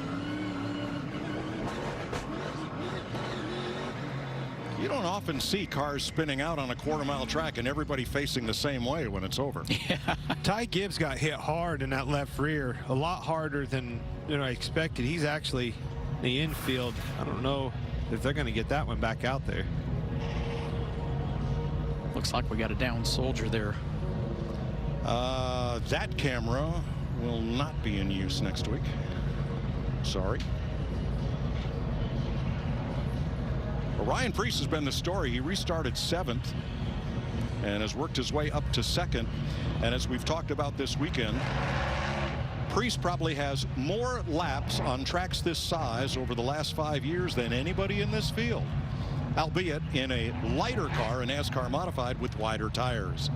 You don't often see cars spinning out on a quarter-mile track and everybody facing the same way when it's over. Yeah. Ty Gibbs got hit hard in that left rear, a lot harder than I expected. He's actually in the infield. I don't know if they're going to get that one back out there. Looks like we got a down soldier there. That camera will not be in use next week. Sorry. Well, Ryan Preece has been the story. He restarted 7th and has worked his way up to 2nd. And as we've talked about this weekend, Preece probably has more laps on tracks this size over the last 5 years than anybody in this field, albeit in a lighter car, a NASCAR modified with wider tires.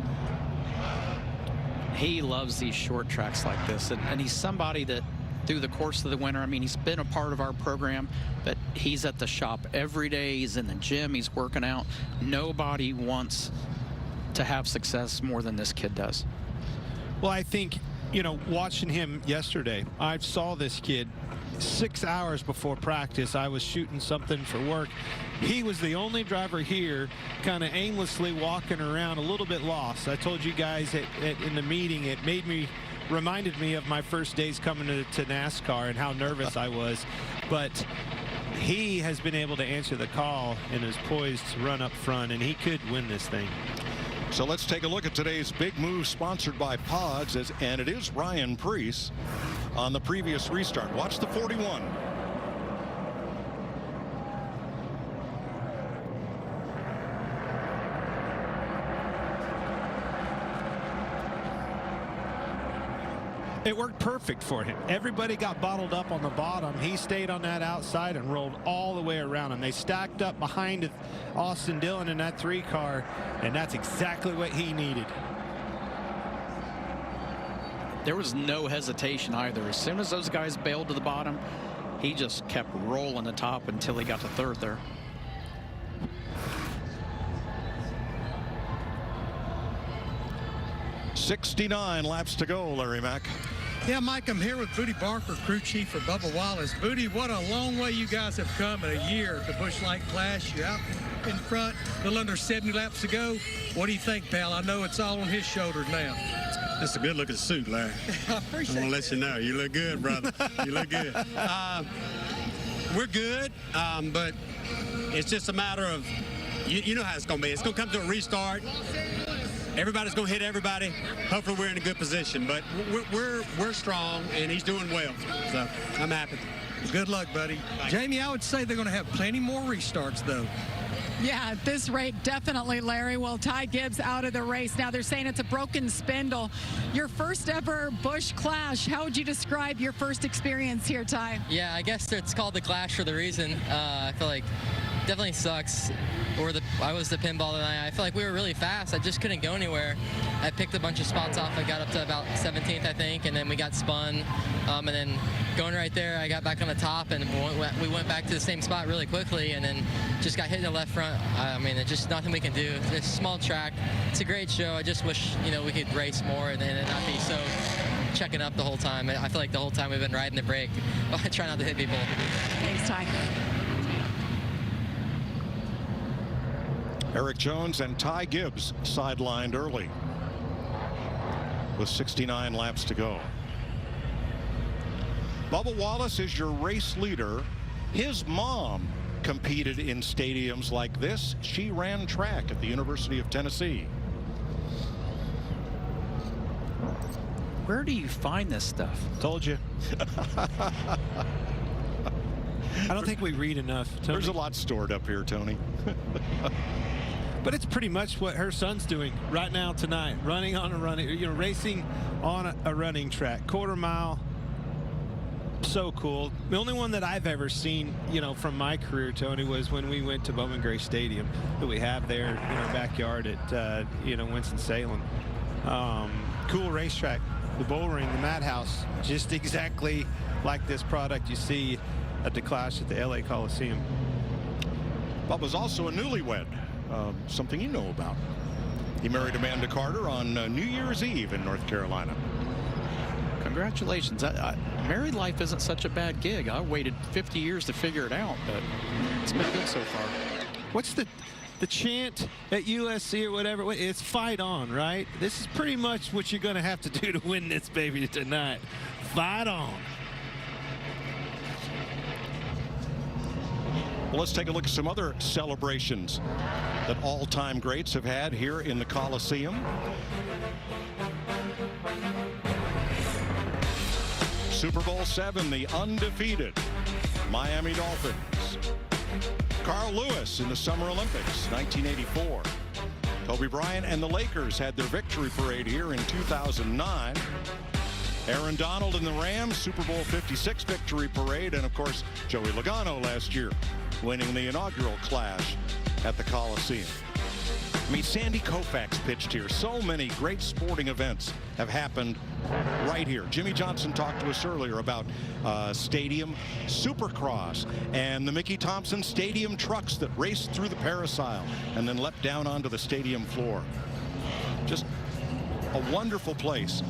He loves these short tracks like this, and he's somebody that through the course of the winter, I mean, he's been a part of our program, but he's at the shop every day. He's in the gym. He's working out. Nobody wants to have success more than this kid does. Well, I think, you know, watching him yesterday, I saw this kid 6 hours before practice. I was shooting something for work. He was the only driver here kind of aimlessly walking around, a little bit lost. I told you guys in the meeting, it reminded me of my first days coming to NASCAR and how nervous I was. But he has been able to answer the call and is poised to run up front, and he could win this thing. So let's take a look at today's big move, sponsored by Pods, and it is Ryan Preece on the previous restart. Watch the 41. It worked perfect for him. Everybody got bottled up on the bottom. He stayed on that outside and rolled all the way around him. They stacked up behind Austin Dillon in that 3 car, and that's exactly what he needed. There was no hesitation either. As soon as those guys bailed to the bottom, he just kept rolling the top until he got to 3rd there. .69 laps to go, Larry Mack. Yeah, Mike, I'm here with Booty Barker, crew chief for Bubba Wallace. Booty, what a long way you guys have come in a year at the Busch Light Clash. You're out in front, a little under 70 laps to go. What do you think, pal? I know it's all on his shoulders now. That's a good-looking suit, Larry. I appreciate it. I want to let you know. You look good, brother. You look good. We're good, but it's just a matter of, you know how it's going to be. It's going to come to a restart. Everybody's going to hit everybody. Hopefully we're in a good position, but we're strong, and he's doing well. So I'm happy. Good luck, buddy. Jamie, I would say they're going to have plenty more restarts, though. Yeah, at this rate, definitely, Larry. Well, Ty Gibbs out of the race. Now they're saying it's a broken spindle. Your first ever Busch Clash. How would you describe your first experience here, Ty? Yeah, I guess it's called the Clash for the reason. I feel like definitely sucks. I was the pinball tonight. I feel like we were really fast. I just couldn't go anywhere. I picked a bunch of spots off. I got up to about 17th, I think, and then we got spun. And then going right there, I got back on the top, and we went back to the same spot really quickly, and then just got hit in the left front. I mean, it's just nothing we can do. It's a small track. It's a great show. I just wish, you know, we could race more and not be so checking up the whole time. I feel like the whole time we've been riding the brake. I try not to hit people. Thanks, Ty. Eric Jones and Ty Gibbs sidelined early with 69 laps to go. Bubba Wallace is your race leader. His mom competed in stadiums like this. She ran track at the University of Tennessee. Where do you find this stuff? Told you. I don't think we read enough, Tony. There's a lot stored up here, Tony. But it's pretty much what her son's doing right now tonight, racing on a running track, quarter mile. So cool. The only one that I've ever seen, you know, from my career, Tony, was when we went to Bowman Gray Stadium that we have there in our backyard at, Winston-Salem. Cool racetrack, the bull ring, the madhouse, just exactly like this product you see at the Clash at the LA Coliseum. Bubba's also a newlywed. Something you know about. He married Amanda Carter on New Year's Eve in North Carolina. Congratulations. Married life isn't such a bad gig. I waited 50 years to figure it out, but it's been good so far. What's the chant at USC or whatever? It's fight on, right? This is pretty much what you're going to have to do to win this baby tonight. Fight on. Well, let's take a look at some other celebrations that all-time greats have had here in the Coliseum. Super Bowl VII, the undefeated Miami Dolphins. Carl Lewis in the Summer Olympics, 1984. Kobe Bryant and the Lakers had their victory parade here in 2009. Aaron Donald and the Rams, Super Bowl 56 victory parade. And, of course, Joey Logano last year winning the inaugural clash at the Coliseum. I mean, Sandy Koufax pitched here. So many great sporting events have happened right here. Jimmy Johnson talked to us earlier about Stadium Supercross and the Mickey Thompson Stadium trucks that raced through the parasoil and then leapt down onto the stadium floor. Just a wonderful place.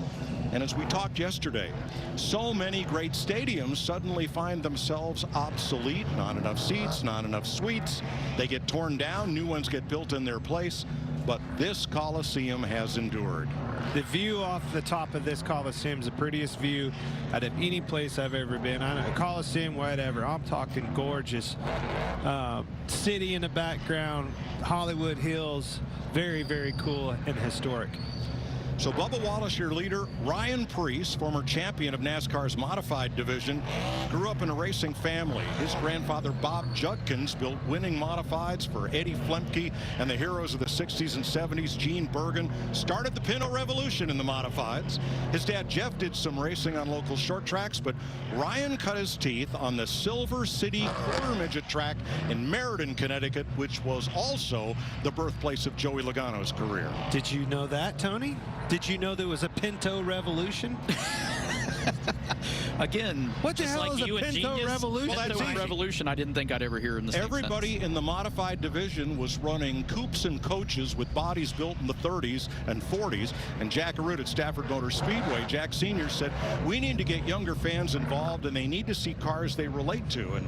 And as we talked yesterday, so many great stadiums suddenly find themselves obsolete. Not enough seats, not enough suites. They get torn down, new ones get built in their place. But this Coliseum has endured. The view off the top of this Coliseum is the prettiest view out of any place I've ever been. I know, Coliseum, whatever. I'm talking gorgeous. City in the background, Hollywood Hills. Very, very cool and historic. So Bubba Wallace, your leader. Ryan Preece, former champion of NASCAR's modified division, grew up in a racing family. His grandfather, Bob Judkins, built winning modifieds for Eddie Flemke and the heroes of the 60s and 70s. Gene Bergen started the Pinto Revolution in the modifieds. His dad, Jeff, did some racing on local short tracks, but Ryan cut his teeth on the Silver City quarter midget track in Meriden, Connecticut, which was also the birthplace of Joey Logano's career. Did you know that, Tony? Did you know there was a Pinto Revolution? Again, what the just hell like is you a and Pinto Genius, Revolution? Well, that's a revolution I didn't think I'd ever hear in the same Everybody sentence. in the modified division was running coupes and coaches with bodies built in the 30s and 40s. And Jack Arute at Stafford Motor Speedway, Jack Sr., said, we need to get younger fans involved, and they need to see cars they relate to. And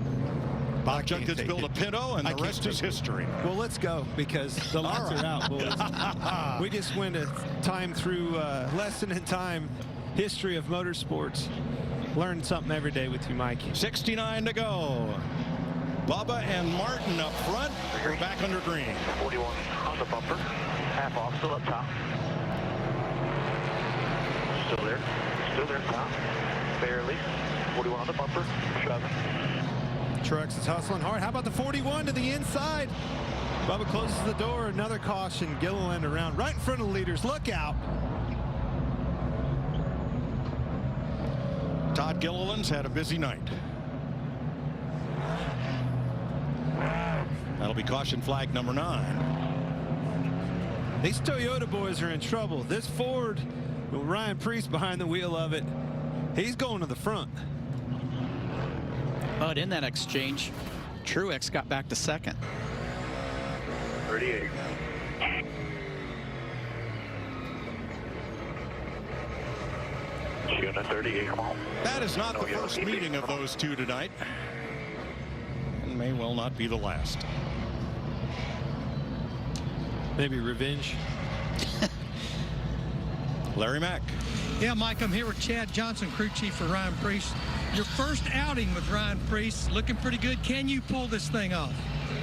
Bob Judkins built a Pinto, and the rest is history. Well, let's go, because the lights are out, boys. We just went a time through lesson in time, history of motorsports. Learn something every day with you, Mikey. 69 to go. Bubba and Martin up front. We're back under green. 41 on the bumper. Half off, still up top. Still there. Still there, top. Barely. 41 on the bumper. Shoving. Truex is hustling hard. How about the 41 to the inside? Bubba closes the door. Another caution. Gilliland around right in front of the leaders. Look out. Todd Gilliland's had a busy night. That'll be caution flag number 9. These Toyota boys are in trouble. This Ford, with Ryan Preece behind the wheel of it, he's going to the front. But in that exchange, Truex got back to second. 38. Shooting at 38. Come on. That is not the first meeting of those two tonight, and may well not be the last. Maybe revenge. Larry Mack. Yeah, Mike, I'm here with Chad Johnson, crew chief for Ryan Preece. Your first outing with Ryan Preece, looking pretty good. Can you pull this thing off?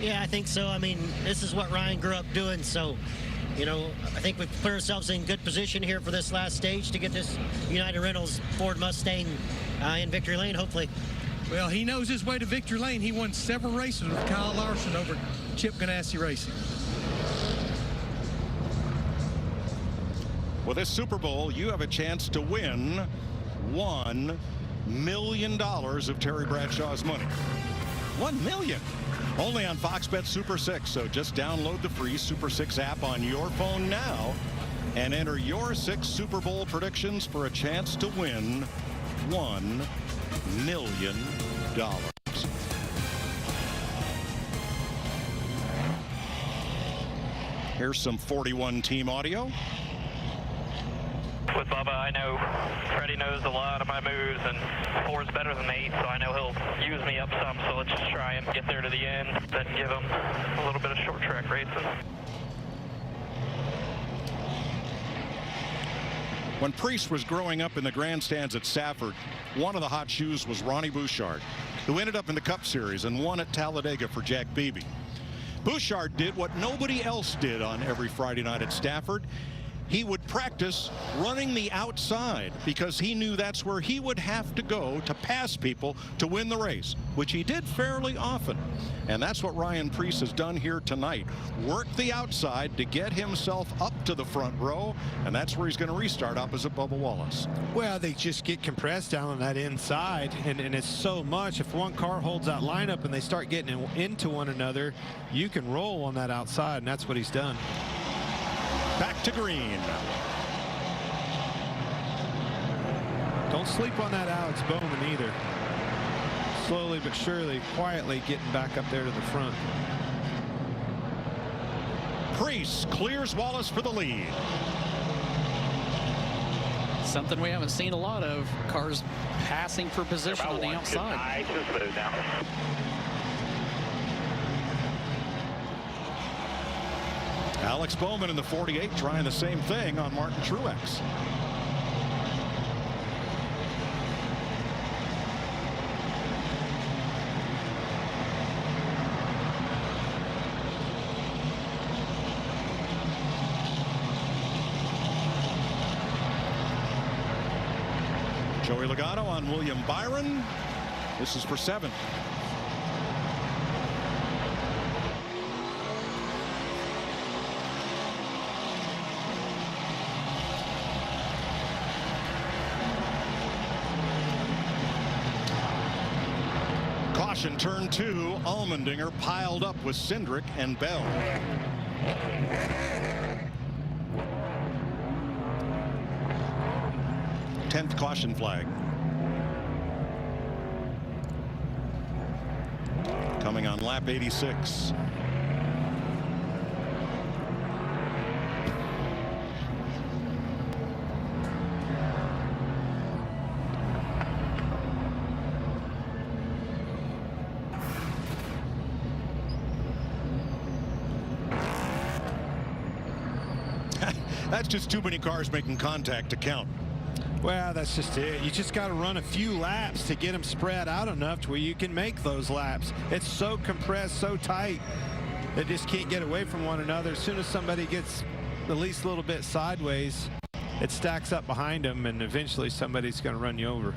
Yeah, I think so. I mean, this is what Ryan grew up doing, so, you know, I think we've put ourselves in good position here for this last stage to get this United Rentals Ford Mustang in victory lane, hopefully. Well, he knows his way to victory lane. He won several races with Kyle Larson over Chip Ganassi Racing. With this Super Bowl, you have a chance to win $1 million of Terry Bradshaw's money. $1 million. Only on Fox Bet Super 6. So just download the free Super 6 app on your phone now and enter your 6 Super Bowl predictions for a chance to win $1 million. Here's some 41 team audio. With Bubba, I know Freddie knows a lot of my moves, and 4's better than 8, so I know he'll use me up some, so let's just try and get there to the end, then give him a little bit of short track racing. When Preece was growing up in the grandstands at Stafford, one of the hot shoes was Ronnie Bouchard. who ended up in the Cup Series and won at Talladega for Jack Beebe. Bouchard did what nobody else did on every Friday night at Stafford. He would practice running the outside because he knew that's where he would have to go to pass people to win the race, which he did fairly often. And that's what Ryan Preece has done here tonight. Work the outside to get himself up to the front row, and that's where he's going to restart opposite Bubba Wallace. Well, they just get compressed down on that inside, and it's so much. If one car holds that lineup and they start getting into one another, you can roll on that outside, and that's what he's done. Back to green. Don't sleep on that Alex Bowman either. Slowly but surely, quietly getting back up there to the front. Preece clears Wallace for the lead. Something we haven't seen a lot of. Cars passing for position on the outside. Alex Bowman in the 48 trying the same thing on Martin Truex. Joey Logano on William Byron. This is for 7th. Caution, turn 2. Allmendinger piled up with Cindric and Bell. Tenth caution flag. Coming on lap 86. That's just too many cars making contact to count. Well, that's just it. You just got to run a few laps to get them spread out enough to where you can make those laps. It's so compressed, so tight, they just can't get away from one another. As soon as somebody gets the least little bit sideways, it stacks up behind them, and eventually somebody's going to run you over.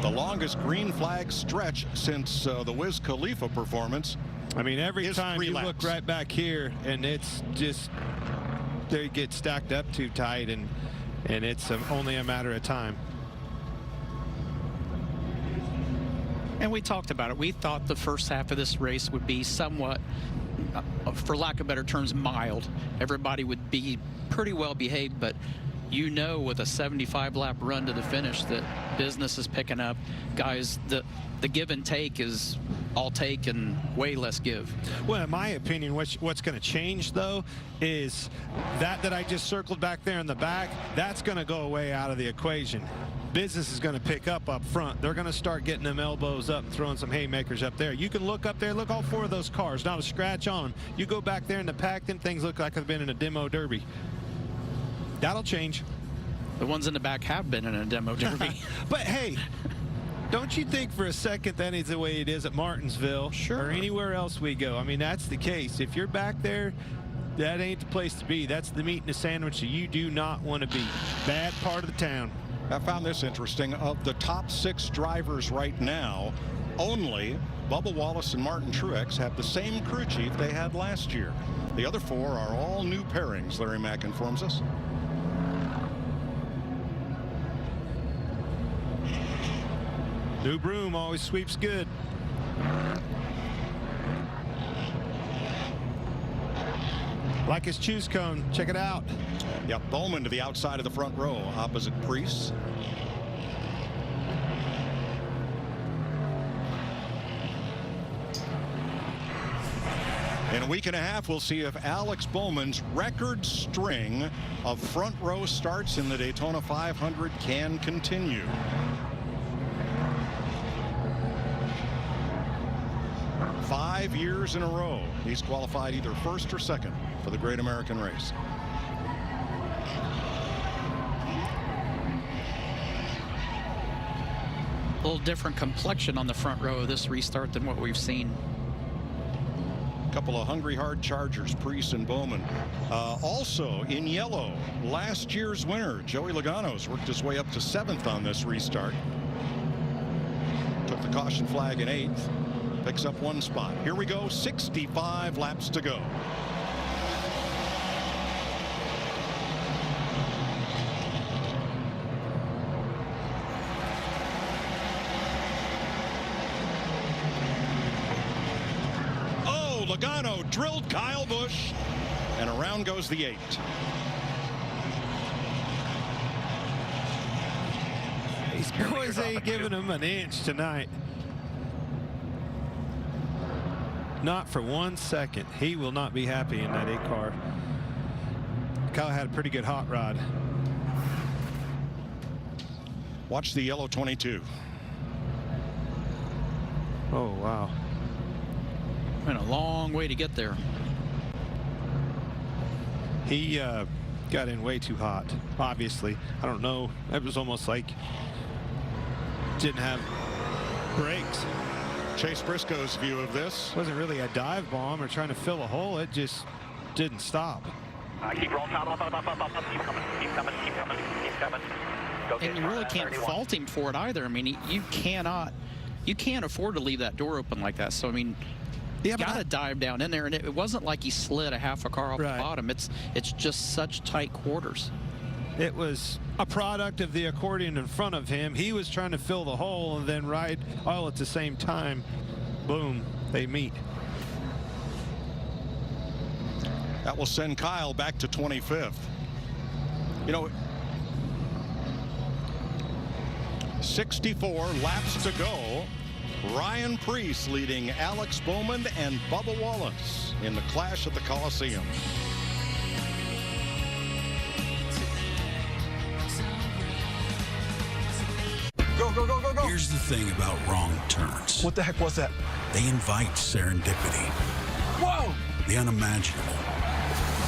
The longest green flag stretch since the Wiz Khalifa performance. I mean, every time you look right back here, and it's just they get stacked up too tight, and it's only a matter of time. And we talked about it. We thought the first half of this race would be somewhat, for lack of better terms, mild. Everybody would be pretty well behaved, but you know, with a 75-lap run to the finish, that business is picking up. Guys, the give and take is all take and way less give. Well, in my opinion, what's going to change, though, is that I just circled back there in the back, that's going to go away out of the equation. Business is going to pick up front. They're going to start getting them elbows up and throwing some haymakers up there. You can look up there, look all 4 of those cars, not a scratch on them. You go back there in the pack, them things look like they've been in a demo derby. That'll change. The ones in the back have been in a demo derby. But hey, don't you think for a second that is the way it is at Martinsville, or anywhere else we go? I mean, that's the case. If you're back there, that ain't the place to be. That's the meat in the sandwich that you do not want to be. Bad part of the town. I found this interesting. Of the top 6 drivers right now, only Bubba Wallace and Martin Truex have the same crew chief they had last year. The other 4 are all new pairings, Larry Mack informs us. New broom always sweeps good. Like his choose cone. Check it out. Yep, Bowman to the outside of the front row, opposite Preece. In a week and a half, we'll see if Alex Bowman's record string of front row starts in the Daytona 500 can continue. Five years in a row, he's qualified either first or second for the Great American Race. little different complexion on the front row of this restart than what we've seen. Couple of hungry, hard Chargers, Priest and Bowman. Also in yellow, last year's winner, Joey Logano's worked his way up to 7th on this restart. Took the caution flag in 8th, picks up 1 spot. Here we go, 65 laps to go. Logano drilled Kyle Busch, and around goes the 8. These boys ain't giving him an inch tonight. Not for 1 second. He will not be happy in that 8 car. Kyle had a pretty good hot rod. Watch the yellow 22. Oh, wow. Went a long way to get there. He got in way too hot, obviously. I don't know. It was almost like didn't have brakes. Chase Briscoe's view of this. Wasn't really a dive bomb or trying to fill a hole. It just didn't stop. Keep rolling, top, up, keep coming, keep coming, keep coming, keep coming. Go And you really can't fault him for it either. I mean, you can't afford to leave that door open like that. So, I mean, you got to dive down in there. And it wasn't like he slid a half a car off the bottom. It's just such tight quarters. It was a product of the accordion in front of him. He was trying to fill the hole and then ride all at the same time. Boom, they meet. That will send Kyle back to 25th. You know, 64 laps to go. Ryan Preece leading Alex Bowman and Bubba Wallace in the clash at the Coliseum. Go, go, go, go, go. Here's the thing about wrong turns. What the heck was that? They invite serendipity. Whoa! The unimaginable.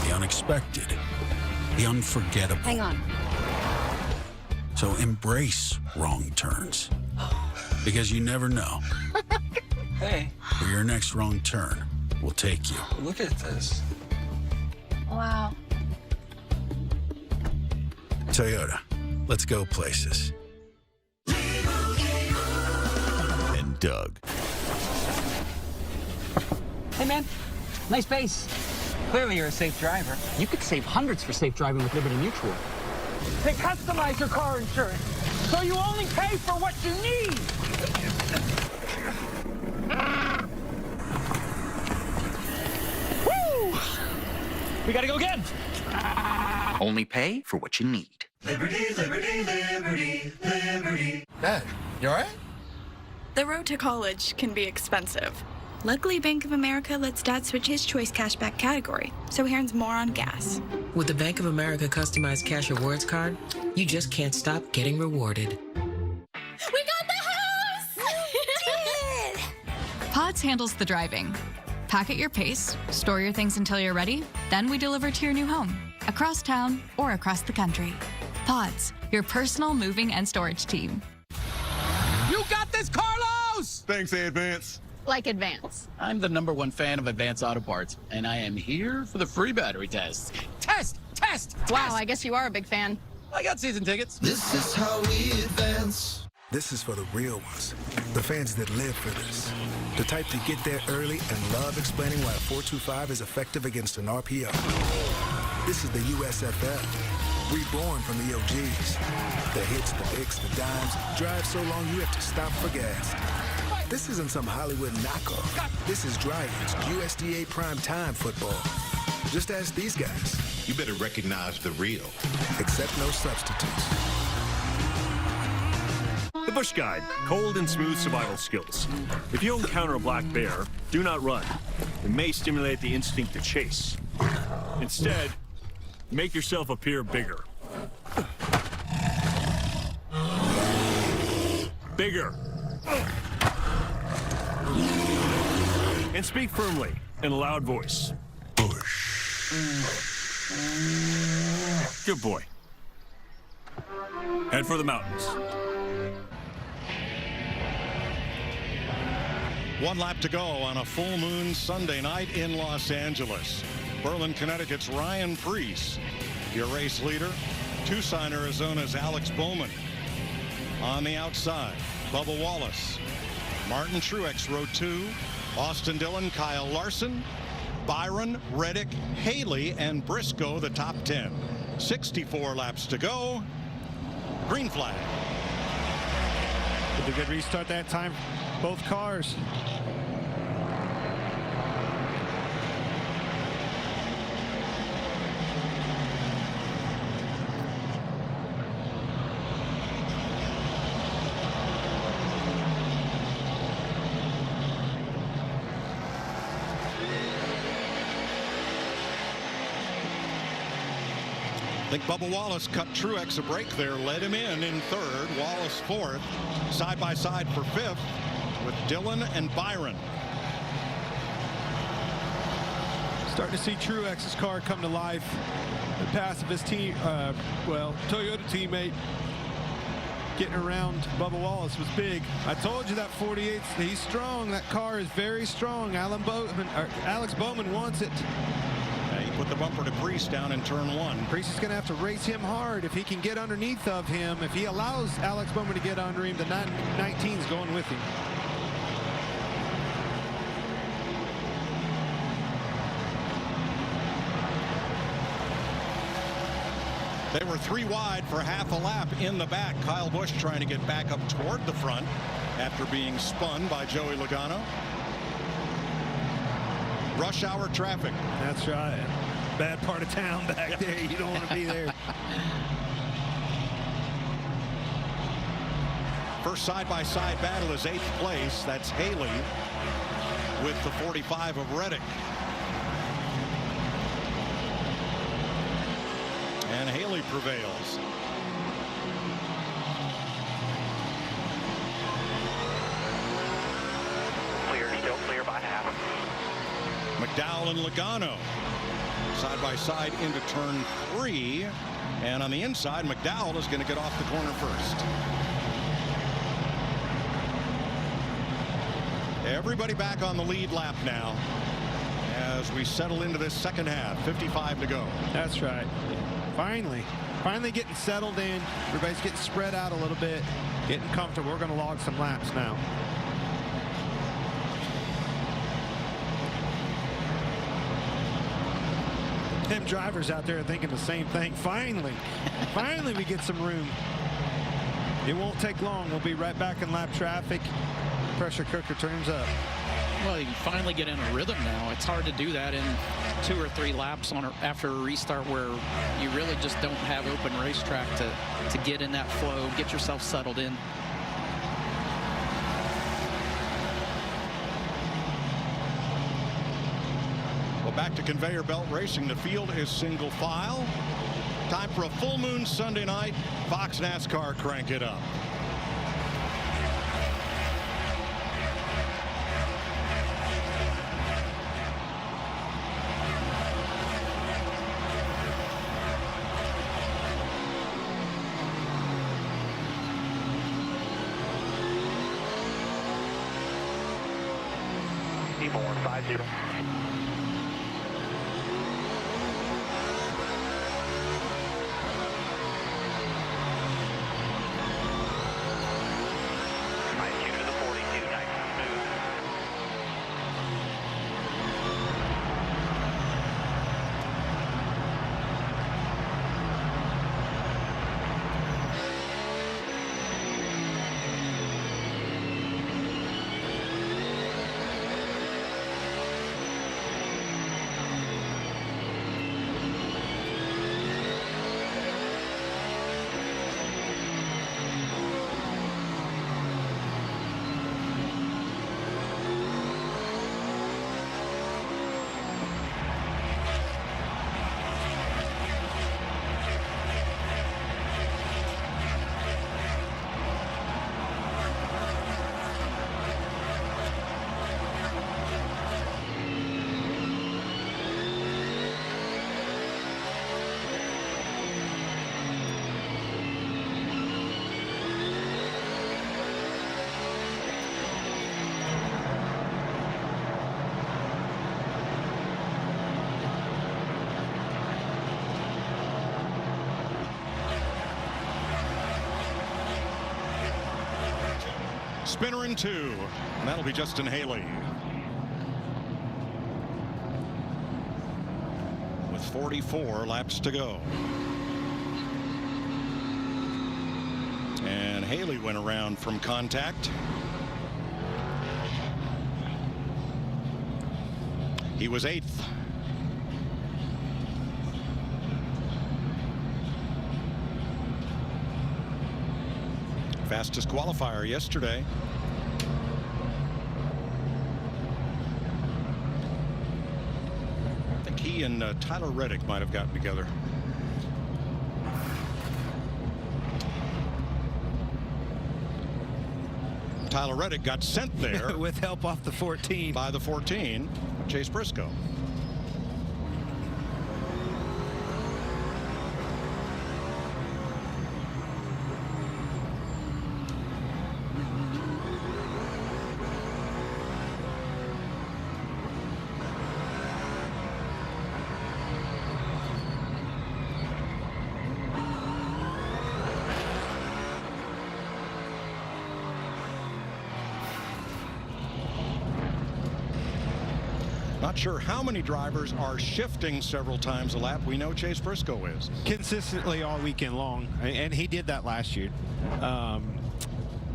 The unexpected. The unforgettable. Hang on. So embrace wrong turns. Because you never know Hey. where your next wrong turn will take you. Look at this. Wow. Toyota, let's go places. And Doug. Hey, man. Nice base. Clearly you're a safe driver. You could save hundreds for safe driving with Liberty Mutual. They customize your car insurance, so you only pay for what you need. Woo! We gotta go again. Only pay for what you need. Liberty, liberty, liberty, liberty. Dad, you all right? The road to college can be expensive. Luckily, Bank of America lets Dad switch his choice cashback category, so he earns more on gas. With the Bank of America customized cash rewards card, you just can't stop getting rewarded. We got the house! We did! Pods handles the driving. Pack at your pace, store your things until you're ready, then we deliver to your new home, across town or across the country. Pods, your personal moving and storage team. You got this, Carlos! Thanks, Advance. Like Advance. I'm the #1 fan of Advance Auto Parts, and I am here for the free battery test. Test! Wow, I guess you are a big fan. I got season tickets. This is how we advance. This is for the real ones, the fans that live for this, the type that get there early and love explaining why 425 is effective against an RPO. This is the USFL, reborn from the OGs. The hits, the picks, the dimes, drive so long you have to stop for gas. This isn't some Hollywood knockoff. This is Dragons USDA primetime football. Just ask these guys. You better recognize the real. Accept no substitutes. The Busch Guide, cold and smooth survival skills. If you encounter a black bear, do not run. It may stimulate the instinct to chase. Instead, make yourself appear bigger. Bigger. And speak firmly in a loud voice. Busch. Good boy. Head for the mountains. 1 lap to go on a full moon Sunday night in Los Angeles. Berlin, Connecticut's Ryan Preece, your race leader. Tucson, Arizona's Alex Bowman. On the outside, Bubba Wallace. Martin Truex, row 2. Austin Dillon, Kyle Larson, Byron, Reddick, Haley, and Briscoe, the top 10. 64 laps to go. Green flag. With a good restart that time, both cars. I think Bubba Wallace cut Truex a break there, led him in third, Wallace fourth, side by side for fifth with Dillon and Byron. Starting to see Truex's car come to life. The pass of his team, Toyota teammate getting around Bubba Wallace was big. I told you that 48, he's strong. That car is very strong. Alex Bowman wants it. He put the bumper to Preece down in turn 1. Preece is going to have to race him hard if he can get underneath of him. If he allows Alex Bowman to get under him, the 19's going with him. They were 3 wide for half a lap in the back. Kyle Busch trying to get back up toward the front after being spun by Joey Logano. Rush hour traffic. That's right. Bad part of town back there. You don't want to be there. First side-by-side battle is 8th place. That's Haley with the 45 of Reddick. And Haley prevails. Clear, still clear by half. McDowell and Logano side by side into turn 3, and on the inside McDowell is going to get off the corner first. Everybody back on the lead lap now as we settle into this second half. 55 to go. That's right. Finally getting settled in. Everybody's getting spread out a little bit, getting comfortable. We're going to log some laps now. Them drivers out there are thinking the same thing. Finally we get some room. It won't take long. We'll be right back in lap traffic. Pressure cooker turns up. Well, you can finally get in a rhythm now. It's hard to do that in 2 or 3 laps after a restart where you really just don't have open racetrack to get in that flow, get yourself settled in. Back to conveyor belt racing. The field is single file. Time for a full moon Sunday night. Fox NASCAR, crank it up. D4 50. spinner in 2. And that'll be Justin Haley. With 44 laps to go. And Haley went around from contact. He was 8th. Fastest qualifier yesterday. I think he and Tyler Reddick might have gotten together. Tyler Reddick got sent there with help off the 14 by the 14, Chase Briscoe. Not sure how many drivers are shifting several times a lap. We know Chase Briscoe is. Consistently all weekend long, and he did that last year.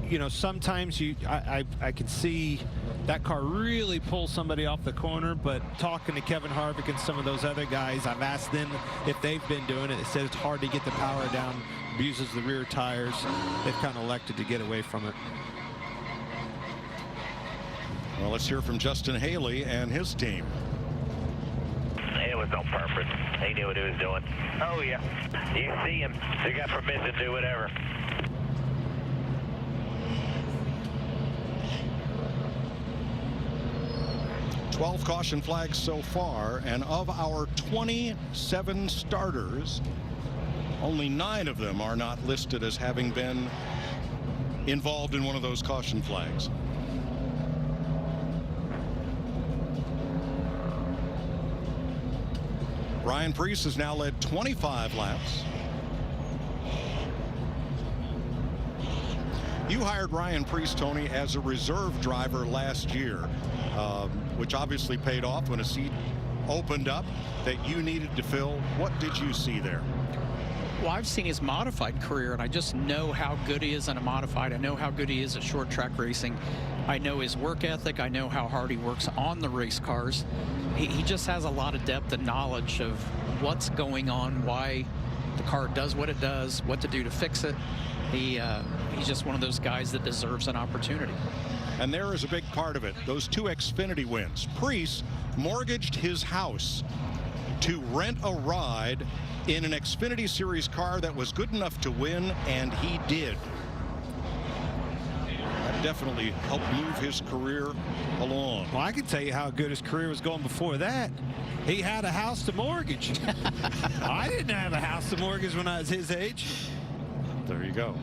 You know, sometimes I can see that car really pull somebody off the corner, but talking to Kevin Harvick and some of those other guys, I've asked them if they've been doing it. They said it's hard to get the power down, abuses the rear tires. They've kind of elected to get away from it. Well, let's hear from Justin Haley and his team. It was on purpose. He knew what he was doing. Oh, yeah. You see him. You got permission to do whatever. "12 caution flags so far, and of our 27 starters, only 9 of them are not listed as having been involved in one of those caution flags. Ryan Preece has now led 25 laps. You hired Ryan Preece, Tony, as a reserve driver last year, which obviously paid off when a seat opened up that you needed to fill. What did you see there? Well, I've seen his modified career, and I just know how good he is in a modified. I know how good he is at short track racing. I know his work ethic. I know how hard he works on the race cars. He just has a lot of depth and knowledge of what's going on, why the car does what it does, what to do to fix it. He's just one of those guys that deserves an opportunity. And there is a big part of it. Those 2 Xfinity wins. Preece mortgaged his house to rent a ride in an Xfinity Series car that was good enough to win, and he did. That definitely helped move his career along. Well, I can tell you how good his career was going before that. He had a house to mortgage. I didn't have a house to mortgage when I was his age. There you go.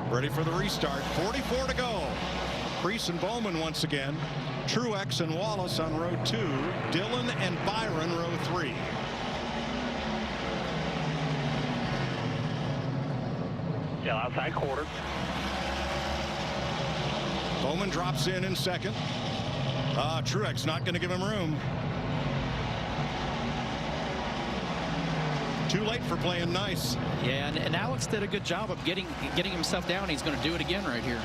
Ready for the restart. 44 to go. Preece and Bowman once again. Truex and Wallace on row 2. Dillon and Byron row 3. Still outside quarter. Bowman drops in second. Truex not going to give him room. Too late for playing nice. Yeah, and Alex did a good job of getting himself down. He's going to do it again right here.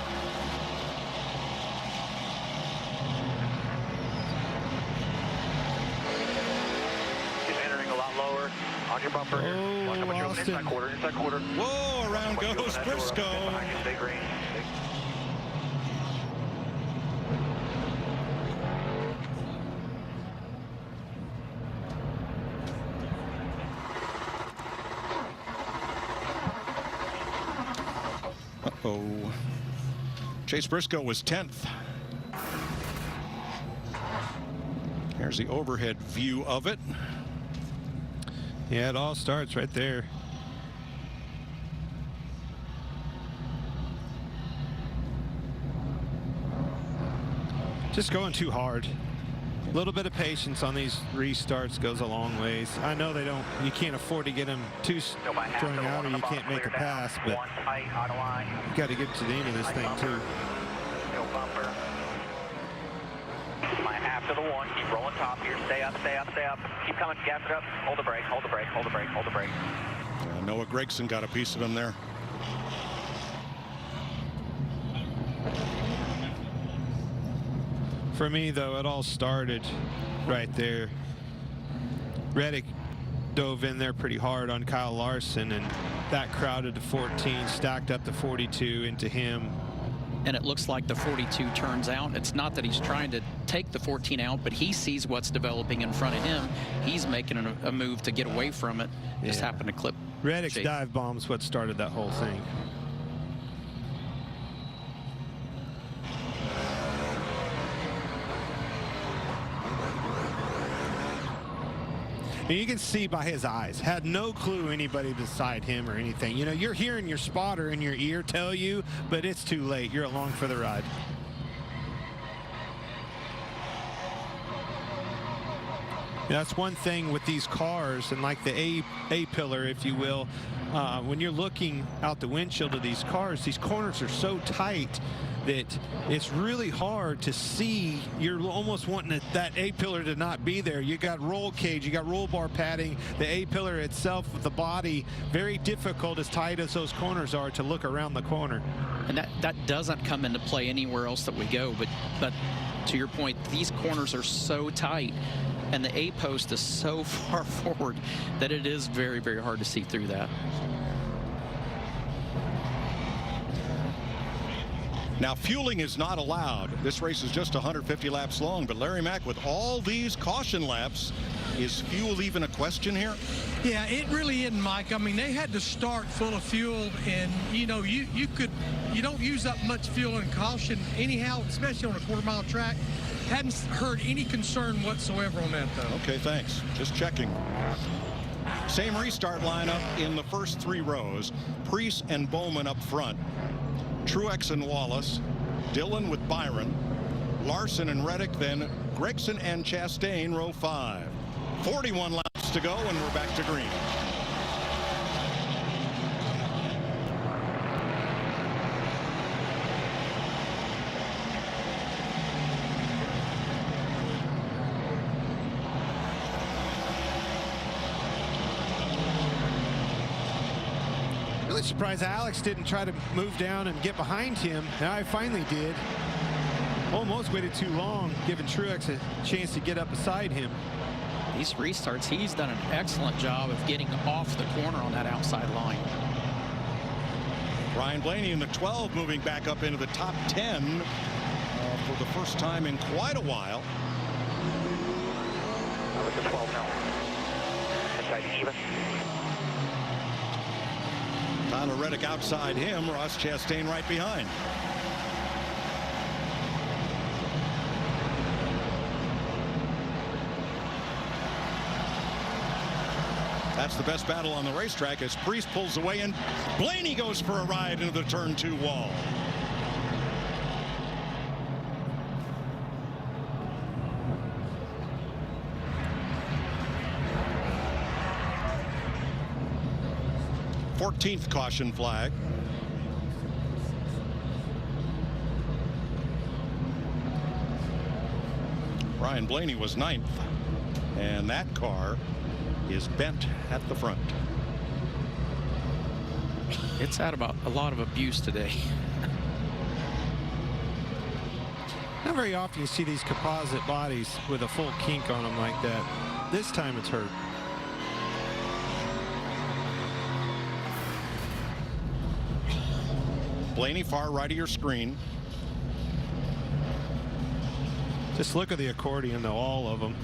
He's entering a lot lower on your bumper here. Watch out when you're inside quarter, inside quarter. Whoa, around goes Briscoe. Stay green. Uh-oh. Chase Briscoe was 10th. Here's the overhead view of it. Yeah, it all starts right there. Just going too hard. A little bit of patience on these restarts goes a long ways. I know you can't afford to get them too strung out or you can't make a pass, but you got to get to the end of this thing too. bumper. After the one, keep rolling top here. Stay up, stay up, stay up. Keep coming, gas it up. Hold the brake, hold the brake, hold the brake, hold the brake. Noah Gragson got a piece of him there. For me, though, it all started right there. Reddick dove in there pretty hard on Kyle Larson, and that crowded the 14, stacked up the 42 into him. And it looks like the 42 turns out. It's not that he's trying to take the 14 out, but he sees what's developing in front of him. He's making a move to get away from it. Just happened to clip. Reddick's dive bomb's what started that whole thing. And you can see by his eyes, had no clue anybody beside him or anything. You know, you're hearing your spotter in your ear tell you, but it's too late. You're along for the ride. That's one thing with these cars, and like the A-pillar, if you will, when you're looking out the windshield of these cars, these corners are so tight that it's really hard to see. You're almost wanting that A-pillar to not be there. You got roll cage, you got roll bar padding, the A-pillar itself with the body, very difficult as tight as those corners are to look around the corner. And that doesn't come into play anywhere else that we go, but to your point, these corners are so tight and the A-post is so far forward that it is very, very hard to see through that. Now, fueling is not allowed. This race is just 150 laps long, but Larry Mack, with all these caution laps, is fuel even a question here? Yeah, it really isn't, Mike. I mean, they had to start full of fuel, and you know, you don't use up much fuel in caution anyhow, especially on a quarter-mile track. Hadn't heard any concern whatsoever on that, though. Okay, thanks. Just checking. Same restart lineup in the first 3 rows. Preece and Bowman up front. Truex and Wallace, Dillon with Byron, Larson and Reddick, then Gragson and Chastain, row 5. 41 laps to go, and we're back to green. Really surprised Alex didn't try to move down and get behind him. Now I finally did. Almost waited too long, giving Truex a chance to get up beside him. These restarts, he's done an excellent job of getting off the corner on that outside line. Ryan Blaney in the 12, moving back up into the top 10 for the first time in quite a while. With the 12 now. Inside even. Tyler Reddick outside him, Ross Chastain right behind. That's the best battle on the racetrack as Preece pulls away and Blaney goes for a ride into the turn 2 wall. Fourteenth caution flag. Ryan Blaney was 9th, and that car is bent at the front. It's had about a lot of abuse today. Not very often you see these composite bodies with a full kink on them like that. This time it's hurt. Blaney far right of your screen. Just look at the accordion, though, all of them.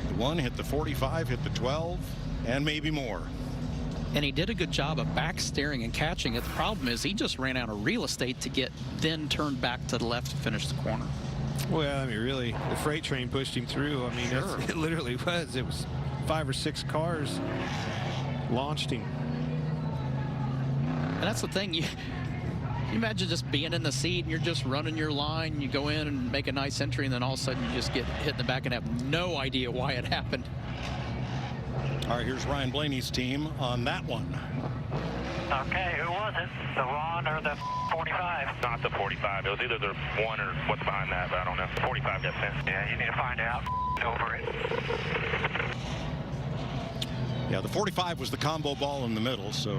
The 1 hit the 45, hit the 12, and maybe more. And he did a good job of back steering and catching it. The problem is he just ran out of real estate to get, then turned back to the left to finish the corner. Well, I mean, really, the freight train pushed him through. I mean, Sure. it literally was. It was 5 or 6 cars launched him. And that's the thing. You imagine just being in the seat and you're just running your line. You go in and make a nice entry, and then all of a sudden you just get hit in the back and have no idea why it happened. All right, here's Ryan Blaney's team on that one. Okay, who was it? The Ron or the 45? Not the 45. It was either the one or what's behind that, but I don't know. The 45 got sent. Yeah, you need to find out. Over it. Yeah, the 45 was the combo ball in the middle, so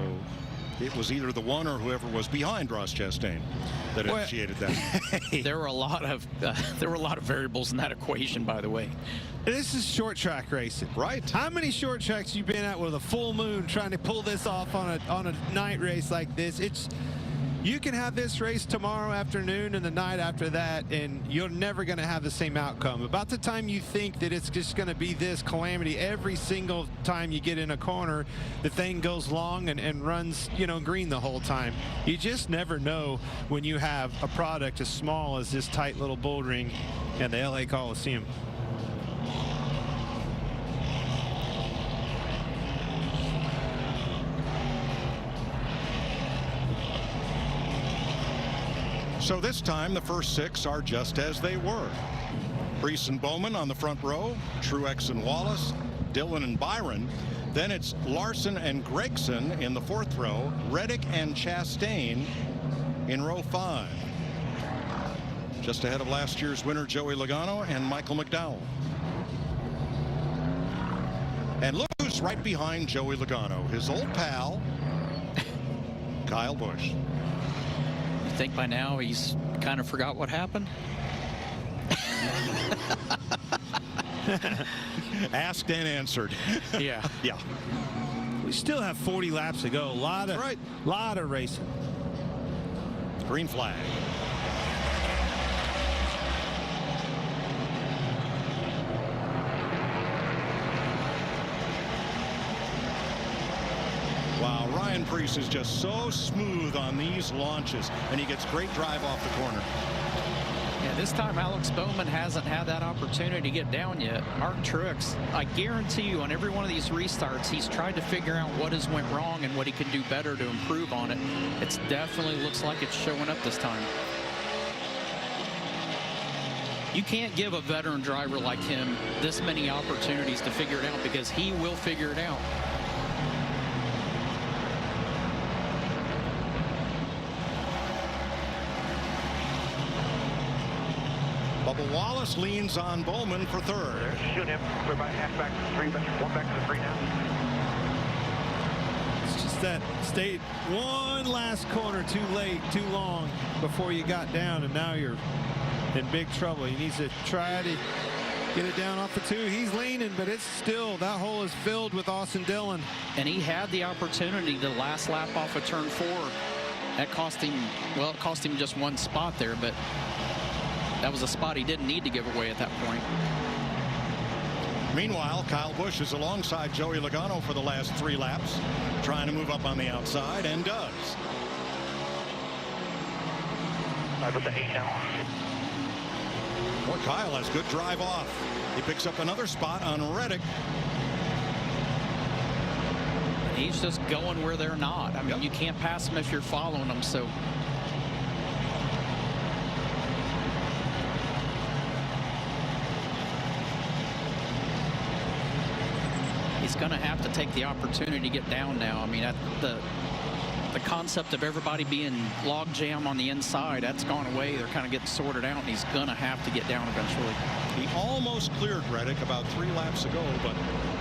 it was either the one or whoever was behind Ross Chastain that initiated that. There were a lot of variables in that equation, by the way. This is short track racing, right? How many short tracks you been at with a full moon trying to pull this off on a night race like this? You can have this race tomorrow afternoon and the night after that, and you're never going to have the same outcome. About the time you think that it's just going to be this calamity, every single time you get in a corner, the thing goes long and runs, green the whole time. You just never know when you have a product as small as this tight little bull ring and the LA Coliseum. So this time, the first 6 are just as they were. Preece and Bowman on the front row, Truex and Wallace, Dillon and Byron. Then it's Larson and Gregson in the 4th row, Reddick and Chastain in row 5. Just ahead of last year's winner, Joey Logano and Michael McDowell. And look who's right behind Joey Logano, his old pal, Kyle Busch. I think by now he's kind of forgot what happened. Asked and answered. Yeah. Yeah. We still have 40 laps to go. Lot of racing. Green flag. Wow, Ryan Preece is just so smooth on these launches, and he gets great drive off the corner. Yeah, this time Alex Bowman hasn't had that opportunity to get down yet. Mark Truex, I guarantee you on every one of these restarts, he's tried to figure out what has went wrong and what he can do better to improve on it. It definitely looks like it's showing up this time. You can't give a veteran driver like him this many opportunities to figure it out, because he will figure it out. Bubba Wallace leans on Bowman for 3rd. Shoot him. We're about half back to the 3, but 1 back to the 3 now. It's just that stayed one last corner too late, too long before you got down, and now you're in big trouble. He needs to try to get it down off the 2. He's leaning, but it's still, that hole is filled with Austin Dillon. And he had the opportunity the last lap off of turn 4. That cost him, well, it cost him just 1 spot there, but that was a spot he didn't need to give away at that point. Meanwhile, Kyle Busch is alongside Joey Logano for the last 3 laps, trying to move up on the outside, and does. Right with the 8 now. Boy, Kyle has good drive off. He picks up another spot on Reddick. He's just going where they're not. I mean, you can't pass them if you're following them, so. He's going to have to take the opportunity to get down now. I mean, the concept of everybody being log jam on the inside, that's gone away. They're kind of getting sorted out, and he's going to have to get down eventually. He almost cleared Reddick about 3 laps ago, but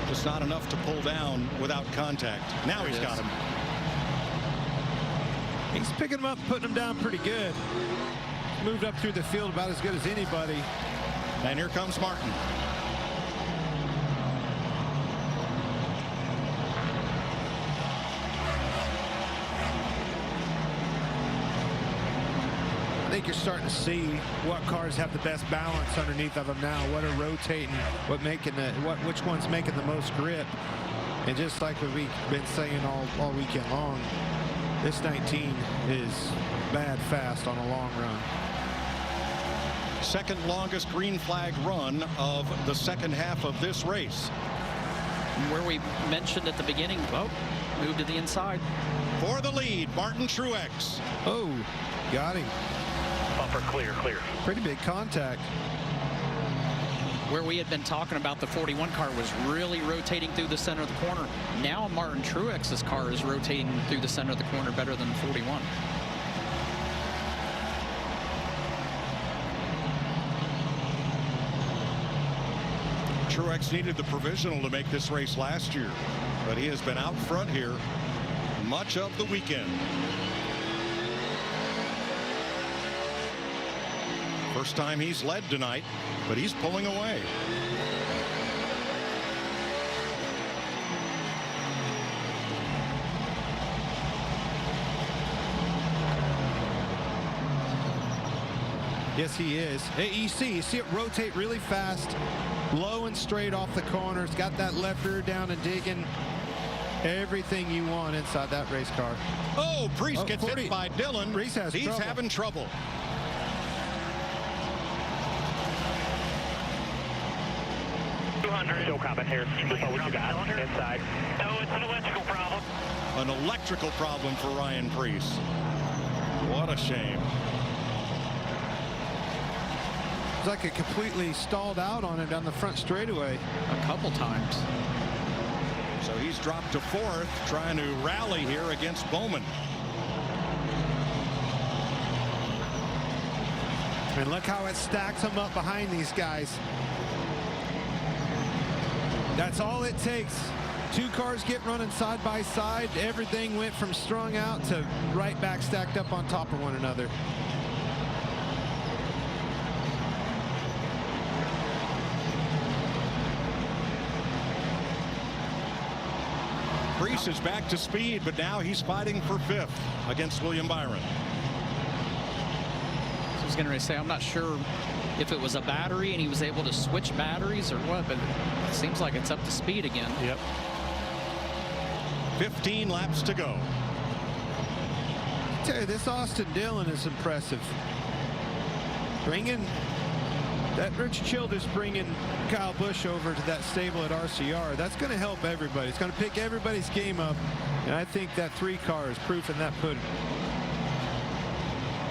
just not enough to pull down without contact. Now he's got him. He's picking him up, putting him down pretty good. Moved up through the field about as good as anybody. And here comes Martin. I think you're starting to see what cars have the best balance underneath of them now, what are rotating, which one's making the most grip. And just like we've been saying all weekend long, this 19 is bad fast on a long run. Second longest green flag run of the second half of this race. Where we mentioned at the beginning, moved to the inside. For the lead, Martin Truex. Oh, got him. Bumper clear. Pretty big contact. where we had been talking about the 41 car was really rotating through the center of the corner. Now Martin Truex's car is rotating through the center of the corner better than 41. Truex needed the provisional to make this race last year, but he has been out front here much of the weekend. First time he's led tonight, but he's pulling away. Yes, he is. Hey, you see it rotate really fast, low and straight off the corners. Got that left rear down and digging. Everything you want inside that race car. Oh, Priest gets hit by Dillon. Priest has He's trouble. having trouble. Still coming here. Just what you got inside. No, it's an electrical problem. An electrical problem for Ryan Priest. What a shame. It's like it completely stalled out on it down the front straightaway a couple times. So he's dropped to fourth, trying to rally here against Bowman. And look how it stacks them up behind these guys. That's all it takes. Two cars get running side by side. Everything went from strung out to right back stacked up on top of one another. Priest is back to speed, but now he's fighting for fifth against William Byron. I was going to say, I'm not sure if it was a battery and he was able to switch batteries or what, but it seems like it's up to speed again. Yep. 15 laps to go. I tell you, this Austin Dillon is impressive. Rich Childers bringing Kyle Busch over to that stable at RCR. That's going to help everybody. It's going to pick everybody's game up, and I think that 3 car is proof in that pudding.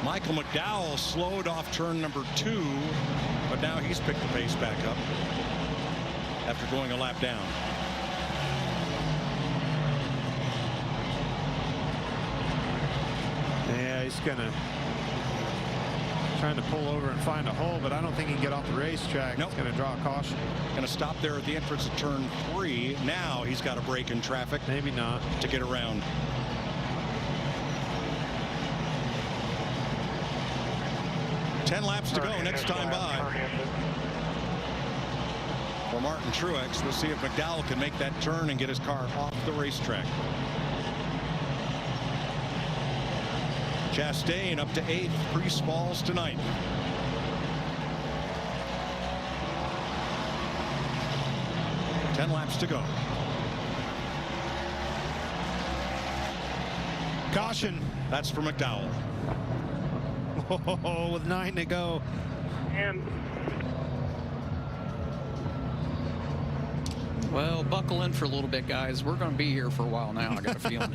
Michael McDowell slowed off turn number 2, but now he's picked the pace back up after going a lap down. Yeah, he's trying to pull over and find a hole, but I don't think he can get off the racetrack. Nope. He's going to draw a caution. Going to stop there at the entrance of turn 3. Now he's got a break in traffic. Maybe not. To get around. Ten laps to go next time by. For Martin Truex, we'll see if McDowell can make that turn and get his car off the racetrack. Chastain up to 8th. Priest falls to 9th. Ten laps to go. Caution. That's for McDowell. Oh, with 9 to go. And Well, buckle in for a little bit, guys. We're going to be here for a while now, I got a feeling.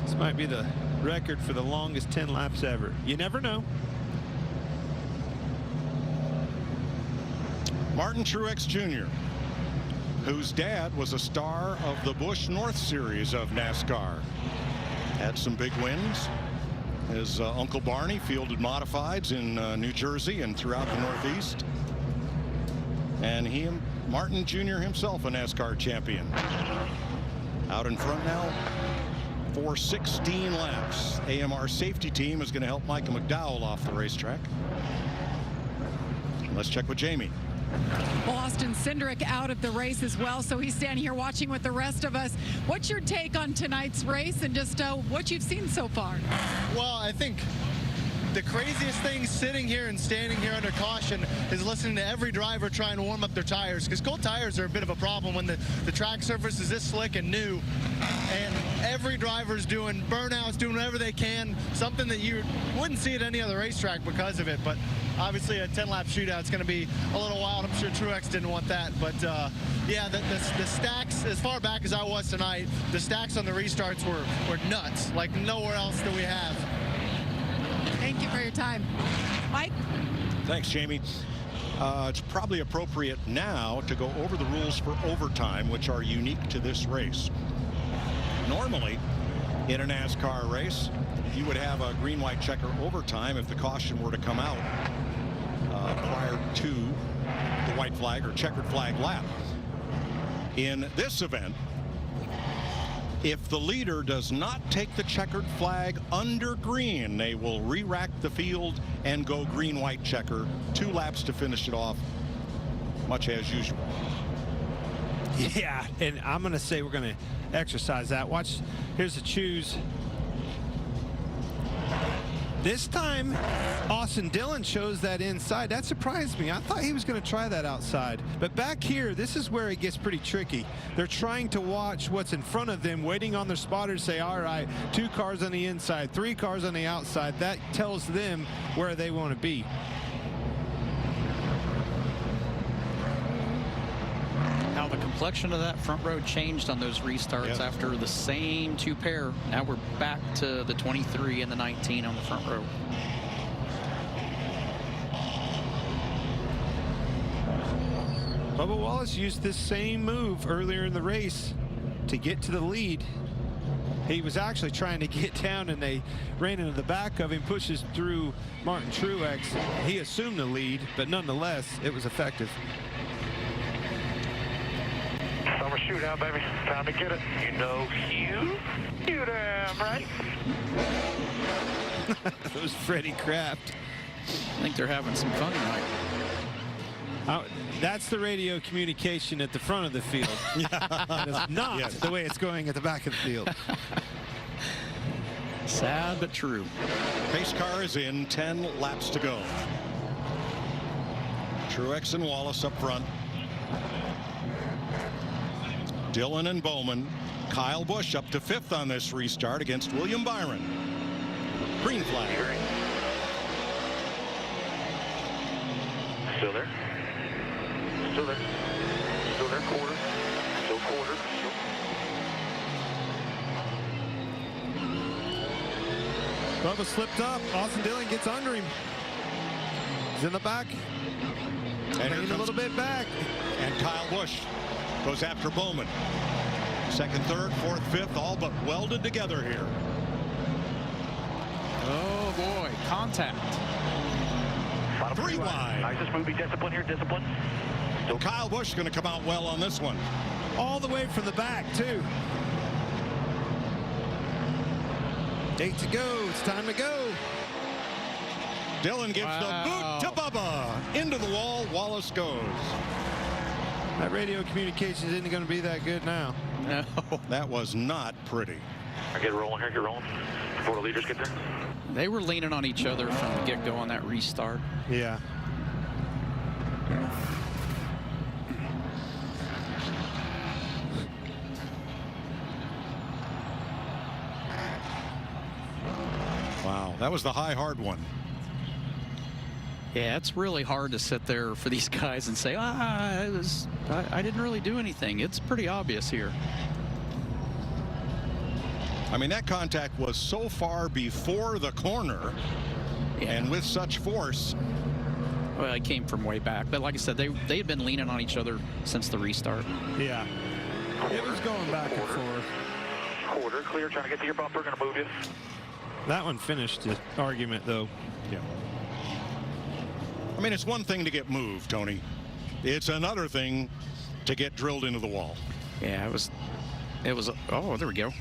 This might be the record for the longest 10 laps ever. You never know. Martin Truex Jr., whose dad was a star of the Busch North Series of NASCAR. Had some big wins. His Uncle Barney fielded modifieds in New Jersey and throughout the Northeast. And Martin Jr. himself a NASCAR champion. Out in front now for 16 laps. AMR safety team is going to help Michael McDowell off the racetrack. Let's check with Jamie. Well, Austin Cindric out of the race as well, so he's standing here watching with the rest of us. What's your take on tonight's race and just what you've seen so far? Well, I think the craziest thing sitting here and standing here under caution is listening to every driver trying to warm up their tires, because cold tires are a bit of a problem when the track surface is this slick and new, and every driver's doing burnouts, doing whatever they can, something that you wouldn't see at any other racetrack because of it. But obviously a 10-lap shootout is going to be a little wild. I'm sure Truex didn't want that, but yeah, the stacks, as far back as I was tonight, the stacks on the restarts were nuts, like nowhere else that we have. Thank you for your time. Mike? Thanks, Jamie. It's probably appropriate now to go over the rules for overtime, which are unique to this race. Normally, in a NASCAR race, you would have a green, white checker overtime if the caution were to come out prior to the white flag or checkered flag lap. In this event, if the leader does not take the checkered flag under green, they will re-rack the field and go green, white checker. 2 laps to finish it off, much as usual. Yeah, and I'm going to say we're going to exercise that. Watch, here's the choose. This time, Austin Dillon chose that inside. That surprised me. I thought he was going to try that outside. But back here, this is where it gets pretty tricky. They're trying to watch what's in front of them, waiting on their spotter to say, all right, 2 cars on the inside, 3 cars on the outside. That tells them where they want to be. How the complexion of that front row changed on those restarts after the same 2 pair. Now we're back to the 23 and the 19 on the front row. Bubba Wallace used this same move earlier in the race to get to the lead. He was actually trying to get down, and they ran into the back of him, pushes through Martin Truex. He assumed the lead, but nonetheless, it was effective. Summer shootout, baby. Time to get it. You know you damn right. It was Freddie Kraft. I think they're having some fun tonight. That's the radio communication at the front of the field. It's not the way it's going at the back of the field. Sad but true. Pace car is in, 10 laps to go. Truex and Wallace up front. Dillon and Bowman. Kyle Busch up to 5th on this restart against William Byron. Green flag. Still there. Still there. Still there. Quarter. Still quarter. Bubba slipped up. Austin Dillon gets under him. He's in the back. And a little bit back. And Kyle Busch goes after Bowman. 2nd, 3rd, 4th, 5th, all but welded together here. Oh boy, contact. 3 wide. Nice and smooth. Be disciplined here. Discipline. So Kyle Busch is going to come out well on this one. All the way from the back, too. 8 to go. It's time to go. Dillon gives the boot to Bubba. Into the wall. Wallace goes. That radio communication isn't going to be that good now. No. That was not pretty. I get rolling here. Get rolling. Before the leaders get there. They were leaning on each other from the get-go on that restart. Yeah. Wow, that was the high, hard one. Yeah, it's really hard to sit there for these guys and say, I didn't really do anything. It's pretty obvious here. I mean, that contact was so far before the corner and with such force. Well, it came from way back. But like I said, they had been leaning on each other since the restart. Yeah. It was going back and forth. Quarter clear. Trying to get to your bumper. Going to move you. That one finished the argument, though. Yeah. I mean, it's one thing to get moved, Tony. It's another thing to get drilled into the wall. Yeah, it was, oh, there we go.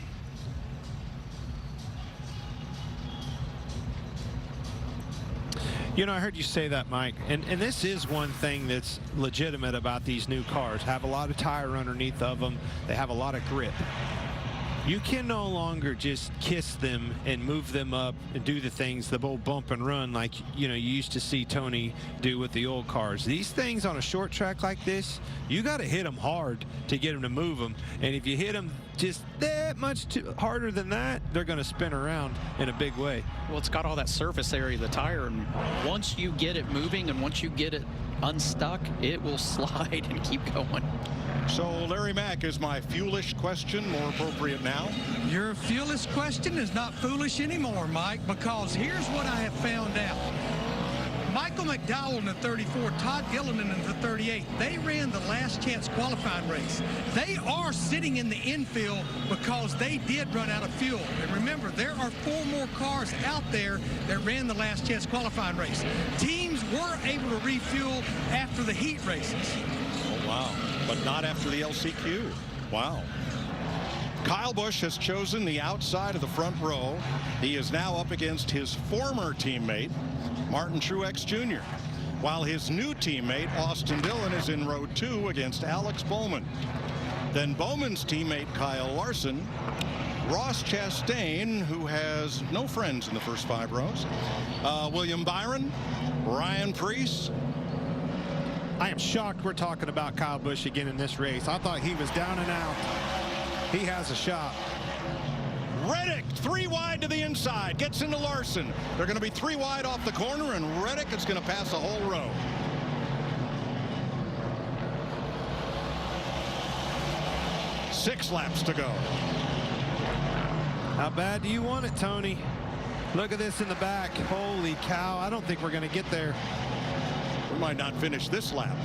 You know, I heard you say that, Mike, and this is one thing that's legitimate about these new cars. Have a lot of tire underneath of them. They have a lot of grip. You can no longer just kiss them and move them up and do the things, the old bump and run like, you know, you used to see Tony do with the old cars. These things on a short track like this, you got to hit them hard to get them to move them. And if you hit them just that much harder than that, they're going to spin around in a big way. Well, it's got all that surface area of the tire, and once you get it moving and once you get it unstuck, it will slide and keep going. So, Larry Mack, is my foolish question more appropriate now? Your foolish question is not foolish anymore, Mike, because here's what I have found out. Michael McDowell in the 34, Todd Gilliland in the 38. They ran the last chance qualifying race. They are sitting in the infield because they did run out of fuel. And remember, there are 4 more cars out there that ran the last chance qualifying race. Teams were able to refuel after the heat races. Oh, wow. But not after the LCQ. Wow. Kyle Busch has chosen the outside of the front row. He is now up against his former teammate, Martin Truex Jr., while his new teammate, Austin Dillon, is in row 2 against Alex Bowman. Then Bowman's teammate, Kyle Larson, Ross Chastain, who has no friends in the first 5 rows, William Byron, Ryan Preece. I am shocked we're talking about Kyle Busch again in this race. I thought he was down and out. He has a shot. Reddick 3 wide to the inside, gets into Larson. They're going to be 3 wide off the corner, and Reddick is going to pass a whole row. Six laps to go. How bad do you want it, Tony? Look at this in the back. Holy cow, I don't think we're going to get there. We might not finish this lap.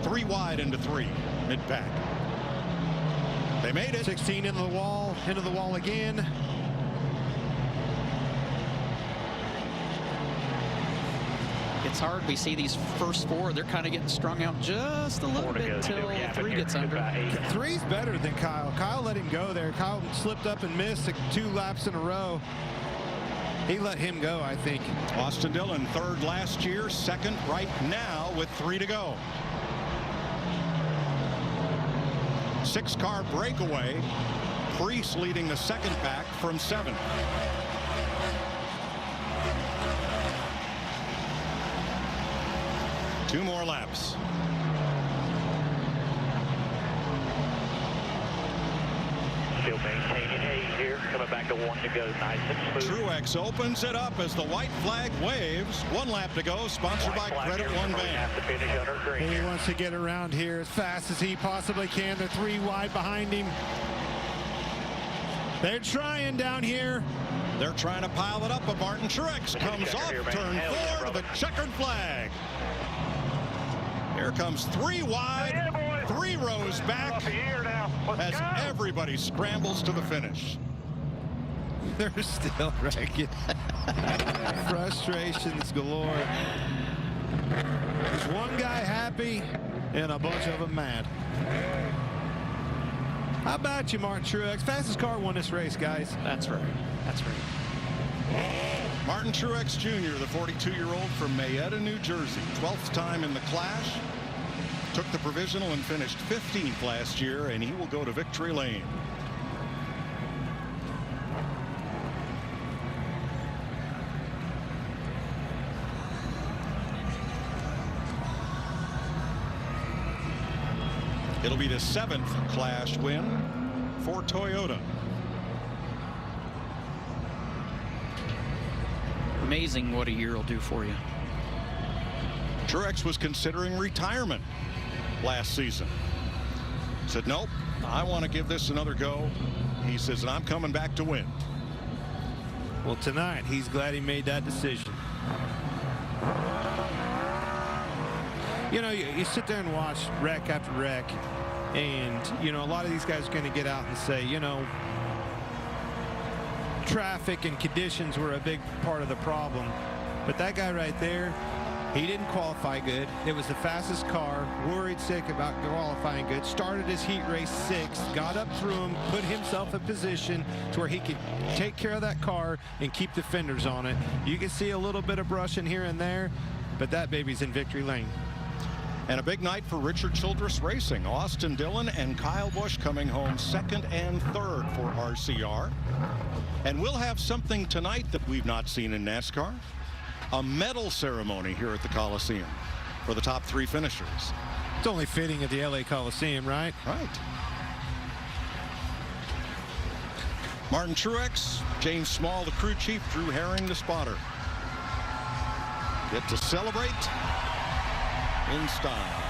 3 wide into 3, mid-pack. They made it. 16 into the wall again. It's hard. We see these first 4. They're kind of getting strung out just a little bit until 3 gets under. 3's better than Kyle. Kyle let him go there. Kyle slipped up and missed 2 laps in a row. He let him go, I think. Austin Dillon, 3rd last year, 2nd right now with 3 to go. 6-car breakaway. Preece leading the 2nd pack from 7th. Two more laps. Still maintaining 8 here. Coming back to 1 to go. Nice and smooth. Truex opens it up as the white flag waves. 1 lap to go. Sponsored by Credit One Bank. He wants to get around here as fast as he possibly can. They're 3 wide behind him. They're trying down here. They're trying to pile it up, but Martin Truex comes off turn 4 to the checkered flag. Here comes 3 wide, 3 rows back as everybody scrambles to the finish. They're still wrecking. Frustrations galore. There's one guy happy and a bunch of them mad. How about you, Martin Truex? Fastest car won this race, guys. That's right. That's right. Martin Truex Jr., the 42-year-old from Mayetta, New Jersey. 12th time in the clash. Took the provisional and finished 15th last year, and he will go to victory lane. It'll be the 7th clash win for Toyota. Amazing what a year will do for you. Truex was considering retirement last season. Said, nope, I want to give this another go. He says, and I'm coming back to win. Well, tonight, he's glad he made that decision. You know, you sit there and watch wreck after wreck, and, you know, a lot of these guys are going to get out and say, you know, traffic and conditions were a big part of the problem. But that guy right there, he didn't qualify good. It was the fastest car, worried sick about qualifying good, started his heat race 6th, got up through him, put himself in position to where he could take care of that car and keep the fenders on it. You can see a little bit of brushing here and there, but that baby's in victory lane. And a big night for Richard Childress Racing. Austin Dillon and Kyle Busch coming home 2nd and 3rd for RCR. And we'll have something tonight that we've not seen in NASCAR. A medal ceremony here at the Coliseum for the top 3 finishers. It's only fitting at the LA Coliseum, right? Right. Martin Truex, James Small, the crew chief, Drew Herring, the spotter. Get to celebrate in style.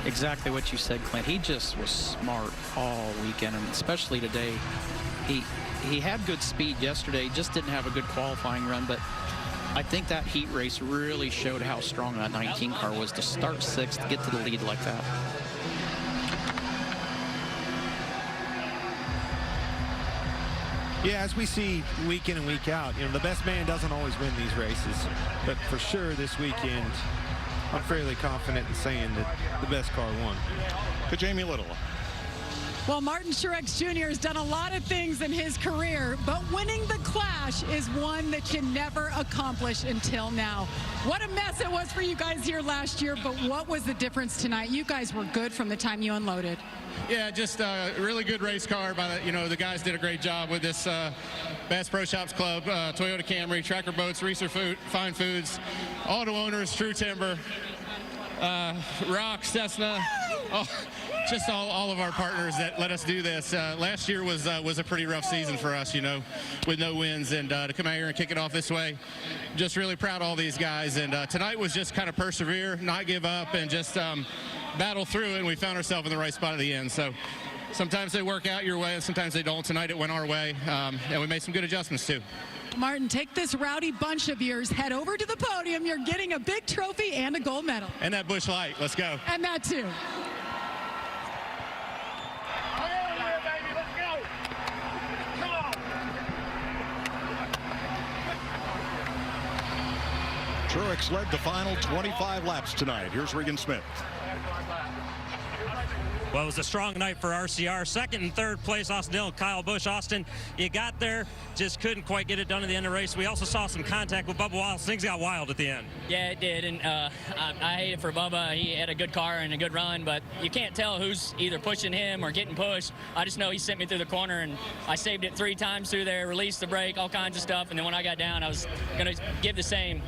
exactly what you said, Clint. He just was smart all weekend, and especially today. He had good speed yesterday, just didn't have a good qualifying run, but I think that heat race really showed how strong that 19 car was to start 6th, to get to the lead like that. Yeah, as we see week in and week out, the best man doesn't always win these races. But for sure this weekend, I'm fairly confident in saying that the best car won. To Jamie Little. Well, Martin Truex Jr. has done a lot of things in his career, but winning the Clash is one that you never accomplished until now. What a mess it was for you guys here last year, but what was the difference tonight? You guys were good from the time you unloaded. Yeah, just a really good race car. The guys did a great job with this Bass Pro Shops Club, Toyota Camry, Tracker Boats, Reeser Fine Foods, Auto Owners, True Timber, Rock, Cessna, just all of our partners that let us do this. Last year was a pretty rough season for us, with no wins, and to come out here and kick it off this way, just really proud of all these guys. And tonight was just kind of persevere, not give up, and just battle through it, and we found ourselves in the right spot at the end. So sometimes they work out your way, and sometimes they don't. Tonight it went our way, and we made some good adjustments too. Martin, take this rowdy bunch of yours, head over to the podium. You're getting a big trophy and a gold medal. And that Busch Light. Let's go. And that too. Truex led the final 25 laps tonight. Here's Regan Smith. Well, it was a strong night for RCR. Second and third place, Austin Dillon, Kyle Busch. Austin, you got there, just couldn't quite get it done at the end of the race. We also saw some contact with Bubba Wallace. Things got wild at the end. Yeah, it did, and I hate it for Bubba. He had a good car and a good run, but you can't tell who's either pushing him or getting pushed. I just know he sent me through the corner, and I saved it 3 times through there, released the brake, all kinds of stuff, and then when I got down, I was going to give the same.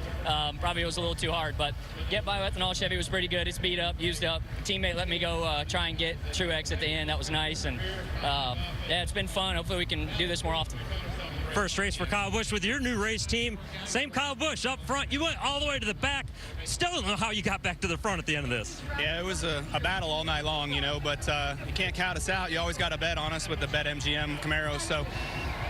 Probably it was a little too hard, but Get By Ethanol Chevy was pretty good. It's beat up, used up. Teammate let me go try and get Truex at the end. That was nice, and yeah, it's been fun. Hopefully we can do this more often. First race for Kyle Busch with your new race team. Same Kyle Busch up front. You went all the way to the back. Still don't know how you got back to the front at the end of this. Yeah, it was a battle all night long, but you can't count us out. You always got to bet on us with the BetMGM Camaros. So,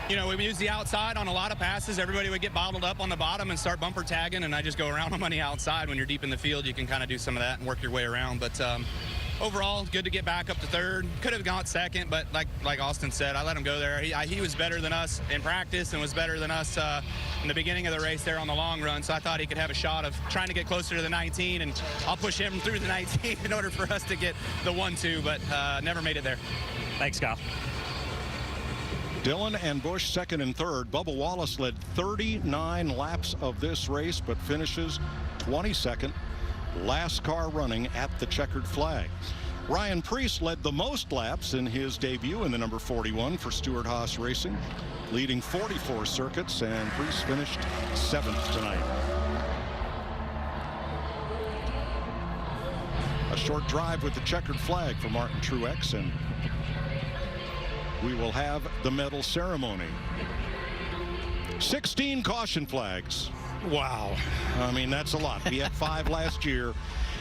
we use the outside on a lot of passes. Everybody would get bottled up on the bottom and start bumper tagging, and I just go around them on the outside. When you're deep in the field, you can kind of do some of that and work your way around. But overall, good to get back up to third. Could have gone second, but like Austin said, I let him go there. He was better than us in practice and was better than us in the beginning of the race there on the long run, so I thought he could have a shot of trying to get closer to the 19, and I'll push him through the 19 in order for us to get the 1-2, but never made it there. Thanks, Kyle. Dillon and Busch second and third. Bubba Wallace led 39 laps of this race, but finishes 22nd. Last car running at the checkered flag. Ryan Preece led the most laps in his debut in the number 41 for Stewart Haas Racing, leading 44 circuits, and Preece finished 7th tonight. A short drive with the checkered flag for Martin Truex, and we will have the medal ceremony. 16 caution flags. Wow. I mean, that's a lot. We had 5 last year.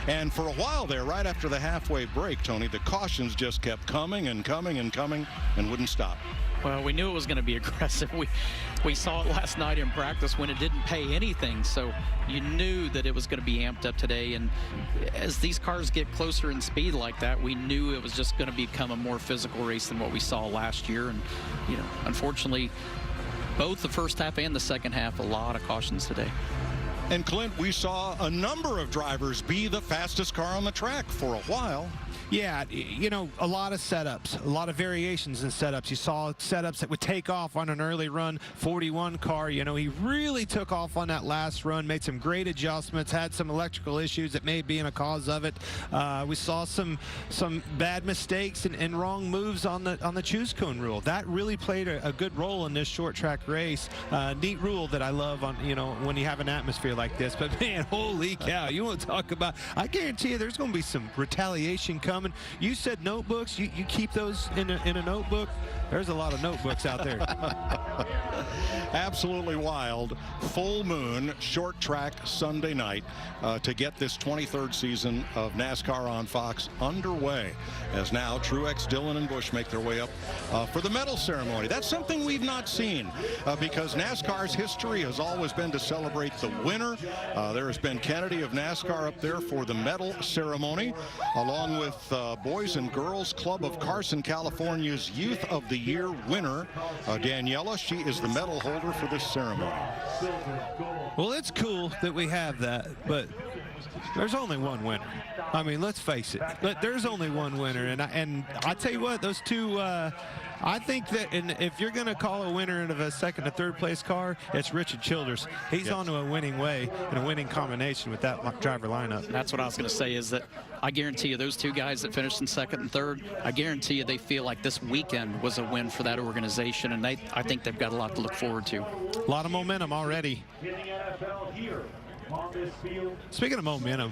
And for a while there, right after the halfway break, Tony, the cautions just kept coming and coming and coming and wouldn't stop. Well, we knew it was going to be aggressive. We saw it last night in practice when it didn't pay anything. So you knew that it was going to be amped up today. And as these cars get closer in speed like that, we knew it was just going to become a more physical race than what we saw last year. And, unfortunately, both the first half and the second half, a lot of cautions today. And Clint, we saw a number of drivers be the fastest car on the track for a while. Yeah, a lot of setups, a lot of variations in setups. You saw setups that would take off on an early run. 41 car, he really took off on that last run, made some great adjustments, had some electrical issues that may be in a cause of it. We saw some bad mistakes and wrong moves on the choose cone rule. That really played a good role in this short track race. Neat rule that I love on when you have an atmosphere like this. But man, holy cow, you want to talk about? I guarantee you, there's going to be some retaliation coming coming. You said notebooks. You keep those in a notebook. There's a lot of notebooks out there. Absolutely wild. Full moon, short track Sunday night to get this 23rd season of NASCAR on Fox underway, as now Truex, Dillon, and Busch make their way up for the medal ceremony. That's something we've not seen because NASCAR's history has always been to celebrate the winner. There has been Kennedy of NASCAR up there for the medal ceremony, along with Boys and Girls Club of Carson, California's Youth of the Year winner, Daniela. She is the medal holder for this ceremony. Well, it's cool that we have that, but there's only one winner. I mean, let's face it. There's only one winner, and I tell you what, those two. I think that if you're going to call a winner of a second to third place car, it's Richard Childress. He's on to a winning way and a winning combination with that driver lineup. That's what I was going to say, is that I guarantee you those two guys that finished in second and third, I guarantee you they feel like this weekend was a win for that organization, and I think they've got a lot to look forward to. A lot of momentum already. Speaking of momentum,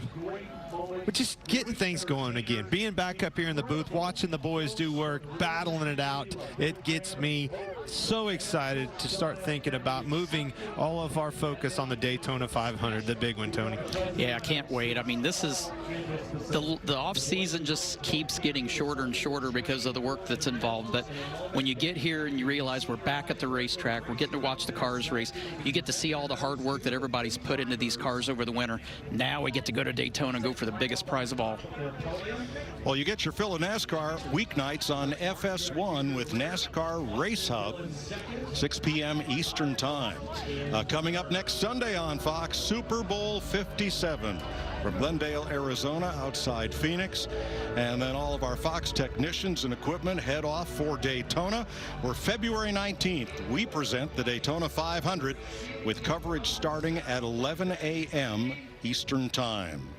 we're just getting things going again. Being back up here in the booth, watching the boys do work, battling it out, it gets me so excited to start thinking about moving all of our focus on the Daytona 500, the big one, Tony. Yeah, I can't wait. I mean, this is the off season just keeps getting shorter and shorter because of the work that's involved. But when you get here and you realize we're back at the racetrack, we're getting to watch the cars race, you get to see all the hard work that everybody's put into these cars over the winter. Now we get to go to Daytona and go for the biggest prize of all. Well, you get your fill of NASCAR weeknights on FS1 with NASCAR Race Hub, 6 p.m. Eastern Time. Coming up next Sunday on Fox, Super Bowl 57 from Glendale, Arizona, outside Phoenix. And then all of our Fox technicians and equipment head off for Daytona, where February 19th, we present the Daytona 500 with coverage starting at 11 a.m. Eastern Time.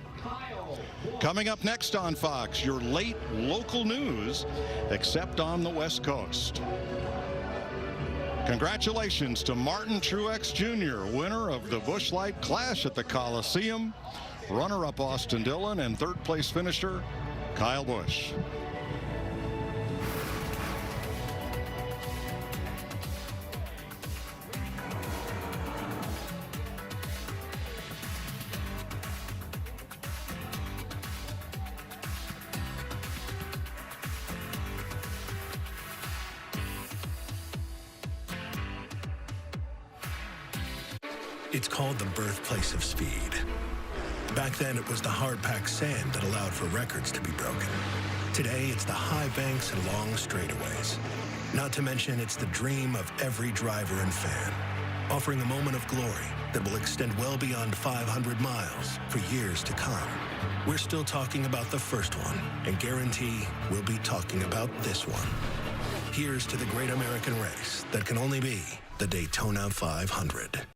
Coming up next on Fox, your late local news, except on the West Coast. Congratulations to Martin Truex Jr., winner of the Busch Light Clash at the Coliseum, runner-up Austin Dillon, and third-place finisher Kyle Busch. It's called the birthplace of speed. Back then, it was the hard-packed sand that allowed for records to be broken. Today, it's the high banks and long straightaways. Not to mention, it's the dream of every driver and fan, offering a moment of glory that will extend well beyond 500 miles for years to come. We're still talking about the first one, and guarantee we'll be talking about this one. Here's to the great American race that can only be the Daytona 500.